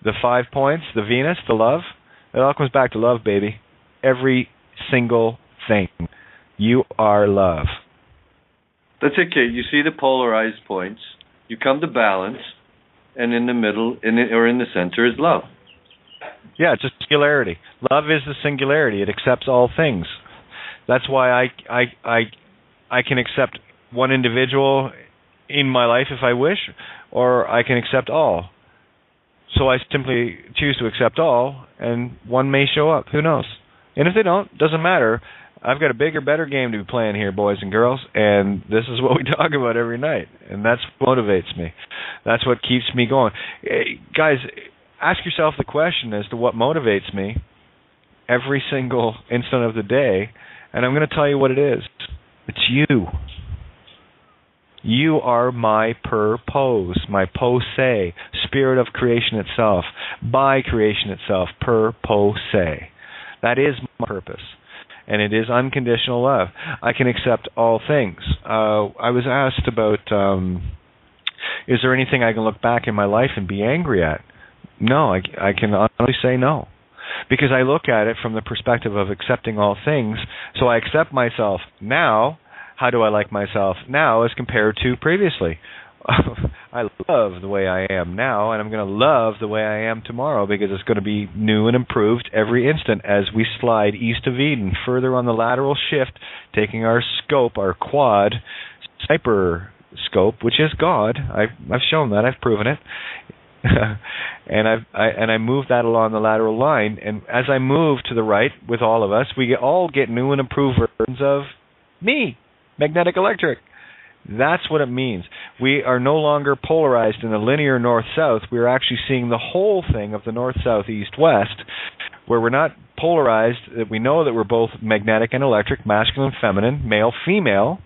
the 5 points, the Venus, the love. It all comes back to love, baby. Every single thing. You are love. That's it, Kate. You see the polarized points. You come to balance. And in the middle, in the center, is love. Yeah, it's a singularity. Love is the singularity. It accepts all things. That's why I can accept one individual in my life if I wish, or I can accept all. So I simply choose to accept all, and one may show up. Who knows? And if they don't, doesn't matter. I've got a bigger, better game to be playing here, boys and girls, and this is what we talk about every night, and that's what motivates me. That's what keeps me going. Hey, guys, ask yourself the question as to what motivates me every single instant of the day, and I'm going to tell you what it is. It's you. You are my purpose, my pose, spirit of creation itself, by creation itself, purpose. That is my purpose. And it is unconditional love. I can accept all things. I was asked about, is there anything I can look back in my life and be angry at? No, I can honestly say no. Because I look at it from the perspective of accepting all things. So I accept myself now. How do I like myself now as compared to previously? I love the way I am now, and I'm going to love the way I am tomorrow because it's going to be new and improved every instant as we slide east of Eden, further on the lateral shift, taking our scope, our quad sniper scope, which is God. I've shown that. I've proven it. and I move that along the lateral line, and as I move to the right with all of us, we all get new and improved versions of me, magnetic electric. That's what it means. We are no longer polarized in a linear north-south. We're actually seeing the whole thing of the north-south, east-west, where we're not polarized. That we know that we're both magnetic and electric, masculine, feminine, male, female.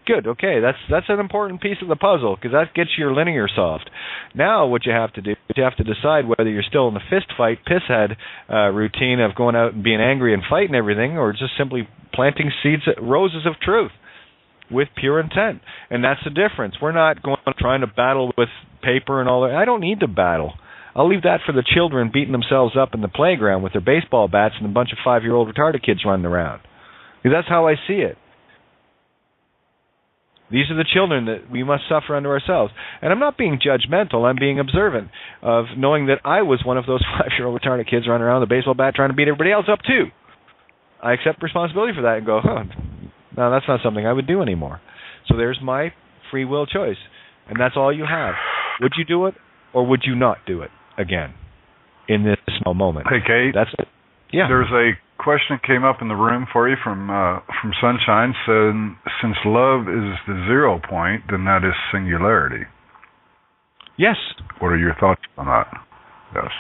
Good, okay, that's an important piece of the puzzle because that gets your linear solved. Now what you have to do is you have to decide whether you're still in the fist fight, pisshead routine of going out and being angry and fighting everything, or just simply planting seeds, roses of truth with pure intent. And that's the difference. We're not going trying to battle with paper and all that. I don't need to battle. I'll leave that for the children beating themselves up in the playground with their baseball bats and a bunch of 5-year-old retarded kids running around. Because that's how I see it. These are the children that we must suffer unto ourselves. And I'm not being judgmental. I'm being observant of knowing that I was one of those 5-year-old retarded kids running around with a baseball bat trying to beat everybody else up too. I accept responsibility for that and go, no, that's not something I would do anymore. So there's my free will choice. And that's all you have. Would you do it or would you not do it again in this small moment? Hey, Kate. That's it. Yeah. There's a question that came up in the room for you from Sunshine. Said, since love is the 0 point, then that is singularity. Yes. What are your thoughts on that? Yes.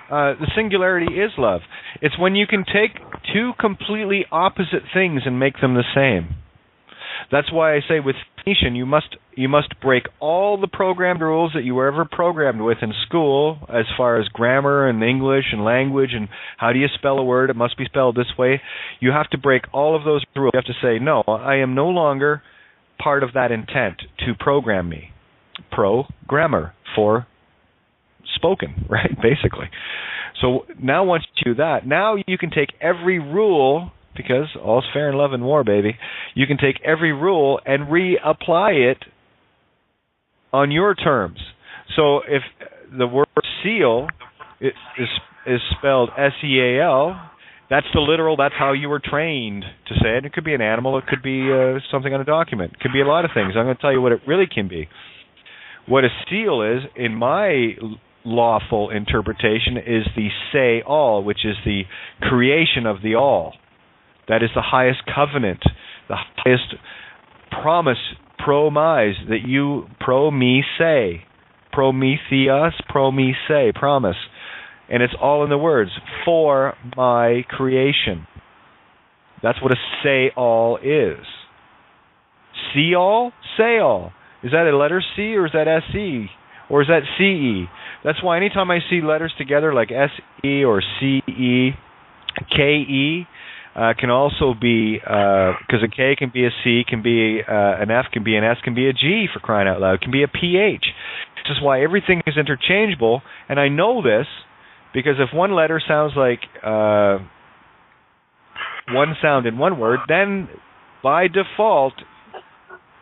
The singularity is love. It's when you can take two completely opposite things and make them the same. That's why I say with Phoenician, you must break all the programmed rules that you were ever programmed with in school as far as grammar and English and language and how do you spell a word, it must be spelled this way. You have to break all of those rules. You have to say, no, I am no longer part of that intent to program me. Pro-grammar for spoken, right, basically. So now once you do that, now you can take every rule, because all's fair in love and war, baby. You can take every rule and reapply it on your terms. So if the word seal is spelled S-E-A-L, that's the literal, that's how you were trained to say it. It could be an animal, it could be something on a document. It could be a lot of things. I'm going to tell you what it really can be. What a seal is, in my lawful interpretation, is the say all, which is the creation of the all. That is the highest covenant, the highest promise, promise, that you, pro-me-say, Prometheus, pro-me-say, promise. And it's all in the words, for my creation. That's what a say all is. See all, say all. Is that a letter C or is that S-E? Or is that C-E? That's why anytime I see letters together like S-E or C-E, K-E, can also be, because a K can be a C, can be an F, can be an S, can be a G, for crying out loud, can be a PH. This is why everything is interchangeable, and I know this because if one letter sounds like one sound in one word, then by default,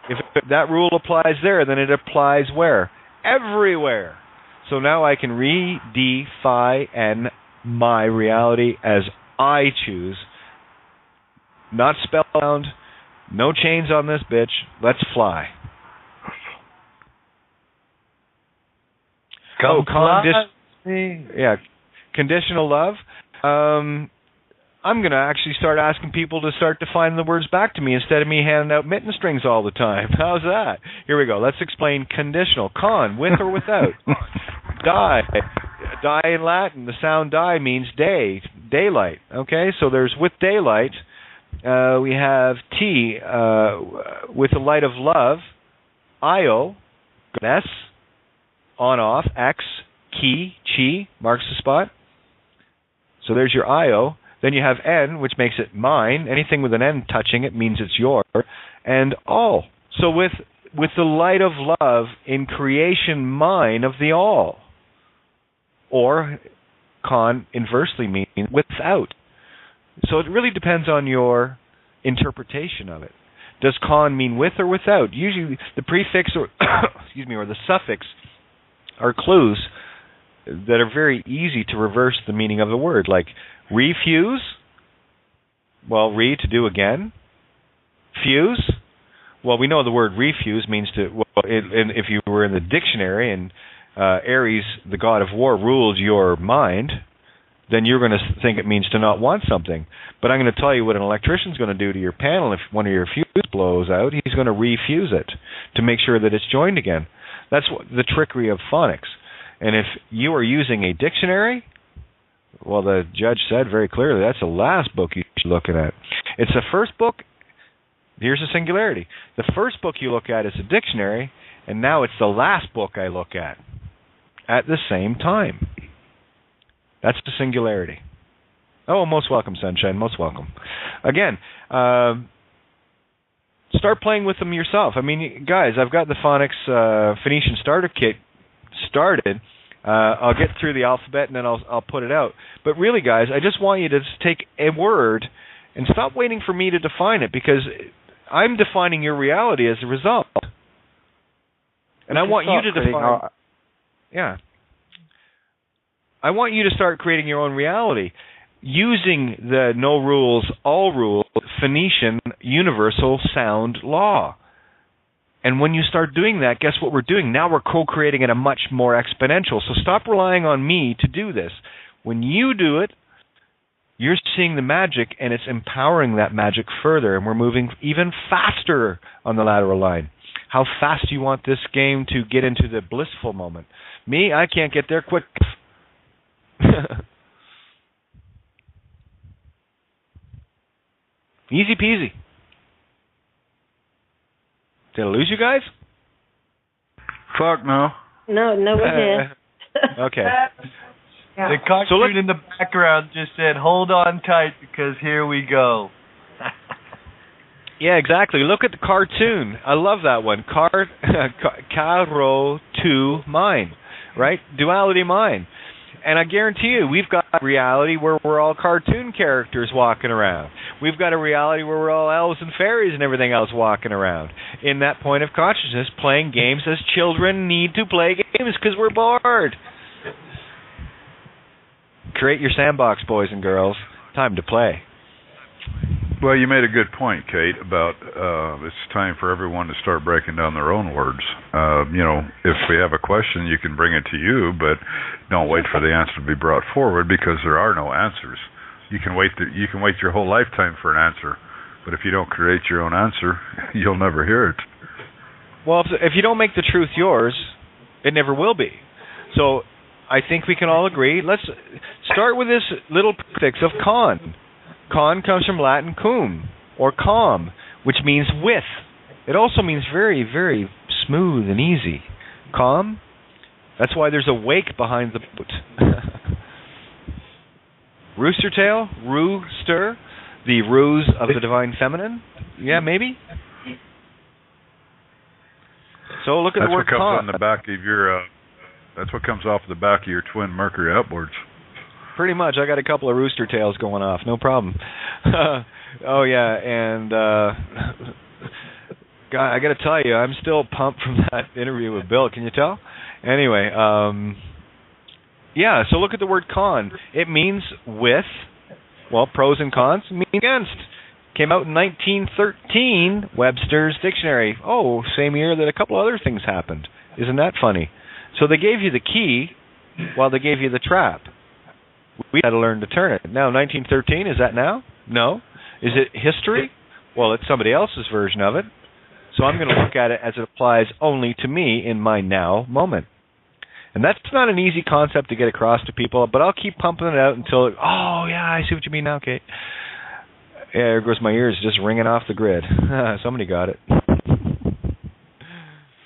if that rule applies there, then it applies where? Everywhere. So now I can redefine my reality as I choose. Not spellbound, no chains on this bitch, let's fly. Conditional love. I'm going to actually start asking people to start defining the words back to me instead of me handing out mitten strings all the time. How's that? Here we go. Let's explain conditional. Con, with or without. Die. Die in Latin, the sound die means day, daylight. Okay, so there's with daylight. We have T, with the light of love. Io, S, on, off. X, key, chi, marks the spot. So there's your Io. Then you have N, which makes it mine. Anything with an N touching it means it's your. And all. So with the light of love in creation mine of the all. Or con inversely means without. So it really depends on your interpretation of it. Does con mean with or without? Usually the prefix or or the suffix are clues that are very easy to reverse the meaning of the word, like refuse. Well, to do again. Fuse. Well, we know the word refuse means to. Well, if you were in the dictionary and Aries, the god of war, rules your mind, then you're going to think it means to not want something. But I'm going to tell you what an electrician's going to do to your panel if one of your fuses blows out. He's going to refuse it to make sure that it's joined again. That's the trickery of phonics. And if you are using a dictionary, well, the judge said very clearly that's the last book you should be looking at. It's the first book. Here's a singularity. The first book you look at is a dictionary, and now it's the last book I look at the same time. That's the singularity. Oh, most welcome, Sunshine. Most welcome. Again, start playing with them yourself. I mean, guys, I've got the phonics Phoenician starter kit started. I'll get through the alphabet and then I'll put it out. But really, guys, I just want you to take a word and stop waiting for me to define it, because I'm defining your reality as a result. And I want you to define... Yeah. I want you to start creating your own reality using the no rules, all rules, Phoenician universal sound law. And when you start doing that, guess what we're doing? Now we're co-creating it a much more exponential. So stop relying on me to do this. When you do it, you're seeing the magic, and it's empowering that magic further, and we're moving even faster on the lateral line. How fast do you want this game to get into the blissful moment? Me, I can't get there quick. Easy peasy. Did I lose you guys? Fuck no. No, we're here. Okay. Yeah. The cartoon in the background just said, "Hold on tight because here we go." Yeah, exactly. Look at the cartoon. I love that one. Caro to mine, right? Duality mine. And I guarantee you, we've got a reality where we're all cartoon characters walking around. We've got a reality where we're all elves and fairies and everything else walking around. In that point of consciousness, playing games as children need to play games because we're bored. Create your sandbox, boys and girls. Time to play. Well, you made a good point, Kate, about it's time for everyone to start breaking down their own words. If we have a question, you can bring it to you, but don't wait for the answer to be brought forward, because there are no answers. You can wait your whole lifetime for an answer, but if you don't create your own answer, you'll never hear it. Well, if you don't make the truth yours, it never will be. So I think we can all agree. Let's start with this little prefix of con. Con comes from Latin cum, or calm, which means with. It also means very, very smooth and easy. Calm. That's why there's a wake behind the boat. Rooster tail, rooster, the ruse of the divine feminine. Yeah, maybe. So look at the word con. That's what comes on the back of your. That's what comes off the back of your twin Mercury outboards. Pretty much. I got a couple of rooster tails going off. No problem. Oh, yeah. And I got to tell you, I'm still pumped from that interview with Bill. Can you tell? Anyway, yeah, so look at the word con. It means with, well, pros and cons mean against. Came out in 1913, Webster's Dictionary. Oh, same year that a couple other things happened. Isn't that funny? So they gave you the key while they gave you the trap. We had to learn to turn it. Now, 1913, is that now? No. Is it history? Well, it's somebody else's version of it. So I'm going to look at it as it applies only to me in my now moment. And that's not an easy concept to get across to people, but I'll keep pumping it out until, oh, yeah, I see what you mean now, Kate. Yeah, there goes my ears just ringing off the grid. Somebody got it.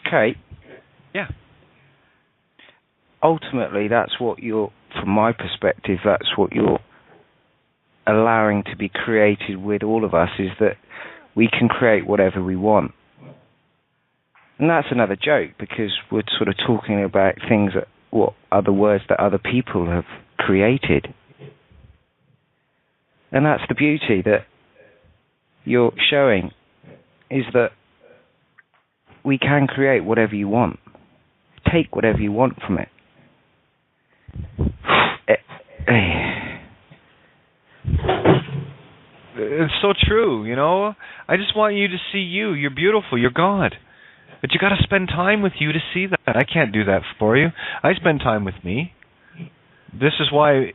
Kate? Yeah. Ultimately, that's what you're, from my perspective, that's what you're allowing to be created with all of us, is that we can create whatever we want. And that's another joke, because we're sort of talking about things that, what other words that other people have created. And that's the beauty that you're showing, is that we can create whatever you want. Take whatever you want from it. It's so true, you know. I just want you to see you. You're beautiful. You're God. But you got to spend time with you to see that. I can't do that for you. I spend time with me. This is why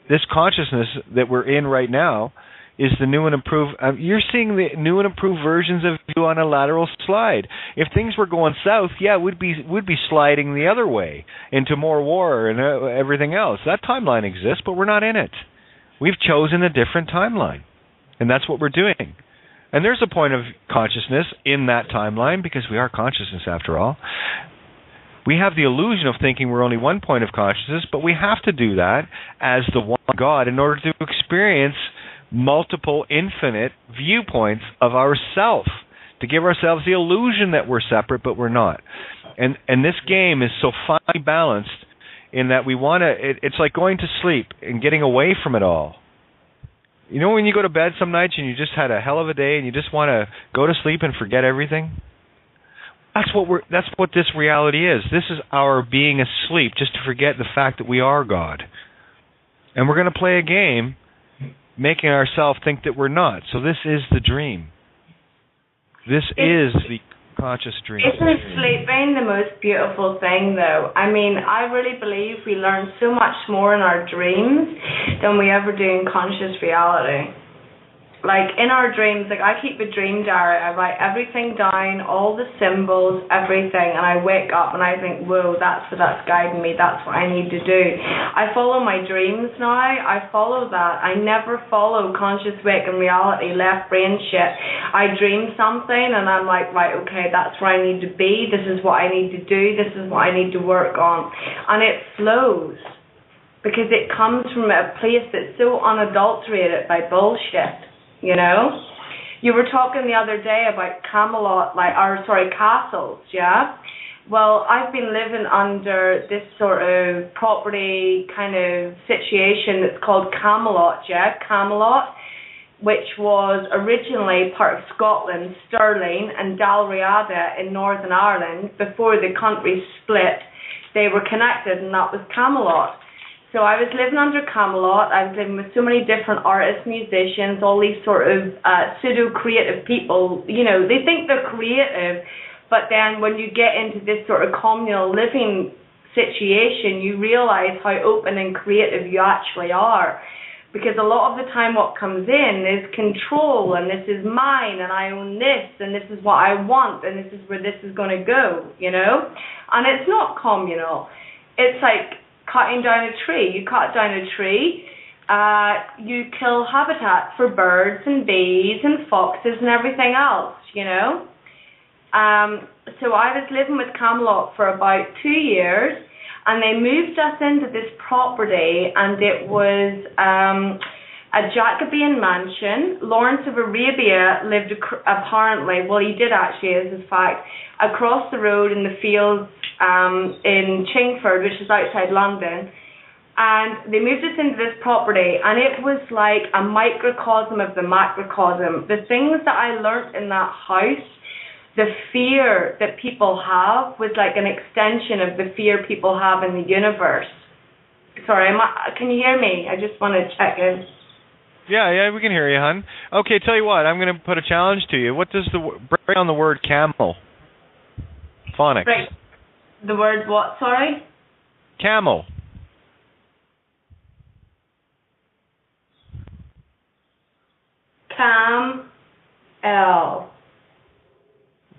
this consciousness that we're in right now is the new and improved. You're seeing the new and improved versions of you on a lateral slide. If things were going south, yeah, we'd be sliding the other way into more war and everything else. That timeline exists, but we're not in it. We've chosen a different timeline, and that's what we're doing. And there's a point of consciousness in that timeline, because we are consciousness after all. We have the illusion of thinking we're only one point of consciousness, but we have to do that as the one God in order to experience multiple infinite viewpoints of ourself, to give ourselves the illusion that we're separate, but we're not. And this game is so finely balanced in that we want to, it's like going to sleep and getting away from it all. You know when you go to bed some nights and you just had a hell of a day and you just want to go to sleep and forget everything? That's what this reality is. This is our being asleep, just to forget the fact that we are God. And we're going to play a game making ourselves think that we're not. So this is the dream. This is the conscious dream. Isn't sleeping the most beautiful thing, though? I mean, I really believe we learn so much more in our dreams than we ever do in conscious reality. Like, in our dreams, like, I keep a dream diary. I write everything down, all the symbols, everything, and I wake up and I think, whoa, that's guiding me. That's what I need to do. I follow my dreams now. I follow that. I never follow conscious waking reality, left brain shit. I dream something and I'm like, right, okay, that's where I need to be. This is what I need to do. This is what I need to work on. And it flows because it comes from a place that's so unadulterated by bullshit. You know, you were talking the other day about castles, yeah? Well, I've been living under this sort of property kind of situation that's called Camelot, yeah? Camelot, which was originally part of Scotland, Stirling, and Dalriada in Northern Ireland. Before the country split, they were connected, and that was Camelot. So I was living under Camelot. I was living with so many different artists, musicians, all these sort of pseudo-creative people. You know, they think they're creative, but then when you get into this sort of communal living situation, you realize how open and creative you actually are. Because a lot of the time what comes in is control, and this is mine, and I own this, and this is what I want, and this is where this is going to go, you know? And it's not communal. It's like cutting down a tree. You cut down a tree, you kill habitat for birds and bees and foxes and everything else, you know. So I was living with Camelot for about 2 years, and they moved us into this property, and it was a Jacobean mansion. Lawrence of Arabia lived apparently, well, he did actually, as a fact, across the road in the fields in Chingford, which is outside London, and they moved us into this property, and it was like a microcosm of the macrocosm. The things that I learnt in that house, the fear that people have was like an extension of the fear people have in the universe. Sorry, can you hear me? I just want to check in. Yeah, we can hear you, hon. Okay, tell you what, I'm going to put a challenge to you. What does break down the word camel? Phonics. Right. The word what, sorry? Camel. L.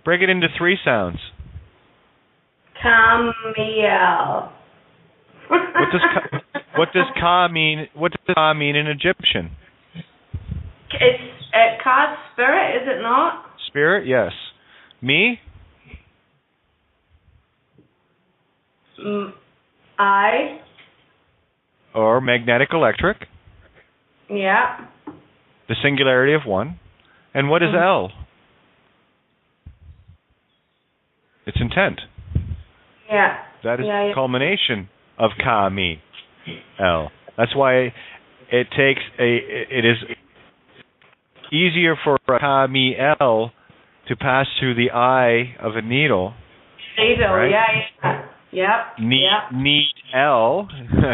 Break it into 3 sounds. Camille. What does ka mean? What does ka mean in Egyptian? It's Ka's spirit, is it not? Spirit, yes. Me? I. Or magnetic electric. Yeah. The singularity of one. And what is L? It's intent. Yeah. That is the culmination of ka, me, L. That's why it is easier for a ka, me, L to pass through the eye of a needle. Needle, right? Yeah. Need L.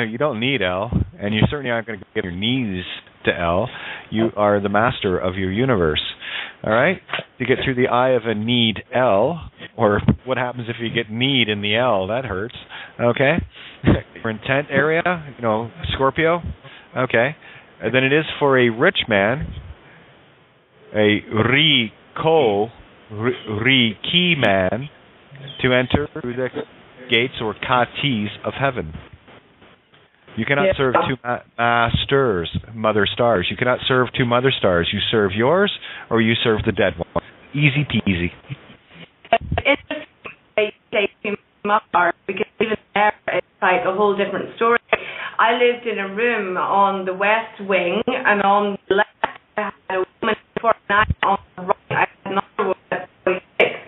You don't need L, and you certainly aren't going to get your knees to L. You are the master of your universe. All right? To get through the eye of a need L, or what happens if you get need in the L? That hurts. Okay? For intent area, Scorpio. Okay. And then it is for a rich man, a key man, to enter through the gates or katis of heaven. You cannot serve 2 masters, mother stars. You cannot serve 2 mother stars. You serve yours or you serve the dead one. Easy peasy. It's just like say 2 mother, because even there it's like a whole different story. I lived in a room on the west wing, and on the left I had a woman 49, on the right I had another woman at 46,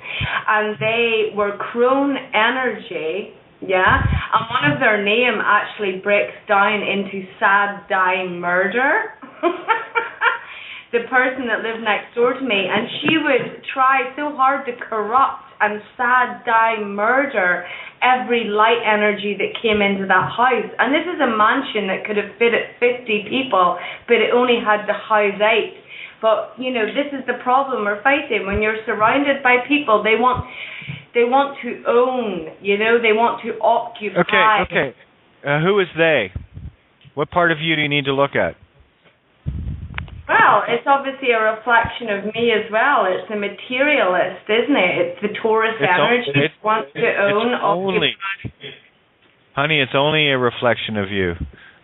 and they were crone energy. Yeah, and one of their name actually breaks down into sad die murder. The person that lived next door to me, and she would try so hard to corrupt and sad die murder every light energy that came into that house. And this is a mansion that could have fit at 50 people, but it only had to house 8. But this is the problem we're fighting. When you're surrounded by people, they want to own, they want to occupy. Okay. Who is they? What part of you do you need to look at? Well, it's obviously a reflection of me as well. It's a materialist, isn't it? It's the Taurus energy that wants to own, occupy. Honey, it's only a reflection of you.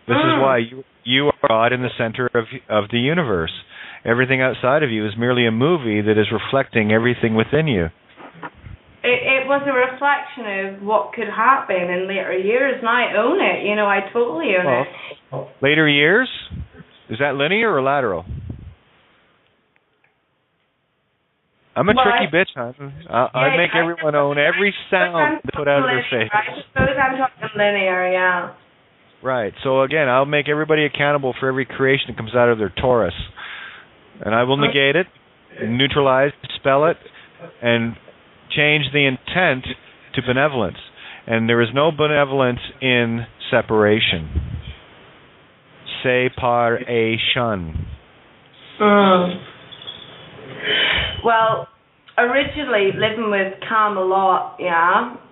This is why you are God in the center of the universe. Everything outside of you is merely a movie that is reflecting everything within you. It was a reflection of what could happen in later years, and I own it. I totally own it. Later years? Is that linear or lateral? I'm a tricky bitch, huh? I make everyone own every sound put out of their face. I suppose I'm talking linear, yeah. Right. So again, I'll make everybody accountable for every creation that comes out of their Taurus. And I will negate it, neutralize, dispel it, and change the intent to benevolence. And there is no benevolence in separation. Separation. Well, originally living with Camelot,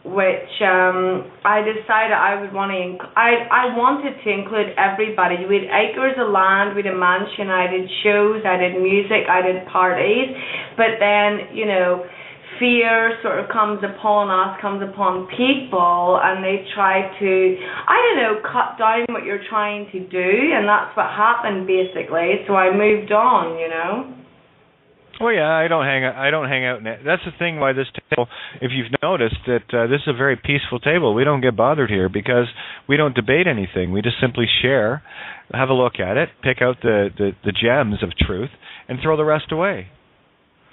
which I decided I would want to. I wanted to include everybody. We had acres of land, we had a mansion. I did shows, I did music, I did parties. But then, fear sort of comes upon us, comes upon people, and they try to, cut down what you're trying to do, and that's what happened basically. So I moved on, Well, yeah, I don't hang out. That's the thing why this table, if you've noticed, that this is a very peaceful table. We don't get bothered here because we don't debate anything. We just simply share, have a look at it, pick out the gems of truth, and throw the rest away.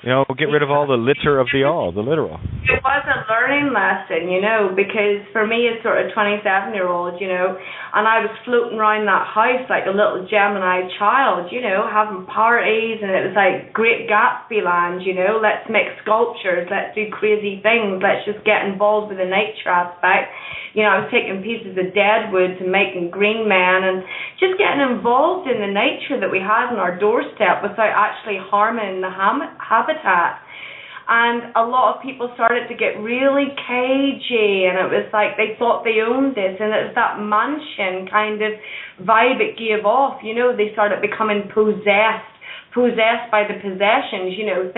Get rid of all the litter of the literal. It was a learning lesson, because for me as sort of 27-year-old, and I was floating around that house like a little Gemini child, having parties, and it was like Great Gatsby land, let's make sculptures, let's do crazy things, let's just get involved with the nature aspect. I was taking pieces of dead wood and making green men and just getting involved in the nature that we had on our doorstep without actually harming the habitat. And a lot of people started to get really cagey, and it was like they thought they owned this, and it was that mansion kind of vibe it gave off. They started becoming possessed possessed by the possessions, you know.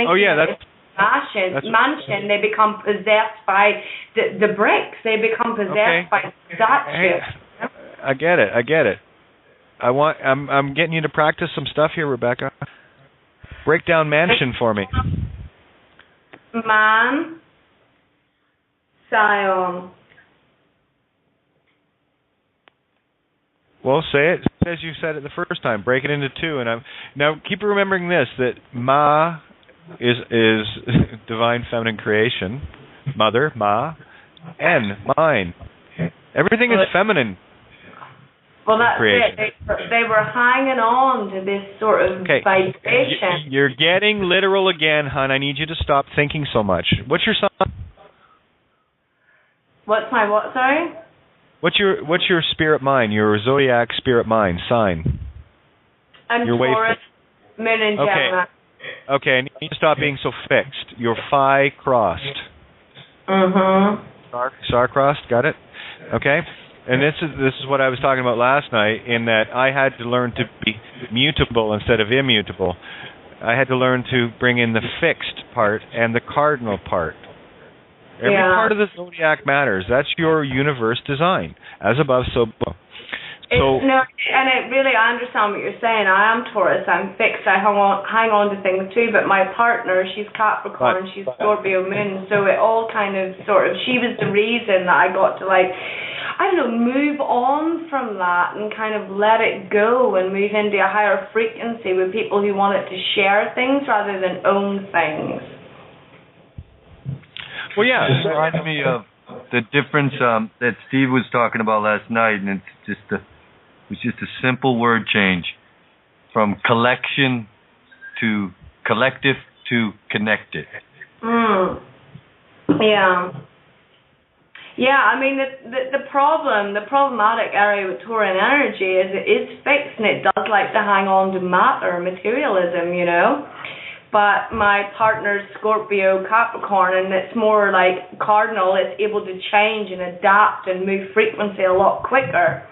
Mansion, they become possessed by the bricks. They become possessed by statues. Hey, I get it. I'm getting you to practice some stuff here, Rebecca. Break down mansion for me. Man, Sion. Well, say it as you said it the first time. Break it into two, and now keep remembering this: that Ma is divine feminine creation, mother Ma, and mine. Everything is feminine. Well, that's creation. it. They were hanging on to this sort of vibration. You're getting literal again, hon. I need you to stop thinking so much. What's your sign? What's my what? Sorry. What's your spirit mind? Your zodiac spirit mind sign. I'm Taurus, Moon and Gemini. Okay, I need to stop being so fixed. You're phi crossed. Star crossed. Got it. Okay. And this is what I was talking about last night, in that I had to learn to be mutable instead of immutable. I had to learn to bring in the fixed part and the cardinal part. Every part of the zodiac matters. That's your universe design. As above, so below. I understand what you're saying. I am Taurus. I'm fixed. I hang on to things too. But my partner, she's Capricorn. She's Scorpio Moon. So it all kind of she was the reason that I got to move on from that and kind of let it go and move into a higher frequency with people who wanted to share things rather than own things. Well, yeah. It reminds me of the difference that Steve was talking about last night, and it was just a simple word change from collection to collective to connected. Yeah. Yeah, I mean, the problematic area with Tauran energy is it is fixed and it does like to hang on to matter, materialism, you know. But my partner's Scorpio Capricorn, and it's more like cardinal. It's able to change and adapt and move frequency a lot quicker.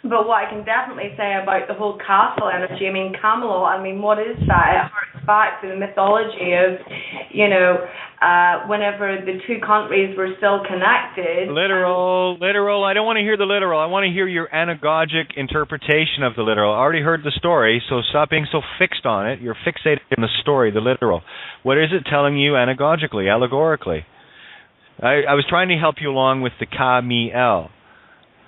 But what I can definitely say about the whole castle energy, I mean, Camelot, what is that? It harks back to the mythology of, whenever the two countries were still connected. Literal. I don't want to hear the literal. I want to hear your anagogic interpretation of the literal. I already heard the story, so stop being so fixed on it. You're fixated on the story, the literal. What is it telling you anagogically, allegorically? I was trying to help you along with the Ka-Mi-El,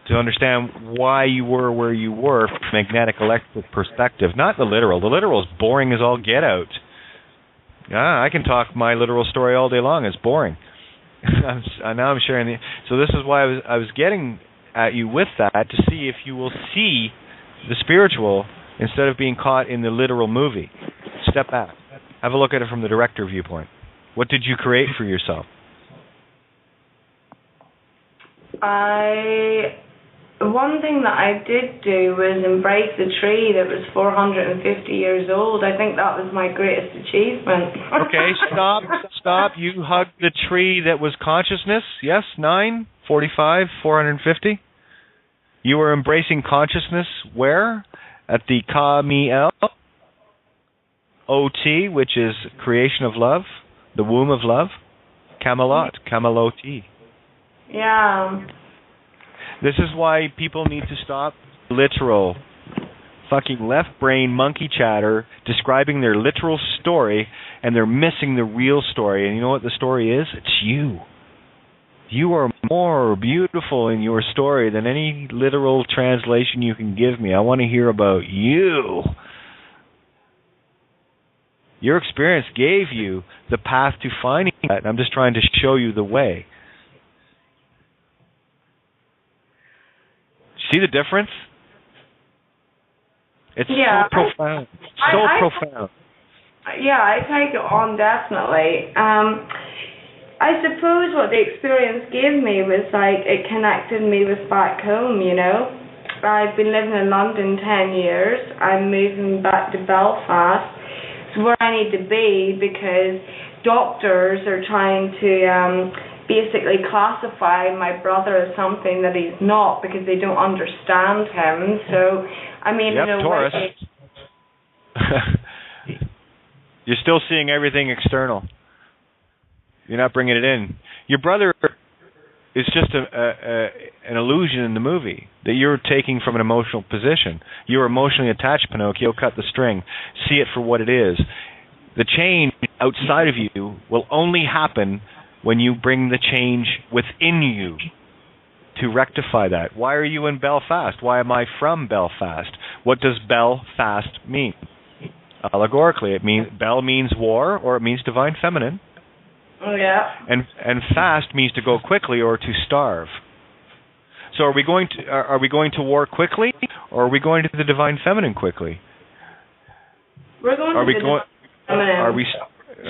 to understand why you were where you were from a magnetic electric perspective, not the literal. The literal is boring as all get out. I can talk my literal story all day long. It's boring. Now I'm sharing so this is why I was getting at you with that, to see if you will see the spiritual instead of being caught in the literal movie. Step back. Have a look at it from the director viewpoint. What did you create for yourself? One thing that I did do was embrace the tree that was 450 years old. I think that was my greatest achievement. Okay, stop. You hugged the tree that was consciousness, yes? 9, 45, 450? You were embracing consciousness where? At the Ka-Mi-El? OT, which is creation of love, the womb of love? Camelot, Camelot-T. Yeah. This is why people need to stop literal fucking left brain monkey chatter describing their literal story, and they're missing the real story. And you know what the story is? It's you. You are more beautiful in your story than any literal translation you can give me. I want to hear about you. Your experience gave you the path to finding that, and I'm just trying to show you the way. See the difference? It's so profound. Profound. Yeah, I take it on, definitely. I suppose what the experience gave me was it connected me with back home, you know. I've been living in London 10 years. I'm moving back to Belfast. It's where I need to be because doctors are trying to basically classify my brother as something that he's not because they don't understand him. So, in a Taurus. way... You're still seeing everything external. You're not bringing it in. Your brother is just an illusion in the movie that you're taking from an emotional position. You're emotionally attached, Pinocchio. Cut the string. See it for what it is. The change outside of you will only happen when you bring the change within you to rectify that. Why are you in Belfast? Why am I from Belfast? What does Belfast mean? Allegorically, Bel means war, or it means divine feminine. Oh yeah. And fast means to go quickly or to starve. So are we going to war quickly, or are we going to the divine feminine quickly? We're going to the divine feminine.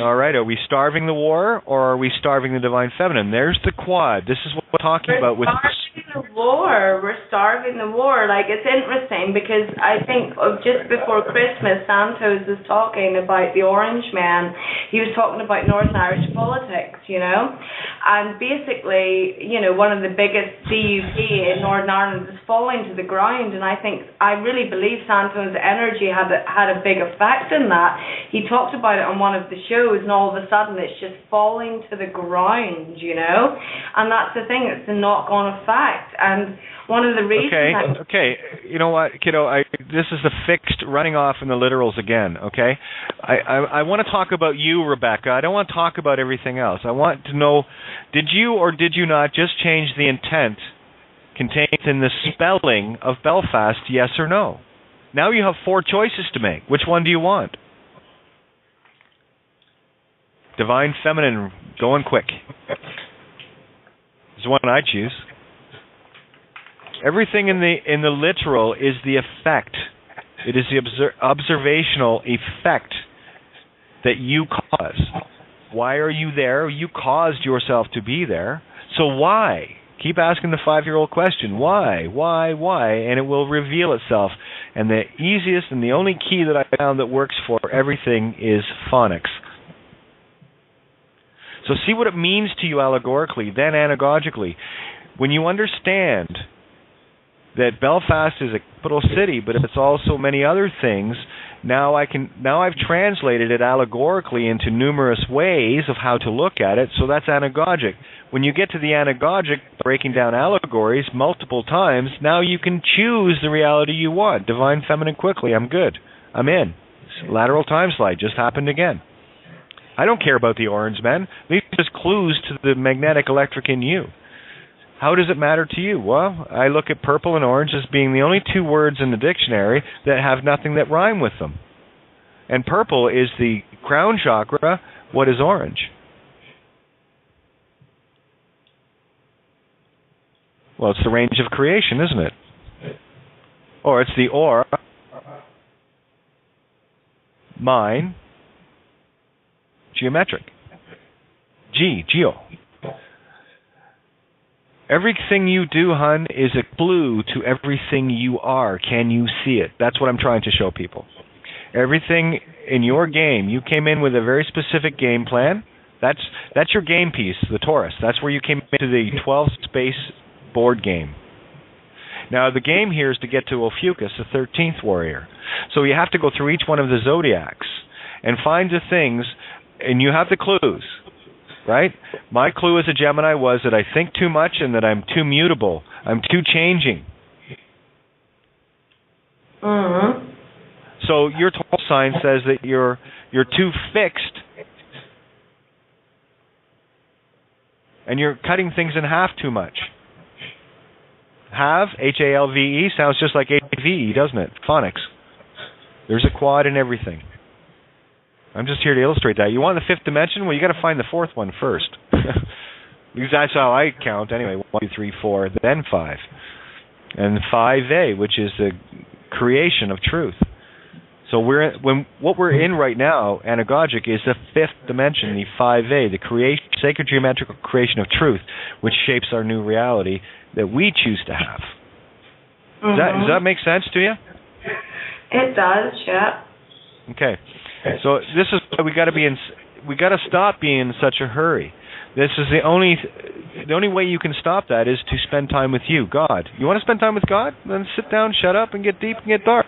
All right, are we starving the war, or are we starving the divine feminine? There's the quad. This is what we're talking about with the war. We're starving the war. Like, it's interesting because I think just before Christmas, Santos was talking about the Orange Man. He was talking about Northern Irish politics, you know, and basically, you know, one of the biggest DUP in Northern Ireland is falling to the ground, and I really believe Santos' energy had a big effect in that. He talked about it on one of the shows, and all of a sudden it's just falling to the ground, you know, and that's the thing. It's the knock-on effect. And one of the reasons... Okay. You know what, kiddo? This is the fixed running off in the literals again, okay? I want to talk about you, Rebecca. I don't want to talk about everything else. I want to know, did you or did you not just change the intent contained in the spelling of Belfast, yes or no? Now you have 4 choices to make. Which one do you want? Divine feminine, going quick. Is the one I choose. Everything in the literal is the effect. It is the observational effect that you cause. Why are you there? You caused yourself to be there. So why? Keep asking the 5-year-old question. Why? And it will reveal itself. And the easiest and the only key that I found that works for everything is phonics. So see what it means to you allegorically, then anagogically. When you understand that Belfast is a capital city, but it's also many other things, now I've translated it allegorically into numerous ways of how to look at it, so that's anagogic. When you get to the anagogic, breaking down allegories multiple times, now you can choose the reality you want. Divine feminine quickly, I'm good. I'm in. Lateral time slide just happened again. I don't care about the orange men. These are just clues to the magnetic electric in you. How does it matter to you? Well, I look at purple and orange as being the only 2 words in the dictionary that have nothing that rhyme with them. And purple is the crown chakra. What is orange? Well, it's the range of creation, isn't it? Or it's the aura, mine, geometric. Geo. Everything you do, hun, is a clue to everything you are. Can you see it? That's what I'm trying to show people. Everything in your game, you came in with a very specific game plan. That's your game piece, the Taurus. That's where you came into the 12-space board game. Now, the game here is to get to Ophiuchus, the 13th warrior. So you have to go through each one of the zodiacs and find the things, and you have the clues. Right? My clue as a Gemini was that I think too much and that I'm too mutable. I'm too changing. Mm-hmm. So your Taurus sign says that you're too fixed. And you're cutting things in half too much. Halve, H-A-L-V-E, sounds just like A-V-E, doesn't it? Phonics. There's a quad in everything. I'm just here to illustrate that. You want the 5th dimension? Well, you got to find the 4th one first. Because that's how I count anyway. 1, 2, 3, 4, then 5. And 5A, which is the creation of truth. So what we're in right now, anagogic, is the 5th dimension, the 5A, the sacred geometrical creation of truth, which shapes our new reality that we choose to have. Mm-hmm. Does that make sense to you? It does, yeah. Okay. So this is why we got to stop being in such a hurry. This is the only way you can stop that is to spend time with you, God. You want to spend time with God? Then sit down, shut up, and get deep and get dark.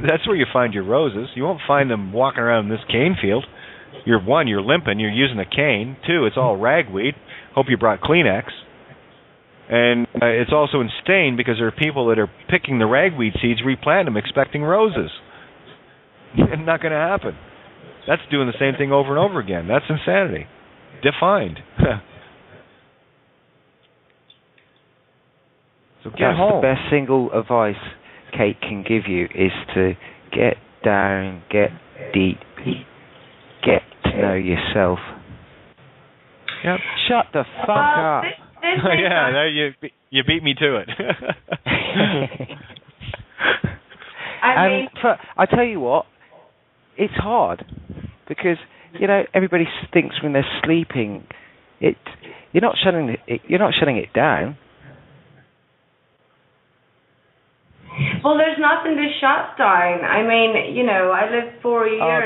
That's where you find your roses. You won't find them walking around in this cane field. You're limping, you're using a cane. 2, it's all ragweed. Hope you brought Kleenex. And it's also in stain because there are people that are picking the ragweed seeds, replant them, expecting roses. It's not going to happen. That's doing the same thing over and over again. That's insanity. Defined. So get home. The best single advice Kate can give you is to get down, get deep, get to know yourself. Yep. Shut the fuck up. Yeah, you beat me to it. I tell you what, it's hard because everybody thinks when they're sleeping, you're not shutting it down. Well, there's nothing to shut down. I mean, I lived 4 years. Oh,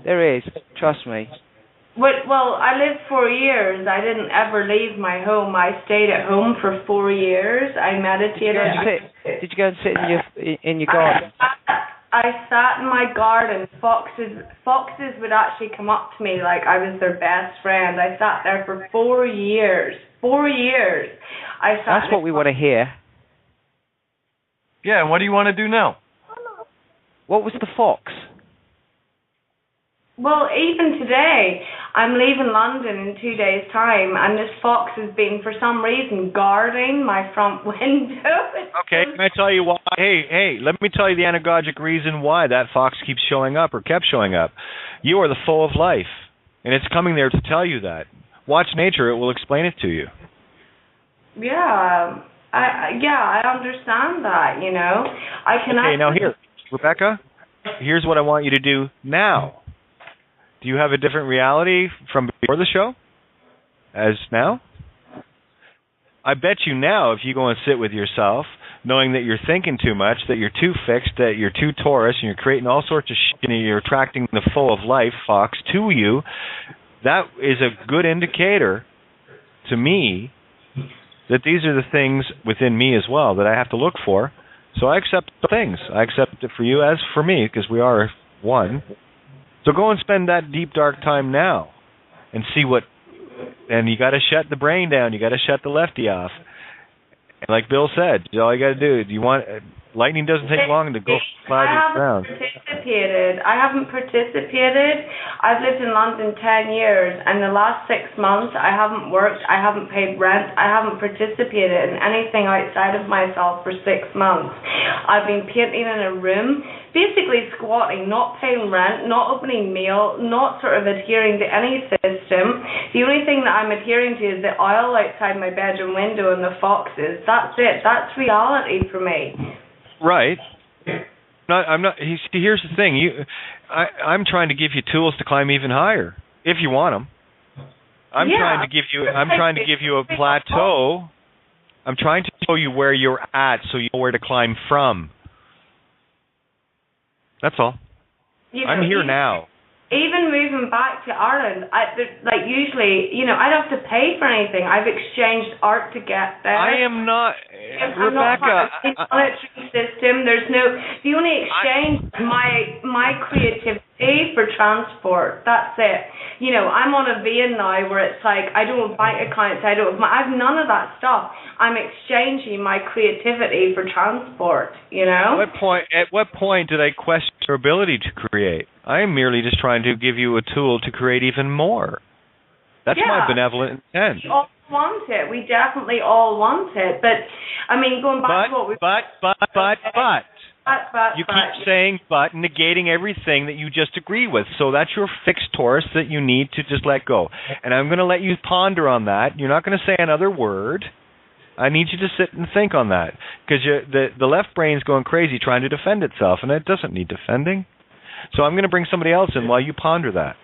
there is. Trust me. Well, I lived 4 years. I didn't ever leave my home. I stayed at home for 4 years. I meditated. Did you go and sit in your garden? I sat in my garden. Foxes would actually come up to me like I was their best friend. I sat there for 4 years. 4 years. That's what we want to hear. Yeah, and what do you want to do now? What was the fox? Well, even today, I'm leaving London in 2 days' time, and this fox has been, for some reason, guarding my front window. Okay, can I tell you why? Hey, let me tell you the anagogic reason why that fox keeps showing up or kept showing up. You are the foe of life, and it's coming there to tell you that. Watch nature; it will explain it to you. Yeah. I understand that, I can. Okay, now here, Rebecca, here's what I want you to do now. Do you have a different reality from before the show as now? I bet you now if you go and sit with yourself, knowing that you're thinking too much, that you're too fixed, that you're too Taurus, and you're creating all sorts of shit, and you're attracting the foe of life, Fox, to you, that is a good indicator to me that these are the things within me as well that I have to look for. So I accept the things. I accept it for you as for me, because we are one. So go and spend that deep, dark time now and see what... And you got to shut the brain down. You got to shut the lefty off. And like Bill said, all you got to do, lightning doesn't take long to go fly to the ground. I haven't participated. I've lived in London 10 years, and the last 6 months I haven't worked, I haven't paid rent, I haven't participated in anything outside of myself for 6 months. I've been painting in a room, basically squatting, not paying rent, not opening mail, not sort of adhering to any system. The only thing that I'm adhering to is the oil outside my bedroom window and the foxes. That's it. That's reality for me. Right. I'm not. Here's the thing. I'm trying to give you tools to climb even higher, if you want them. I'm trying to give you a plateau. I'm trying to show you where you're at, so you know where to climb from. That's all. I'm here now. Even moving back to Ireland, usually, I'd have to pay for anything. I've exchanged art to get there. I am not, Rebecca. Monetary system. There's no. The only exchange is my creativity for transport. That's it. I'm on a vein now where it's like I don't have bank accounts. I have none of that stuff. I'm exchanging my creativity for transport. At what point did I question your ability to create? I am merely just trying to give you a tool to create even more. That's my benevolent intent. We all want it. We definitely all want it. But, going back to what we... You keep saying but, negating everything that you just agree with. So that's your fixed Taurus that you need to just let go. And I'm going to let you ponder on that. You're not going to say another word. I need you to sit and think on that. Because the left brain's going crazy trying to defend itself, and it doesn't need defending. So I'm going to bring somebody else in while you ponder that.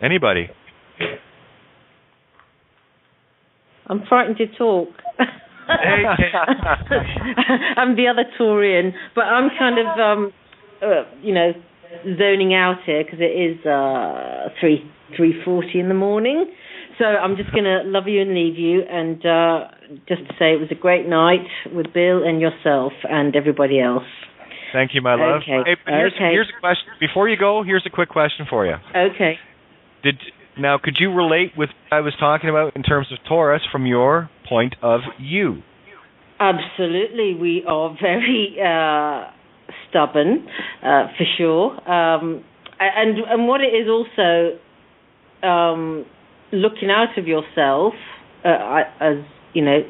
Anybody? I'm frightened to talk. I'm the other Taurian, but I'm kind of, zoning out here because it is 3:40 in the morning. So I'm just going to love you and leave you and just to say it was a great night with Bill and yourself and everybody else. Thank you, my love. Okay. Hey, here's a question. Before you go, here's a quick question for you. Okay. Now, could you relate with what I was talking about in terms of Taurus from your point of view? Absolutely. We are very stubborn, for sure. And what it is also looking out of yourself, as you know,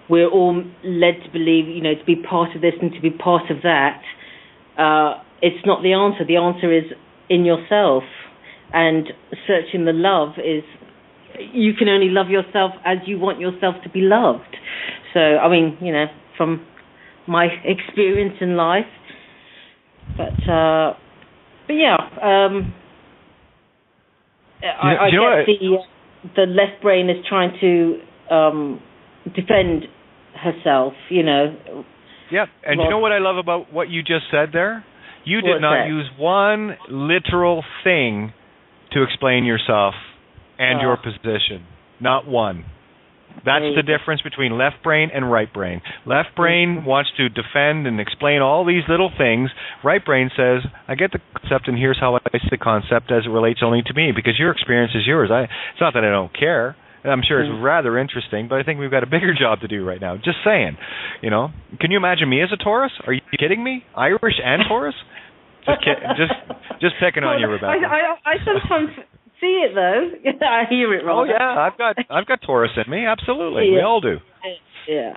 we're all led to believe, you know, to be part of this and to be part of that. It's not the answer. The answer is in yourself. And searching the love is, you can only love yourself as you want yourself to be loved. So, I mean, you know, from my experience in life. But yeah, I guess the left brain is trying to defend herself, you know. Yeah, and you know what I love about what you just said there? You did not use one literal thing to explain yourself and your position. Not one. That's the difference between left brain and right brain. Left brain wants to defend and explain all these little things. Right brain says, I get the concept, and here's how I see the concept as it relates only to me, because your experience is yours. It's not that I don't care. I'm sure it's rather interesting, but I think we've got a bigger job to do right now. Just saying. You know, can you imagine me as a Taurus? Are you kidding me? Irish and Taurus? Just picking on you, Rebecca. I sometimes see it though. I hear it wrong. Oh yeah, I've got Taurus in me. Absolutely, we all do. Yeah.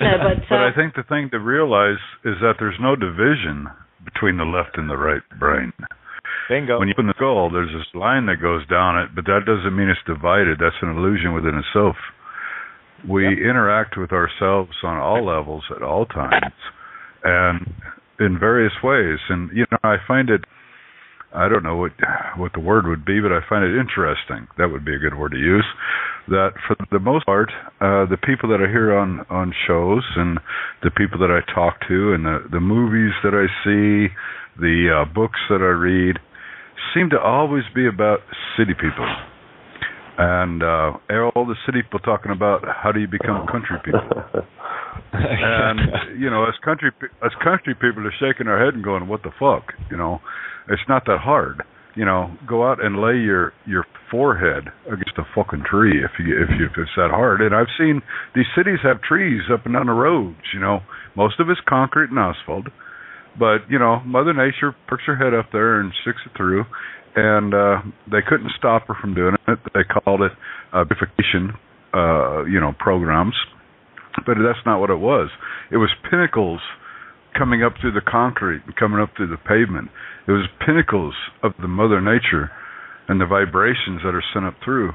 No, but I think the thing to realize is that there's no division between the left and the right brain. Bingo. When you open the skull, there's this line that goes down it, but that doesn't mean it's divided. That's an illusion within itself. We interact with ourselves on all levels at all times, and in various ways. And you know, I find it, I don't know what the word would be, but I find it interesting. That would be a good word to use. That for the most part, the people that are here on shows and the people that I talk to and the movies that I see, the books that I read, seem to always be about city people. And all the city people talking about how do you become country people. And you know, as country people are shaking our head and going, what the fuck? You know, it's not that hard. You know, go out and lay your forehead against a fucking tree if it's that hard. And I've seen these cities have trees up and down the roads. You know, most of it's concrete and asphalt, but you know, Mother Nature perks her head up there and sticks it through. And they couldn't stop her from doing it. They called it beautification, programs. But that's not what it was. It was pinnacles coming up through the concrete and coming up through the pavement. It was pinnacles of the Mother Nature and the vibrations that are sent up through.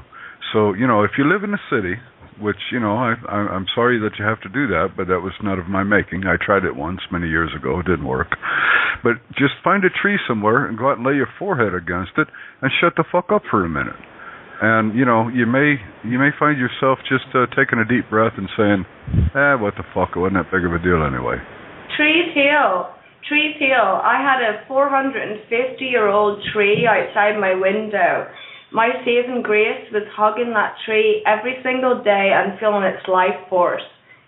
So, you know, if you live in a city, which, you know, I'm sorry that you have to do that, but that was not of my making. I tried it once many years ago. It didn't work. But just find a tree somewhere and go out and lay your forehead against it and shut the fuck up for a minute. And, you know, you may find yourself just taking a deep breath and saying, what the fuck, it wasn't that big of a deal anyway. Trees heal. I had a 450-year-old tree outside my window. My saving grace was hugging that tree every single day and feeling its life force.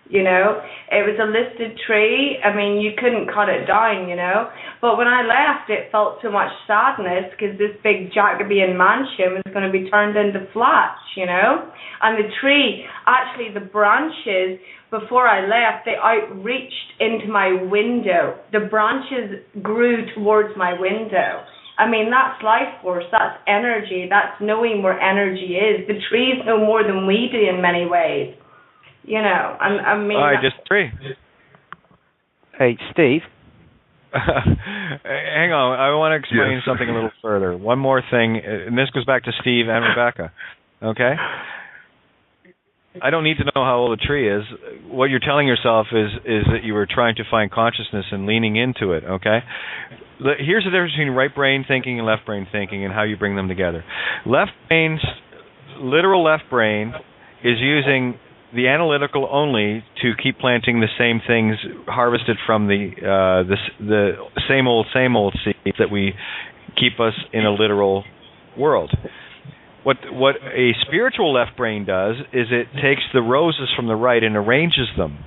You know, it was a listed tree. I mean, you couldn't cut it down, you know. But when I left, it felt so much sadness because this big Jacobean mansion was going to be turned into flats, you know. And the tree, actually the branches, before I left, they outreached into my window. The branches grew towards my window. I mean, that's life force, that's energy, that's knowing where energy is. The trees know more than we do in many ways. You know, I mean... I disagree. Hey, Steve? Hang on, I want to explain something a little further. One more thing, and this goes back to Steve and Rebecca, okay? I don't need to know how old a tree is. What you're telling yourself is that you were trying to find consciousness and leaning into it, okay? Here's the difference between right brain thinking and left brain thinking and how you bring them together. Literal left brain is using the analytical only to keep planting the same things harvested from the same old seeds that we keep us in a literal world. What a spiritual left brain does is it takes the roses from the right and arranges them.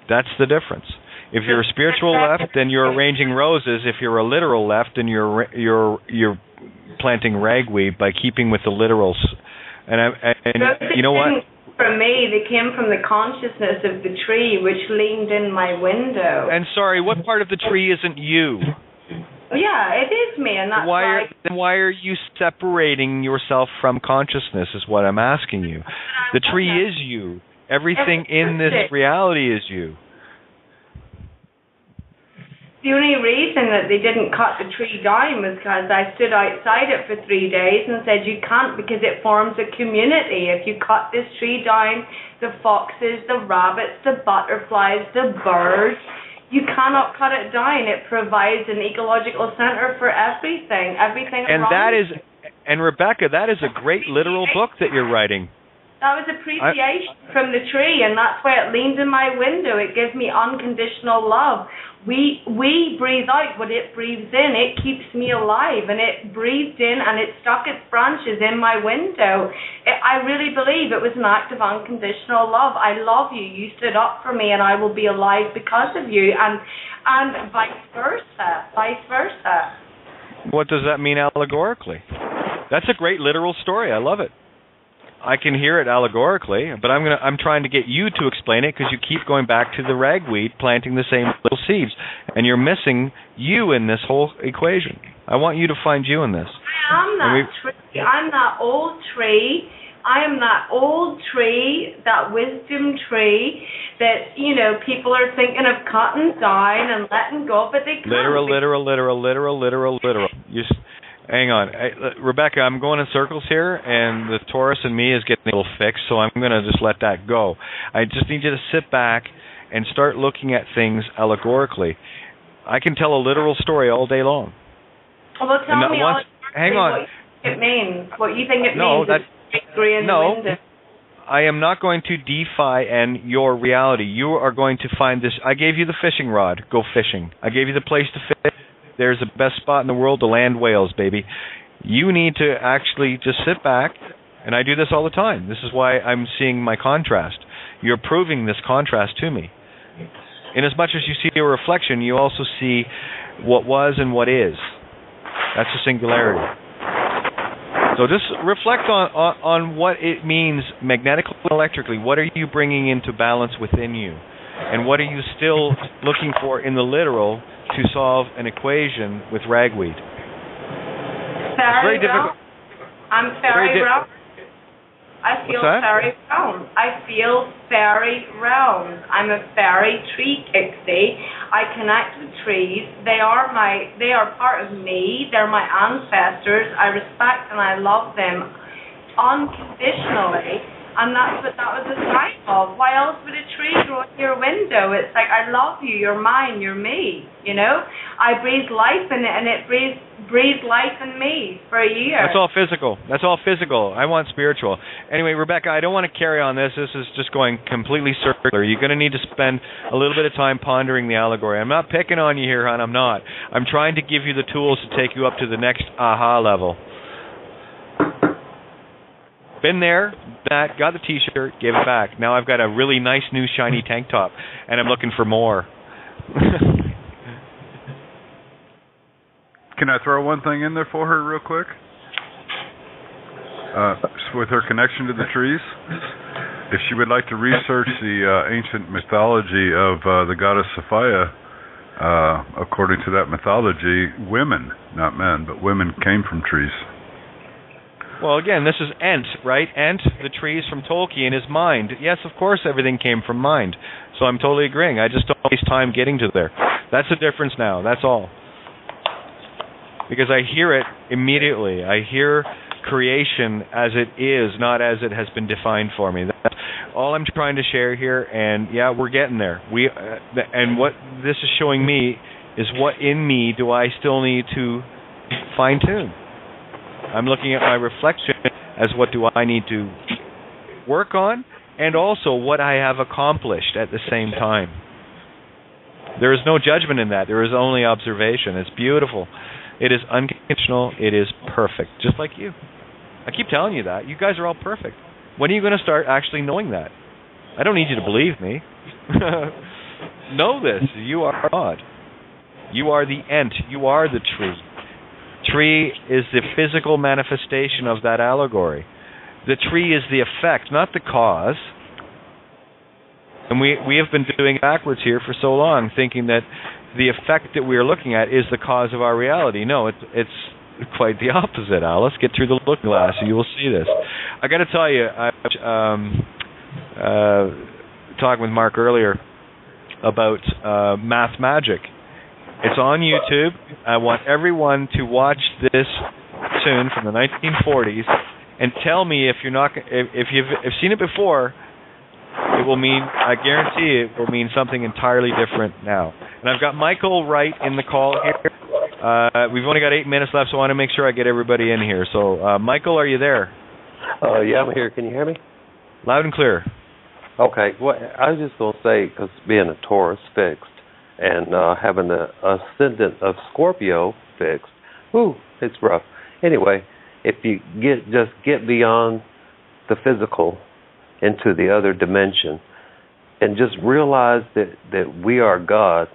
That's the difference. If you're a spiritual left, then you're arranging roses. If you're a literal left, then you're planting ragweed by keeping with the literals. And you know what? For me, they came from the consciousness of the tree, which leaned in my window. And sorry, what part of the tree isn't you? Yeah, it is me, and that's why are you separating yourself from consciousness? Is what I'm asking you. The tree is you. Everything in this reality is you. The only reason that they didn't cut the tree down was because I stood outside it for 3 days and said you can't, because it forms a community. If you cut this tree down, the foxes, the rabbits, the butterflies, the birds, you cannot cut it down. It provides an ecological center for everything and around. And Rebecca, that is a great literal book that you're writing. That was appreciation from the tree, and that's why it leans in my window. It gives me unconditional love. We breathe out what it breathes in. It keeps me alive, and it breathed in, and it stuck its branches in my window. I really believe it was an act of unconditional love. I love you. You stood up for me, and I will be alive because of you, and vice versa. What does that mean allegorically? That's a great literal story. I love it. I can hear it allegorically, but I'm trying to get you to explain it, because you keep going back to the ragweed, planting the same little seeds, and you're missing you in this whole equation. I want you to find you in this. I am that tree. I'm that old tree. I am that old tree, that wisdom tree that, people are thinking of cutting down and letting go, but they can't. Literal. Hang on. Rebecca, I'm going in circles here, and the Taurus in me is getting a little fixed, so I'm going to just let that go. I just need you to sit back and start looking at things allegorically. I can tell a literal story all day long. Well, tell me hang on. What it means. What you think it means. No, I am not going to defy your reality. You are going to find this. I gave you the fishing rod. Go fishing. I gave you the place to fish. There's the best spot in the world to land whales, baby. You need to actually just sit back, and I do this all the time. This is why I'm seeing my contrast. You're proving this contrast to me. In as much as you see a reflection, you also see what was and what is. That's a singularity. So just reflect on what it means magnetically and electrically. What are you bringing into balance within you? And what are you still looking for in the literal to solve an equation with ragweed? It's very difficult. I'm fairy realm. I feel fairy realm. I feel fairy realms. I'm a fairy tree pixie. I connect with trees. They are part of me. They're my ancestors. I respect and I love them unconditionally. And that's what that was a sign of. Why else would a tree grow in your window? It's like, I love you, you're mine, you're me, I breathe life in it, and it breathed life in me for a year. That's all physical. I want spiritual. Anyway, Rebecca, I don't want to carry on this. This is just going completely circular. You're going to need to spend a little bit of time pondering the allegory. I'm not picking on you here, hon. I'm not. I'm trying to give you the tools to take you up to the next aha level. Been there, got the T-shirt, gave it back. Now I've got a really nice new shiny tank top, and I'm looking for more. Can I throw one thing in there for her real quick? With her connection to the trees, if she would like to research the ancient mythology of the goddess Sophia, according to that mythology, women, not men, but women came from trees. Well, again, this is Ent, right? Ent, the trees from Tolkien, is mind. Yes, of course, everything came from mind. So I'm totally agreeing. I just don't waste time getting to there. That's the difference now. That's all. Because I hear it immediately. I hear creation as it is, not as it has been defined for me. That's all I'm trying to share here. And yeah, we're getting there. And what this is showing me is what in me do I still need to fine-tune. I'm looking at my reflection as what do I need to work on, and also what I have accomplished at the same time. There is no judgment in that. There is only observation. It's beautiful. It is unconditional. It is perfect, just like you. I keep telling you that. You guys are all perfect. When are you going to start actually knowing that? I don't need you to believe me. Know this. You are God. You are the ent. You are the tree. Tree is the physical manifestation of that allegory. The tree is the effect, not the cause. And we have been doing backwards here for so long, thinking that the effect that we are looking at is the cause of our reality. No, it's quite the opposite, Alice. Get through the looking glass and you will see this. I got to tell you, I was talking with Mark earlier about math magic. It's on YouTube. I want everyone to watch this tune from the 1940s and tell me if you've seen it before. It will mean, I guarantee it will mean something entirely different now. And I've got Michael Wright in the call here. We've only got 8 minutes left, so I want to make sure I get everybody in here. So, Michael, are you there? Yeah, I'm here. Can you hear me? Loud and clear. Okay. Well, I was just going to say, because being a Taurus fixed and having the ascendant of Scorpio fixed, it's rough. Anyway, if you get beyond the physical into the other dimension and just realize that we are God,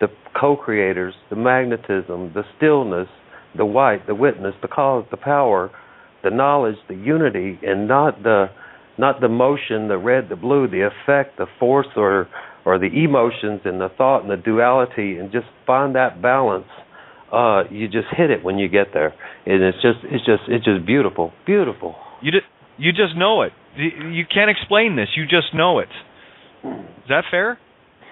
the co-creators, the magnetism, the stillness, the white, the witness, the cause, the power, the knowledge, the unity, and not the motion, the red, the blue, the effect, the force, or the emotions and the thought and the duality, and just find that balance. You just hit it when you get there, and it's just beautiful, beautiful. You just know it. You can't explain this. You just know it. Is that fair?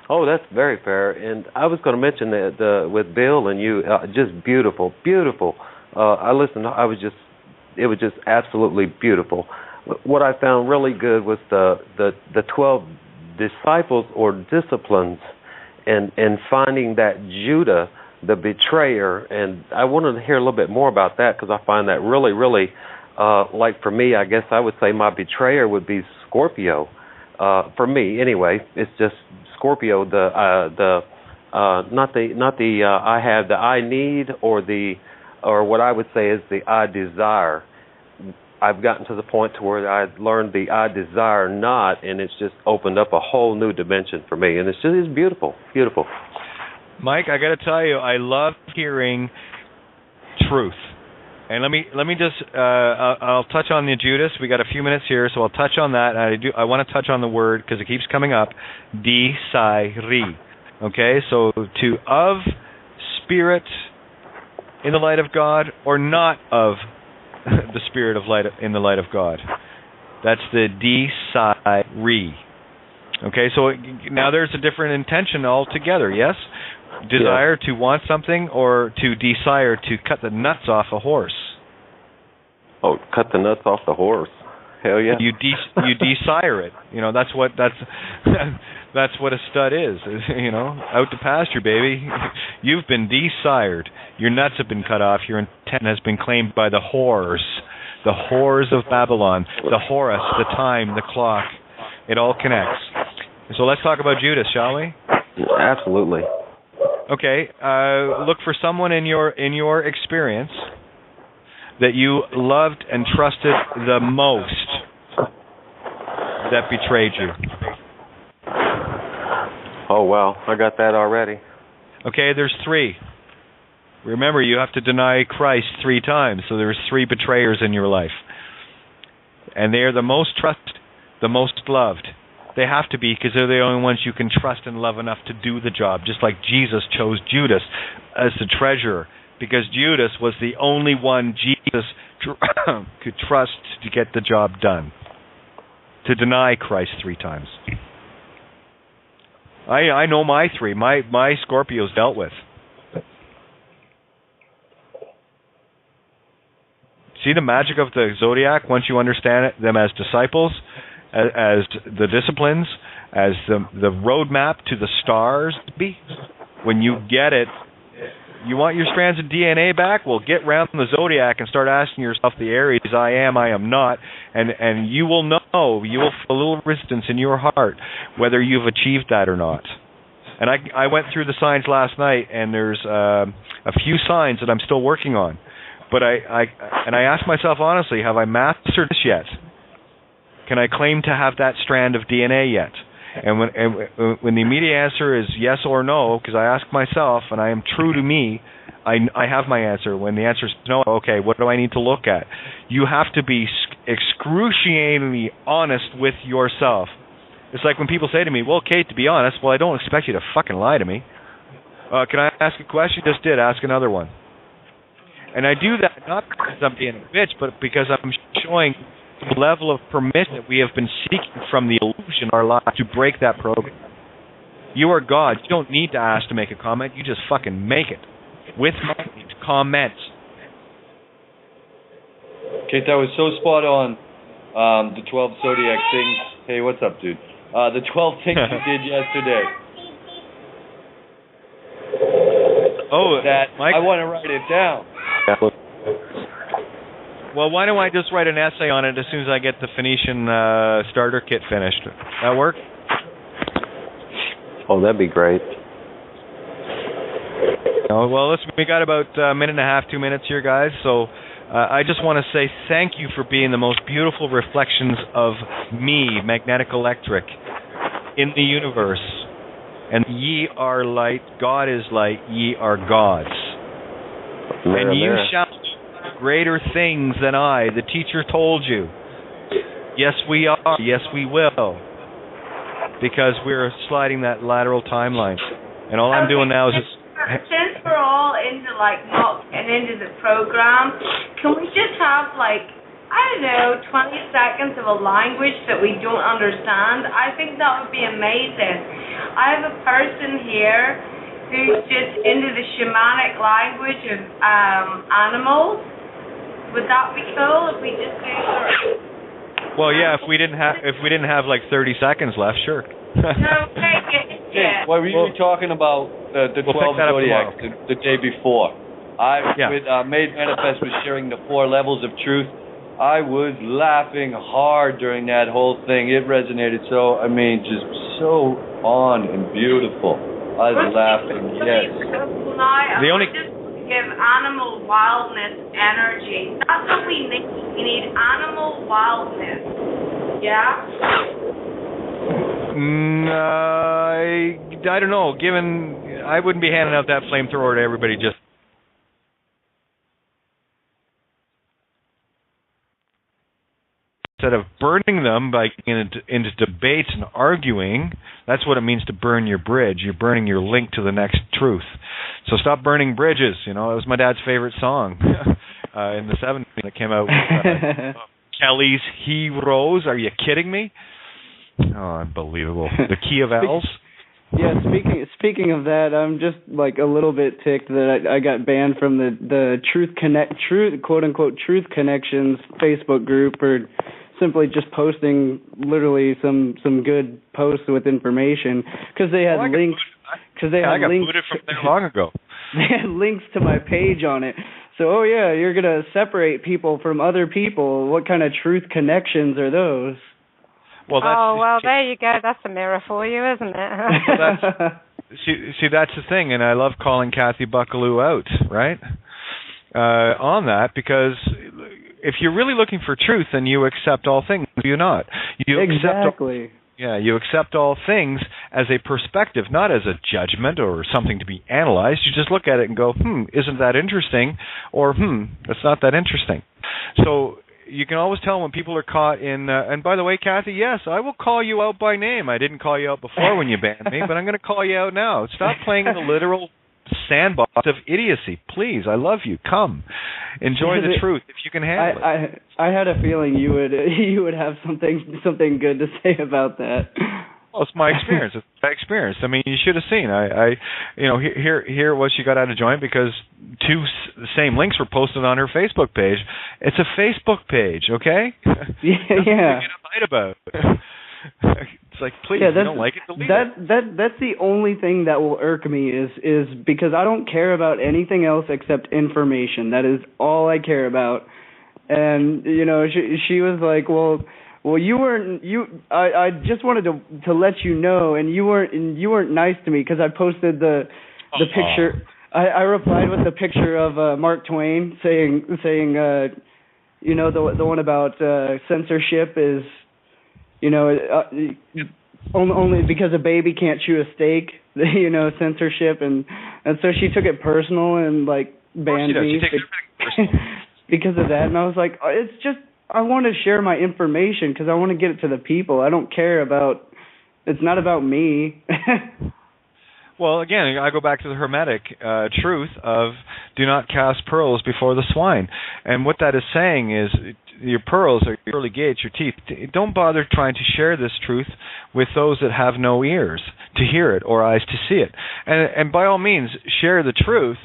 Oh, that's very fair. And I was going to mention that with Bill and you, just beautiful, beautiful. I listened. It was just absolutely beautiful. What I found really good was the 12 disciples or disciplines, and finding that Judah, the betrayer. And I wanted to hear a little bit more about that, because I find that really, really. Like for me, I guess I would say my betrayer would be Scorpio. For me, anyway, it's just Scorpio. I have the I need, or what I would say is the I desire. I've gotten to the point to where I learned the I desire not, and it's just opened up a whole new dimension for me, and it's beautiful, beautiful. Mike, I got to tell you, I love hearing truth. And let me just I'll touch on the Judas. We got a few minutes here, so I'll touch on that. I want to touch on the word because it keeps coming up. Desire. Okay, so of spirit in the light of God, or not of the spirit of light in the light of God. That's the desire. Okay, so now there's a different intention altogether. Yes. Desire to want something, or to desire to cut the nuts off a horse. Oh, cut the nuts off the horse. Hell yeah. You desire it. That's what a stud is. Out to pasture, baby. You've been desired. Your nuts have been cut off. Your intent has been claimed by the whores. The whores of Babylon. The Horus, the time, the clock. It all connects. So let's talk about Judas, shall we? Absolutely. Okay, look for someone in your experience that you loved and trusted the most that betrayed you. Oh, wow, I got that already. Okay, there's 3. Remember, you have to deny Christ 3 times, so there's 3 betrayers in your life. And they are the most trusted, the most loved. They have to be, because they're the only ones you can trust and love enough to do the job, just like Jesus chose Judas as the treasurer, because Judas was the only one Jesus could trust to get the job done, to deny Christ 3 times. I know my 3. My Scorpios dealt with. See the magic of the zodiac once you understand them as disciples, as the disciplines, as the roadmap to the stars. When you get it, you want your strands of DNA back? Well, get round the zodiac and start asking yourself the Aries, I am not, and you will know, you will feel a little resistance in your heart whether you've achieved that or not. And I went through the signs last night, and there's a few signs that I'm still working on. But I asked myself honestly, have I mastered this yet? Can I claim to have that strand of DNA yet? And when the immediate answer is yes or no, because I ask myself and I am true to me, I have my answer. When the answer is no, okay, what do I need to look at? You have to be excruciatingly honest with yourself. It's like when people say to me, well, Kate, to be honest, well, I don't expect you to fucking lie to me. Can I ask a question? Just did. Ask another one. And I do that not because I'm being a bitch, but because I'm showing the level of permission that we have been seeking from the illusion of our lives to break that program. You are God. You don't need to ask to make a comment. You just fucking make it. With comments. Kate, that was so spot on. The 12 zodiac things. Hey, what's up, dude? The 12 things you did yesterday. Oh, that Mike? I want to write it down. Well, why don't I just write an essay on it as soon as I get the Phoenician starter kit finished? That work? Oh, that'd be great. Oh, well, listen, we got about a minute and a half, 2 minutes here, guys. So I just want to say thank you for being the most beautiful reflections of me, magnetic electric, in the universe. And ye are light, God is light, ye are gods. And you shall do greater things than I, the teacher told you. Yes, we are. Yes, we will. Because we're sliding that lateral timeline. And all I'm doing now is just... Since we're all into not getting into the program, can we just have 20 seconds of a language that we don't understand? I think that would be amazing. I have a person here who's just into the shamanic language of animals. Would that be cool if we just do? Well, yeah. If we didn't have 30 seconds left, sure. No, yeah. What were you talking about? The 12 zodiacs the day before. Made Manifest was sharing the 4 levels of truth. I was laughing hard during that whole thing. It resonated just so on and beautiful. I was laughing. Yes. The only just give animal wildness energy. That's what we need. We need animal wildness. Yeah. I don't know. I wouldn't be handing out that flamethrower to everybody just. Instead of burning them by getting into debates and arguing, that's what it means to burn your bridge. You're burning your link to the next truth. So stop burning bridges. It was my dad's favorite song in the 70s that came out with Kelly's Heroes. Are you kidding me? Oh, unbelievable. The Key of Owls. Yeah, speaking of that, I'm just a little bit ticked that I got banned from the Truth quote unquote Truth Connections Facebook group for simply just posting literally some good posts with information because they had links. Because they had links. Booted from there long ago. They had links to my page on it. So, you're gonna separate people from other people. What kind of truth connections are those? Well, there you go. That's a mirror for you, isn't it? See, that's the thing, and I love calling Kathy Buckaloo out, right? On that, because if you're really looking for truth, then you accept all things, do you not? Exactly. You accept all things as a perspective, not as a judgment or something to be analyzed. You just look at it and go, isn't that interesting? Or, that's not that interesting. So you can always tell when people are caught in, and by the way, Kathy, yes, I will call you out by name. I didn't call you out before when you banned me, but I'm going to call you out now. Stop playing in the literal sandbox of idiocy. Please, I love you. Come. Enjoy the truth if you can handle it. I had a feeling you would have something good to say about that. Well, it's my experience. It's my experience. I mean, you should have seen. Here what she got out of joint because two same links were posted on her Facebook page. It's a Facebook page, okay? Yeah. Get uptight about. It's like, please, if you don't like it, delete it. That's the only thing that will irk me is because I don't care about anything else except information. That is all I care about. And she was like, well, well, you weren't. I just wanted to let you know, and you weren't nice to me because I posted the picture. I replied with the picture of Mark Twain saying you know, the one about censorship is, you know, only because a baby can't chew a steak, you know, censorship, and so she took it personal and like banned me because of that. And I was like, it's just, I want to share my information because I want to get it to the people. I don't care about, it's not about me. Well, again, I go back to the Hermetic truth of do not cast pearls before the swine. And what that is saying is your pearls are your pearly gates, your teeth. Don't bother trying to share this truth with those that have no ears to hear it or eyes to see it. And by all means, share the truth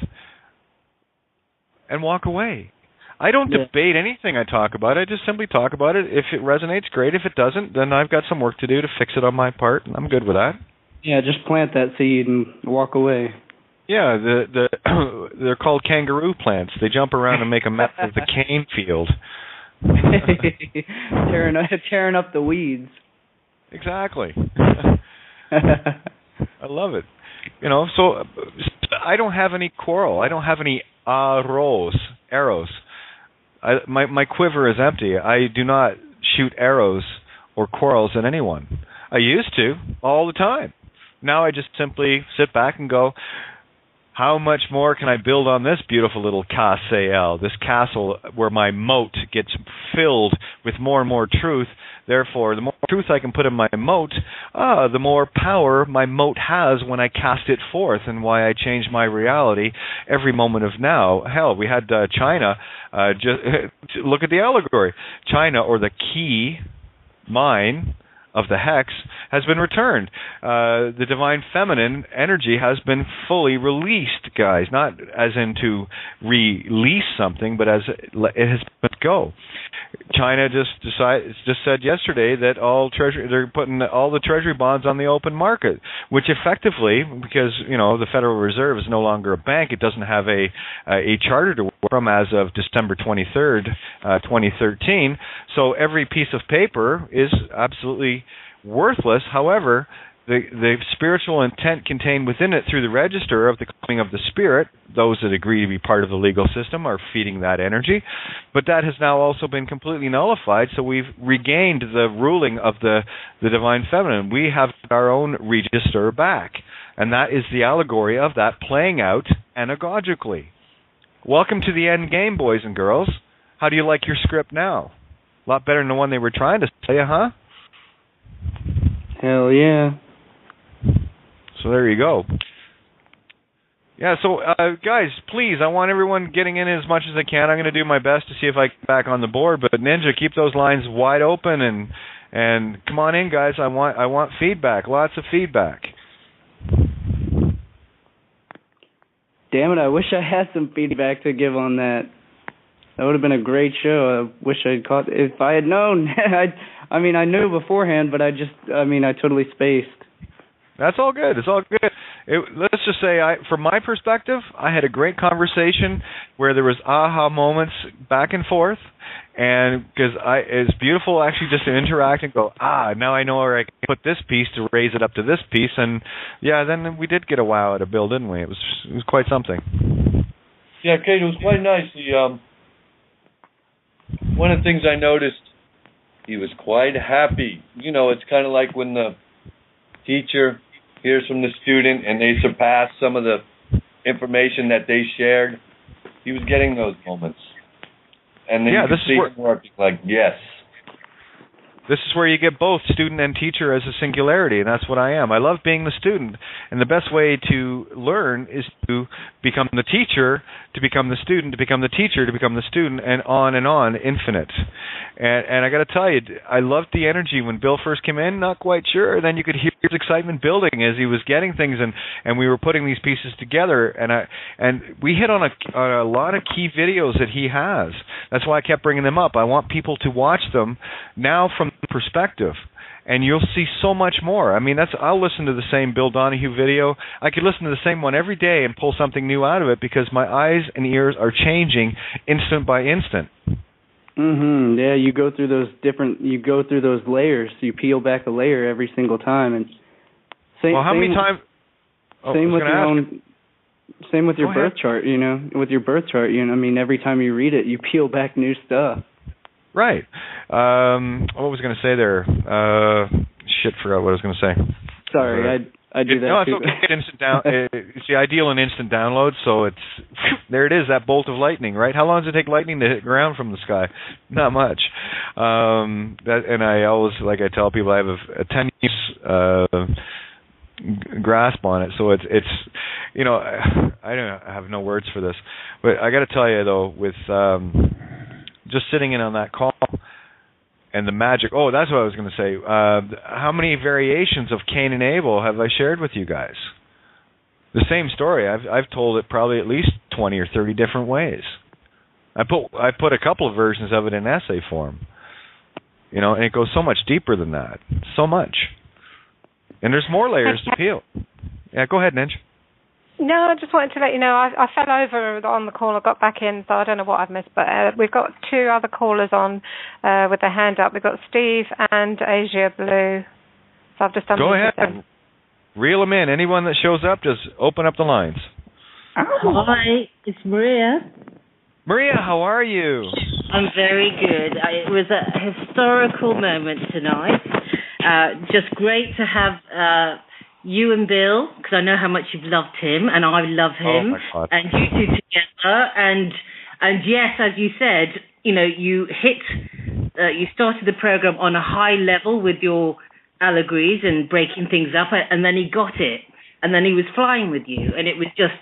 and walk away. I don't debate anything I talk about. I just simply talk about it. If it resonates, great. If it doesn't, then I've got some work to do to fix it on my part, and I'm good with that. Yeah, just plant that seed and walk away. Yeah, they're called kangaroo plants. They jump around and make a mess of the cane field. tearing up the weeds. Exactly. I love it. You know, so I don't have any quarrel. I don't have any arrows. My quiver is empty. I do not shoot arrows or quarrels at anyone. I used to all the time. Now I just simply sit back and go, how much more can I build on this beautiful little castle, this castle where my moat gets filled with more and more truth. Therefore, the more truth I can put in my moat, the more power my moat has when I cast it forth, and why I change my reality every moment of now. Hell, we had China, just look at the allegory. China, or the key mine of the hex, has been returned. The divine feminine energy has been fully released, guys. Not as in to release something, but as it has been go. China just said yesterday that they're putting all the treasury bonds on the open market, which effectively, because you know the Federal Reserve is no longer a bank, it doesn't have a charter to work from as of December 23rd, 2013. So every piece of paper is absolutely worthless. However, the spiritual intent contained within it through the register of the coming of the spirit, those that agree to be part of the legal system are feeding that energy. But that has now also been completely nullified, so we've regained the ruling of the divine feminine. We have our own register back, and that is the allegory of that playing out anagogically. Welcome to the end game, boys and girls. How do you like your script now? A lot better than the one they were trying to say, huh? Hell yeah. So there you go. Yeah, so guys, please, I want everyone getting in as much as they can. I'm going to do my best to see if I get back on the board, but Ninja, keep those lines wide open and come on in, guys. I want feedback, lots of feedback. Damn it, I wish I had some feedback to give on that. That would have been a great show. I wish I'd caught. If I had known, I mean, I knew beforehand, but I totally spaced. That's all good. It's all good. Let's just say, from my perspective, I had a great conversation where there was aha moments back and forth, and because it's beautiful actually just to interact and go, now I know where I can put this piece to raise it up to this piece, and yeah, then we did get a wow out of Bill, didn't we? It was quite something. Yeah, Kate, it was quite nice. One of the things I noticed, he was quite happy. You know, it's kind of like when the teacher hears from the student and they surpass some of the information that they shared. He was getting those moments. And then you could see him working like, yes. This is where you get both student and teacher as a singularity, and that's what I am. I love being the student, and the best way to learn is to become the teacher, to become the student, to become the teacher, to become the student, and on, infinite. And I got to tell you, I loved the energy when Bill first came in, not quite sure. Then you could hear his excitement building as he was getting things, and we were putting these pieces together, and we hit on a lot of key videos that he has. That's why I kept bringing them up. I want people to watch them now from perspective, and you'll see so much more. I mean, I'll listen to the same Bill Donahue video. I could listen to the same one every day and pull something new out of it because my eyes and ears are changing instant by instant. Yeah, you go through those layers. You peel back a layer every single time, and how many times? Same with your own. Same with your birth chart. With your birth chart, I mean, every time you read it, you peel back new stuff. Right. What was I going to say there? Forgot what I was going to say. Sorry, I do that too. No, it's okay. See, I deal in instant downloads, so there it is, that bolt of lightning, right? How long does it take lightning to hit the ground from the sky? Not much. And I always, like I tell people, I have a 10 years grasp on it, so it's I have no words for this, but I got to tell you though, with just sitting in on that call. And the magic. Oh, that's what I was going to say. How many variations of Cain and Abel have I shared with you guys? The same story. I've told it probably at least 20 or 30 different ways. I put a couple of versions of it in essay form. And it goes so much deeper than that. So much. And there's more layers to peel. Yeah, go ahead, Ninja. No, I just wanted to let you know I fell over on the call. I got back in, so I don't know what I've missed. But we've got two other callers on with their hand up. We've got Steve and Asia Blue. So I've just done. Go ahead. Reel them in. Anyone that shows up, just open up the lines. Hi, it's Maria. Maria, how are you? I'm very good. It was a historical moment tonight. Just great to have you and Bill, because I know how much you've loved him, and I love him, my God. and you two together, and yes, as you said, you started the program on a high level with your allegories and breaking things up, and then he got it, and then he was flying with you, and it was just,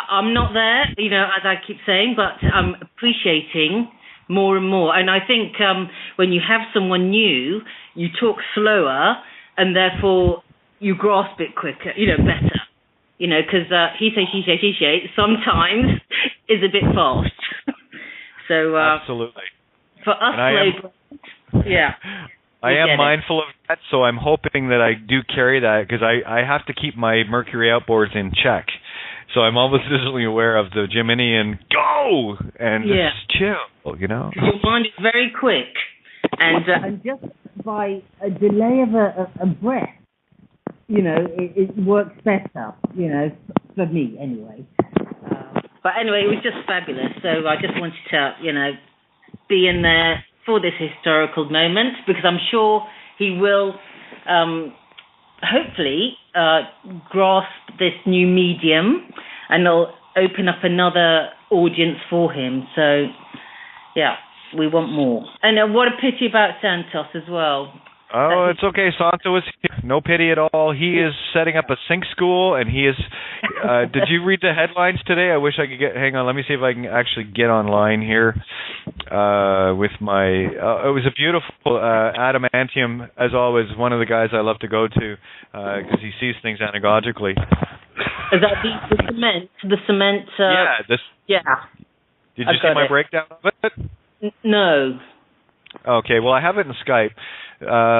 I'm not there, as I keep saying, but I'm appreciating more and more, and I think when you have someone new, you talk slower, and therefore you grasp it quicker, better, because he say, she say, she say sometimes is a bit fast. So absolutely. For us, I am mindful of that, so I'm hoping that I do carry that, because I have to keep my Mercury outboards in check. So I'm always visibly aware of the Gemini and go and just chill, Your mind is very quick, and just by a delay of a breath, it works better, for me anyway. But anyway, it was just fabulous. So I just wanted to, be in there for this historical moment, because I'm sure he will hopefully grasp this new medium, and it'll open up another audience for him. So, yeah. We want more. And what a pity about Santos as well. Oh, it's okay. Santo is here. No pity at all. He is setting up a sync school, and he is... did you read the headlines today? I wish I could get... Hang on, let me see if I can actually get online here with my... it was a beautiful... Adamantium, as always, one of the guys I love to go to because he sees things anagogically. Is that the cement? The cement... Yeah. Did you see my breakdown of it? No. Okay, well, I have it in Skype.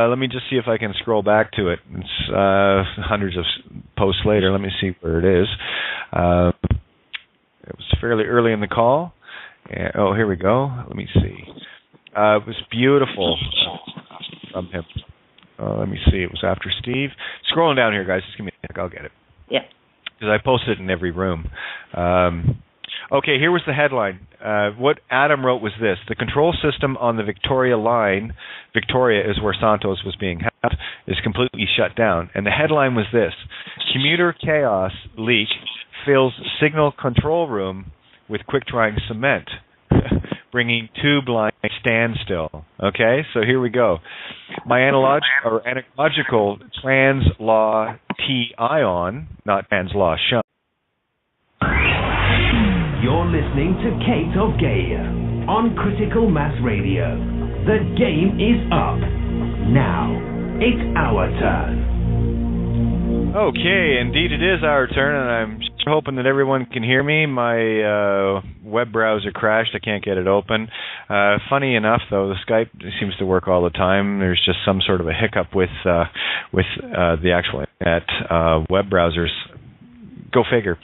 Let me just see if I can scroll back to it. It's hundreds of posts later. Let me see where it is. It was fairly early in the call. Here we go. Let me see. It was beautiful from him. Let me see. It was after Steve. Scrolling down here, guys. Just give me a sec. I'll get it. Yeah. Because I posted it in every room. Okay, here was the headline. What Adam wrote was this: the control system on the Victoria line, Victoria is where Santos was being held, is completely shut down. And the headline was this: commuter chaos leak fills signal control room with quick-drying cement, bringing tube line standstill. Okay, so here we go. My analogical trans law T ion, not trans law shunt. You're listening to Kate of Gaia on Critical Mass Radio. The game is up. Now, it's our turn. Okay, indeed it is our turn, and I'm hoping that everyone can hear me. My web browser crashed. I can't get it open. Funny enough, though, the Skype seems to work all the time. There's just some sort of a hiccup with the actual internet web browsers. Go figure.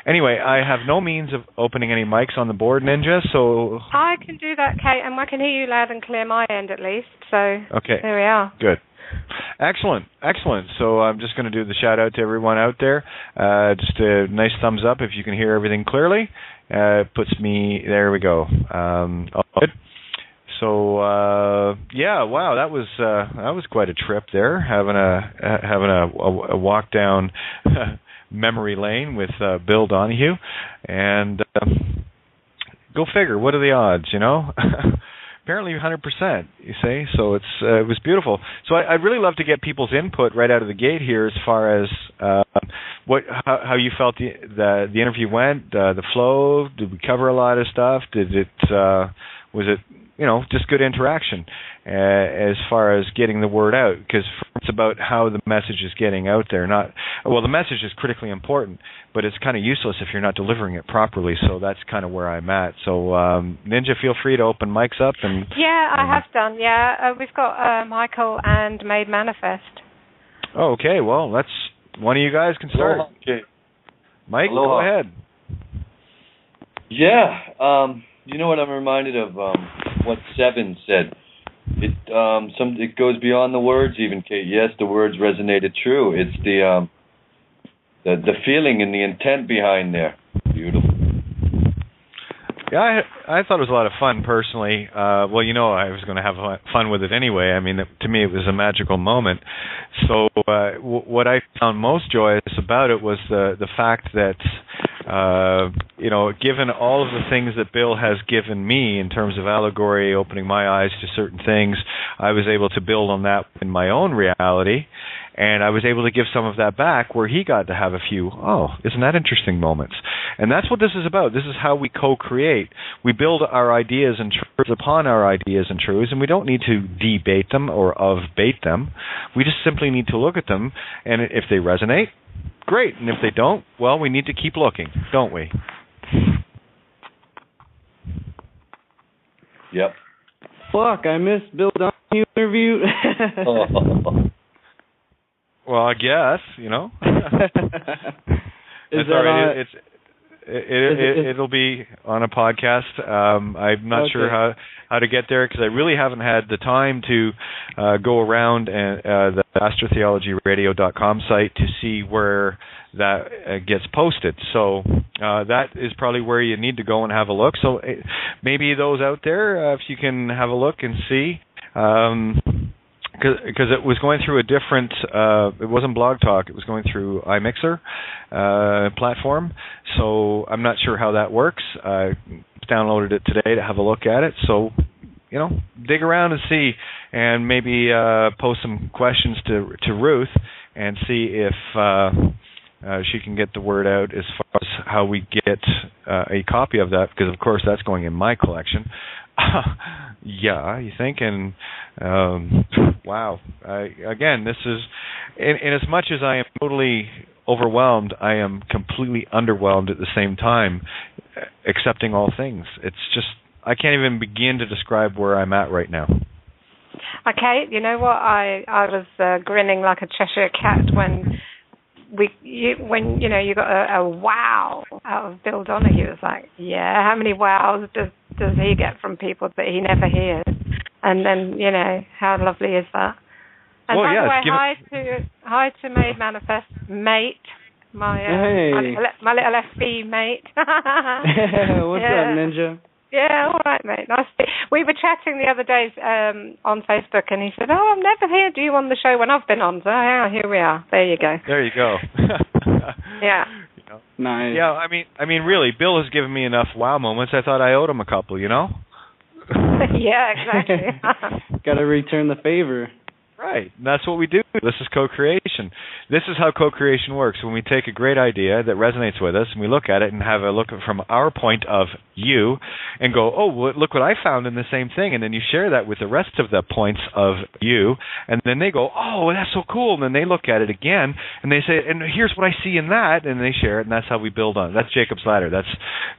Anyway, I have no means of opening any mics on the board, Ninja, so... I can do that, Kate, and I can hear you loud and clear my end at least, so okay. There we are. Good. Excellent. So I'm just going to do the shout-out to everyone out there. Just a nice thumbs up if you can hear everything clearly. Puts me... There we go. All good. So yeah, wow, that was quite a trip there, having a walk down memory lane with Bill Donahue, and go figure, what are the odds, you know? Apparently 100%, you say. So it was beautiful. So I'd really love to get people's input right out of the gate here, as far as how you felt the interview went, the flow. Did we cover a lot of stuff? Was it just good interaction as far as getting the word out? Because it's about how the message is getting out there. The message is critically important, but it's kind of useless if you're not delivering it properly. So that's kind of where I'm at. So Ninja, feel free to open mics up. I have done. Yeah, we've got Michael and Made Manifest. Oh, okay. Well, that's one of you guys can start. Okay. Mike, go ahead. Yeah. You know what I'm reminded of? What Seven said. It goes beyond the words, even, Kate. Yes, the words resonated true. It's the feeling and the intent behind there. Beautiful. Yeah, I thought it was a lot of fun personally. I was going to have fun with it anyway. I mean, to me, it was a magical moment. So what I found most joyous about it was the fact that, given all of the things that Bill has given me in terms of allegory, opening my eyes to certain things, I was able to build on that in my own reality. And I was able to give some of that back, where he got to have a few, isn't that interesting moments. And that's what this is about. This is how we co-create. We build our ideas and truths upon our ideas and truths, and we don't need to debate them or of-bait them. We just simply need to look at them, and if they resonate, great. And if they don't, well, we need to keep looking, don't we? Yep. Fuck, I missed Bill Donahue interview. Well, I guess, It's all right. It'll be on a podcast. I'm not sure how to get there, because I really haven't had the time to go around the astrotheologyradio.com site to see where that gets posted. So that is probably where you need to go and have a look. So maybe those out there, if you can have a look and see. Because it was going through a different, it wasn't Blog Talk, it was going through iMixer platform, so I'm not sure how that works. I downloaded it today to have a look at it, so, dig around and see, and maybe post some questions to Ruth and see if she can get the word out as far as how we get a copy of that, because of course that's going in my collection. Yeah, you think? And wow. Again, this is, in as much as I am totally overwhelmed, I am completely underwhelmed at the same time, accepting all things. It's just, I can't even begin to describe where I'm at right now. Okay, you know what? I was grinning like a Cheshire cat when you got a wow out of Bill Donahue. It's like, yeah, how many wows does he get from people that he never hears? And then, how lovely is that? And by the way, hi to Made Manifest, mate, my little FB mate. What's up, Ninja? Yeah, all right, mate. Nice. We were chatting the other day on Facebook, and he said, "Oh, I've never heard you on the show when I've been on." So yeah, here we are. There you go. There you go. Yeah. Nice. Yeah, I mean, really, Bill has given me enough wow moments. I thought I owed him a couple. Yeah, exactly. Got to return the favor. Right. That's what we do. This is co-creation. This is how co-creation works. When we take a great idea that resonates with us and we look at it and have a look from our point of view and go, oh, well, look what I found in the same thing. And then you share that with the rest of the points of view. And then they go, oh, that's so cool. And then they look at it again and they say, and here's what I see in that. And they share it. And that's how we build on it. That's Jacob's ladder.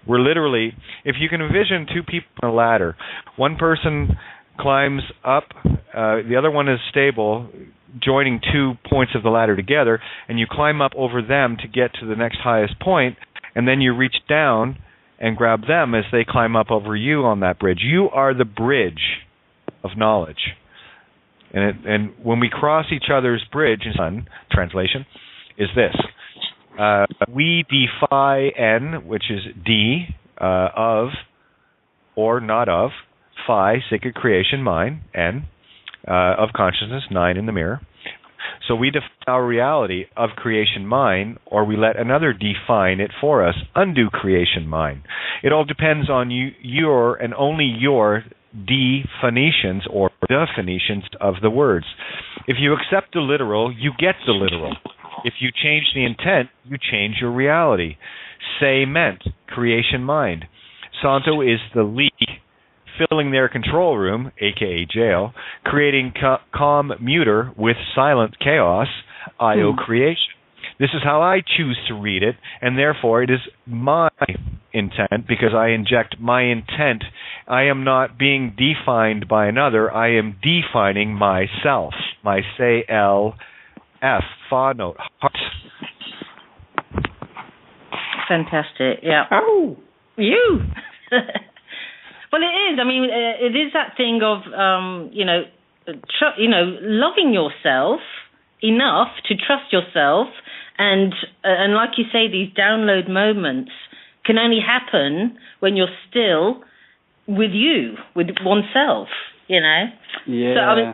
We're literally, if you can envision two people on a ladder, one person climbs up, the other one is stable, joining 2 points of the ladder together, and you climb up over them to get to the next highest point, and then you reach down and grab them as they climb up over you on that bridge. You are the bridge of knowledge. And when we cross each other's bridge, translation, is this. We defy N, which is D, of, or not of, phi, sacred creation, mine, N, of consciousness, 9 in the mirror. So we define our reality of creation, mine, or we let another define it for us, undo creation, mine. It all depends on your and only your definitions or definitions of the words. If you accept the literal, you get the literal. If you change the intent, you change your reality. Say meant, creation mind. Santo is the leak filling their control room, aka jail, creating calm muter with silent chaos, IO creation. This is how I choose to read it, and therefore it is my intent because I inject my intent. I am not being defined by another. I am defining myself. My say L F fa note heart. Fantastic. Yeah. Oh, you. Well, it is. I mean, it is that thing of loving yourself enough to trust yourself, and like you say, these download moments can only happen when you're still with you, with oneself. Yeah. So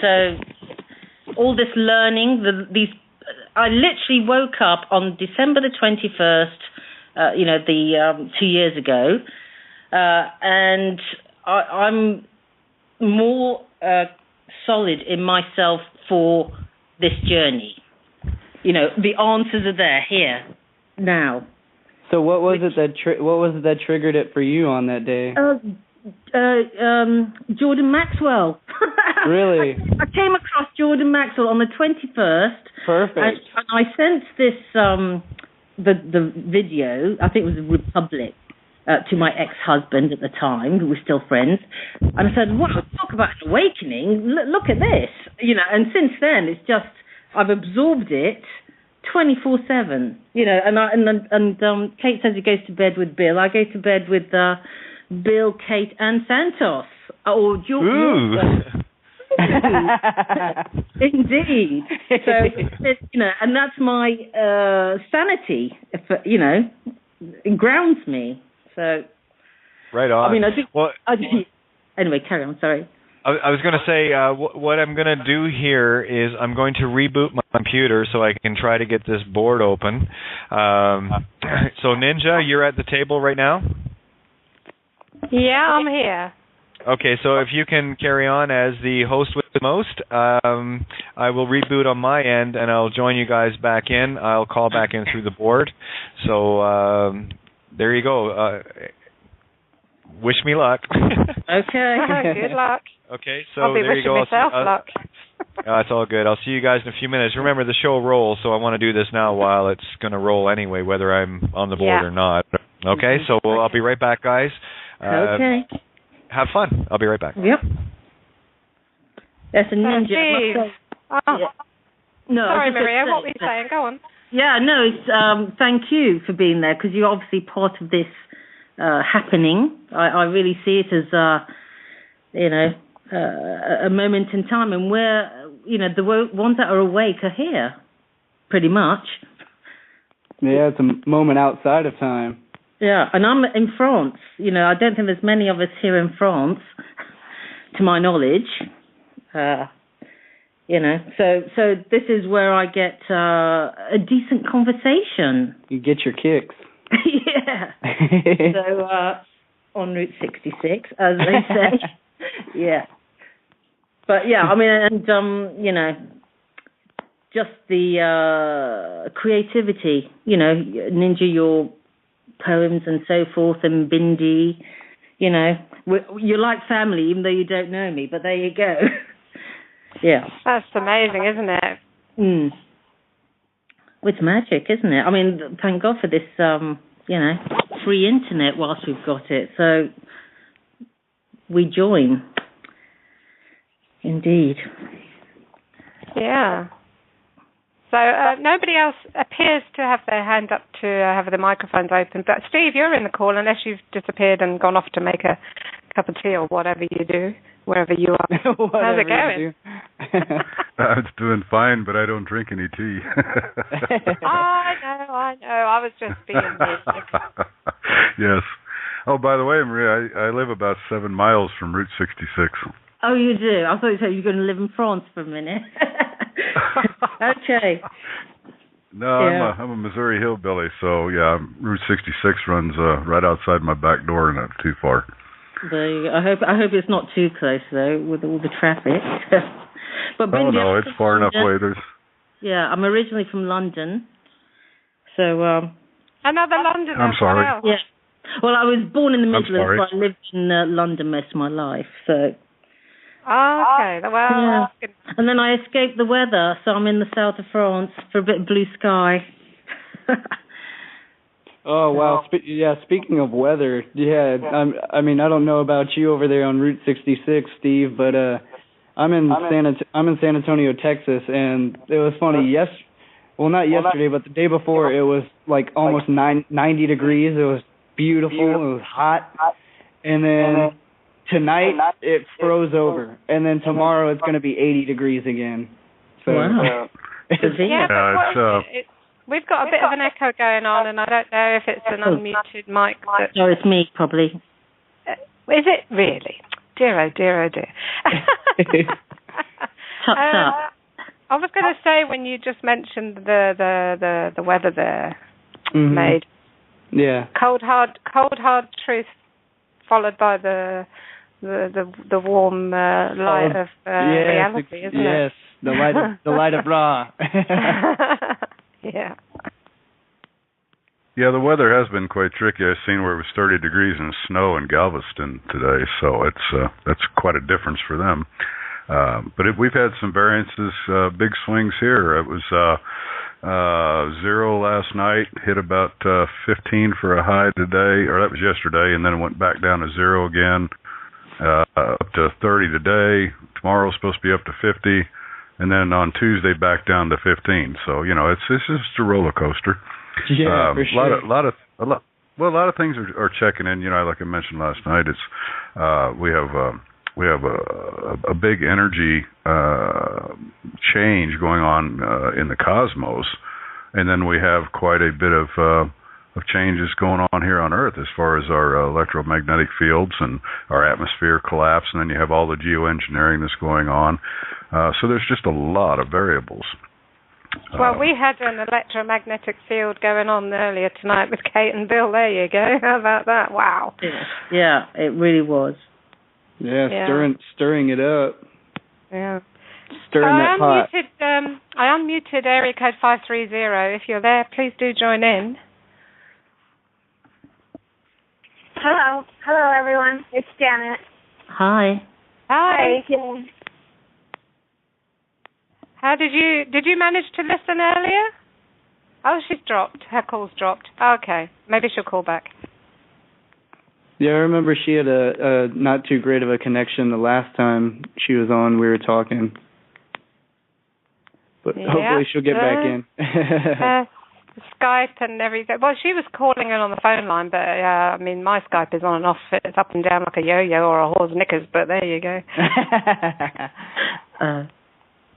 So all this learning, I literally woke up on December the 21st. 2 years ago. And I'm more solid in myself for this journey. The answers are there here now. So what was it that triggered it for you on that day? Jordan Maxwell. Really? I came across Jordan Maxwell on the 21st. Perfect. And I sent this the video. I think it was Republic. To my ex-husband at the time, who was still friends, and I said, "Wow, talk about an awakening! Look at this, And since then, it's just I've absorbed it 24/7, And Kate says he goes to bed with Bill. I go to bed with Bill, Kate, and Santos. Or George. Indeed. So and that's my sanity. It grounds me. So, right on. I mean, anyway, carry on. Sorry. I was going to say, what I'm going to do here is I'm going to reboot my computer so I can try to get this board open. So, Ninja, you're at the table right now? Yeah, I'm here. Okay, so if you can carry on as the host with the most, I will reboot on my end, and I'll join you guys back in. I'll call back in through the board. So... there you go. Wish me luck. Okay. Good luck. Okay, so I'll be there you go. Myself luck. It's all good. I'll see you guys in a few minutes. Remember, the show rolls, so I want to do this now while it's going to roll anyway, whether I'm on the board or not. Okay, so I'll be right back, guys. Okay. Have fun. I'll be right back. Yep. That's a ninja. No, sorry, Maria. What were you saying? Go on. Yeah, no, it's, thank you for being there, because you're obviously part of this happening. I really see it as, a moment in time, and we're, the ones that are awake are here, pretty much. Yeah, it's a moment outside of time. Yeah, and I'm in France. I don't think there's many of us here in France, to my knowledge. So this is where I get a decent conversation. You get your kicks. Yeah. So on Route 66, as they say. Yeah. But yeah, I mean, and just the creativity. Ninja, your poems and so forth, and Bindi. You're like family, even though you don't know me. But there you go. Yeah. That's amazing, isn't it? It's magic, isn't it? I mean, thank God for this, free internet whilst we've got it. So we join. Indeed. Yeah. So nobody else appears to have their hand up to have the microphones open. But Steve, you're in the call unless you've disappeared and gone off to make a cup of tea or whatever you do, wherever you are. How's it going? It's doing fine, but I don't drink any tea. I know. I was just being mean. Yes. Oh, by the way, Maria, I live about 7 miles from Route 66. Oh, you do? I thought you said you were going to live in France for a minute. Okay. No, yeah. I'm a Missouri hillbilly, so yeah, Route 66 runs right outside my back door, and not too far. There you go. I hope it's not too close though, with all the traffic. But no, it's far enough away. Yeah, I'm originally from London, so another Londoner. I'm sorry. Yeah. Well, I was born in the Midlands, but I lived in London most of my life, so. Oh, okay. Well, yeah. And then I escaped the weather, so I'm in the south of France for a bit of blue sky. Oh, wow. Speaking of weather, I mean, I don't know about you over there on Route 66, Steve, but I'm in San Antonio, Texas, and it was funny. Not yesterday, but the day before, it was like almost 90 degrees. It was beautiful. It was hot. And then tonight, it froze over. And then tomorrow, it's going to be 80 degrees again. So, wow. We've got a bit of an echo going on, and I don't know if it's an unmuted mic. No, it's me, probably. Is it really? Dear, oh dear, oh dear. I was going to say, when you just mentioned the weather there, made. Yeah. Cold hard truth, followed by the warm light of reality, isn't it? Yes, the light of Ra. Yeah. Yeah, the weather has been quite tricky. I've seen where it was 30 degrees and snow in Galveston today, so that's quite a difference for them. But we've had some variances, big swings here. It was 0 last night, hit about 15 for a high today, or that was yesterday, and then it went back down to 0 again, up to 30 today. Tomorrow's supposed to be up to 50. And then on Tuesday, back down to 15. So, it's just a roller coaster. Yeah, for sure. A lot of things are checking in. Like I mentioned last night, it's we have a big energy change going on in the cosmos, and then we have quite a bit of changes going on here on Earth as far as our electromagnetic fields and our atmosphere collapse, and then you have all the geoengineering that's going on. So there's just a lot of variables. Well, we had an electromagnetic field going on earlier tonight with Kate and Bill. There you go. How about that? Wow. Yeah, it really was. Yeah, stirring it up. Yeah. Stirring that pot. I unmuted area code 530. If you're there, please do join in. Hello everyone. It's Janet. Hi. Hi. Yeah. How did you manage to listen earlier? Oh, she's dropped. Her call's dropped. Okay, maybe she'll call back. Yeah, I remember she had a not too great of a connection the last time she was on. We were talking, but hopefully she'll get back in. Skype and everything. Well, she was calling in on the phone line, but I mean, my Skype is on and off. It's up and down like a yo-yo or a horse knickers. But there you go.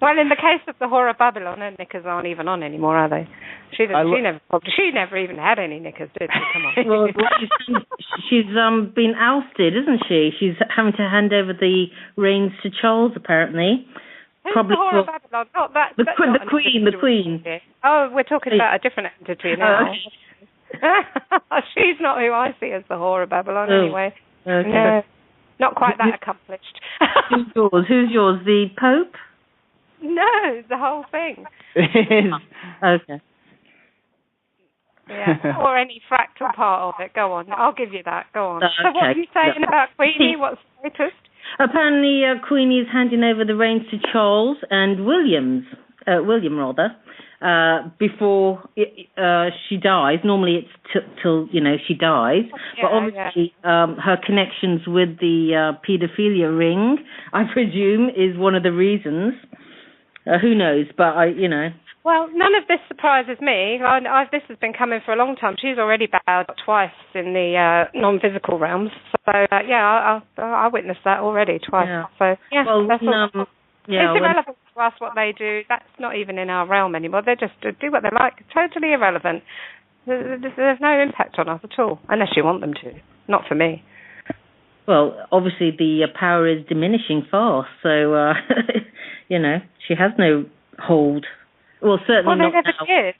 Well, in the case of the Whore of Babylon, her knickers aren't even on anymore, are they? She never even had any knickers, did she? Come on. Well, she's been ousted, isn't she? She's having to hand over the reins to Charles, apparently. Who's the Whore of Babylon? Not that. The Queen. Oh, we're talking about a different entity now. She's not who I see as the Whore of Babylon, anyway. Okay. No, not quite that accomplished. Who's yours? The Pope? No, the whole thing. Okay. Yeah, or any fractal part of it. Go on, I'll give you that. Go on. Okay. So what are you saying about Queenie? What's the latest? Apparently, Queenie is handing over the reins to Charles and William, before she dies. Normally, it's till she dies. Yeah, but obviously, her connections with the paedophilia ring, I presume, is one of the reasons. Who knows? But Well, none of this surprises me. This has been coming for a long time. She's already bowed twice in the non-physical realms. So, I witnessed that already twice. Yeah. So, yeah, well, that's all. It's irrelevant to us what they do. That's not even in our realm anymore. They just do what they like. Totally irrelevant. There's no impact on us at all, unless you want them to. Not for me. Well, obviously the power is diminishing fast, so, she has no hold. Well, certainly not they never now. did.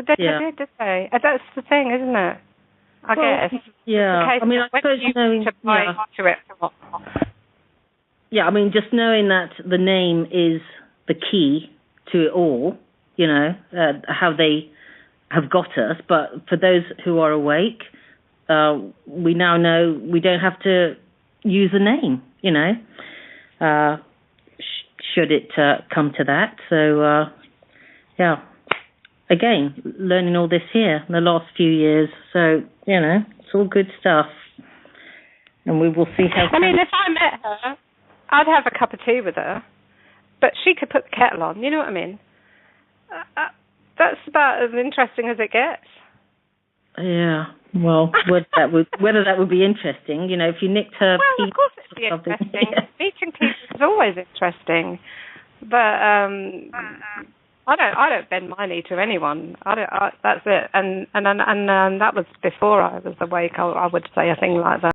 They never did they? That's the thing, isn't it? I guess. Yeah. I mean, I suppose knowing... to buy into it. Yeah, I mean, just knowing that the name is the key to it all, how they have got us. But for those who are awake, we now know we don't have to use a name, should it come to that. So, again, learning all this here in the last few years. So, it's all good stuff. And we will see how... I mean, if I met her, I'd have a cup of tea with her. But she could put the kettle on, you know what I mean? That's about as interesting as it gets. Yeah, well, whether that would be interesting, if you nicked her... Well, of course it'd be interesting. Meeting people is always interesting. But I don't bend my knee to anyone. That's it. And that was before I was awake. I would say a thing like that.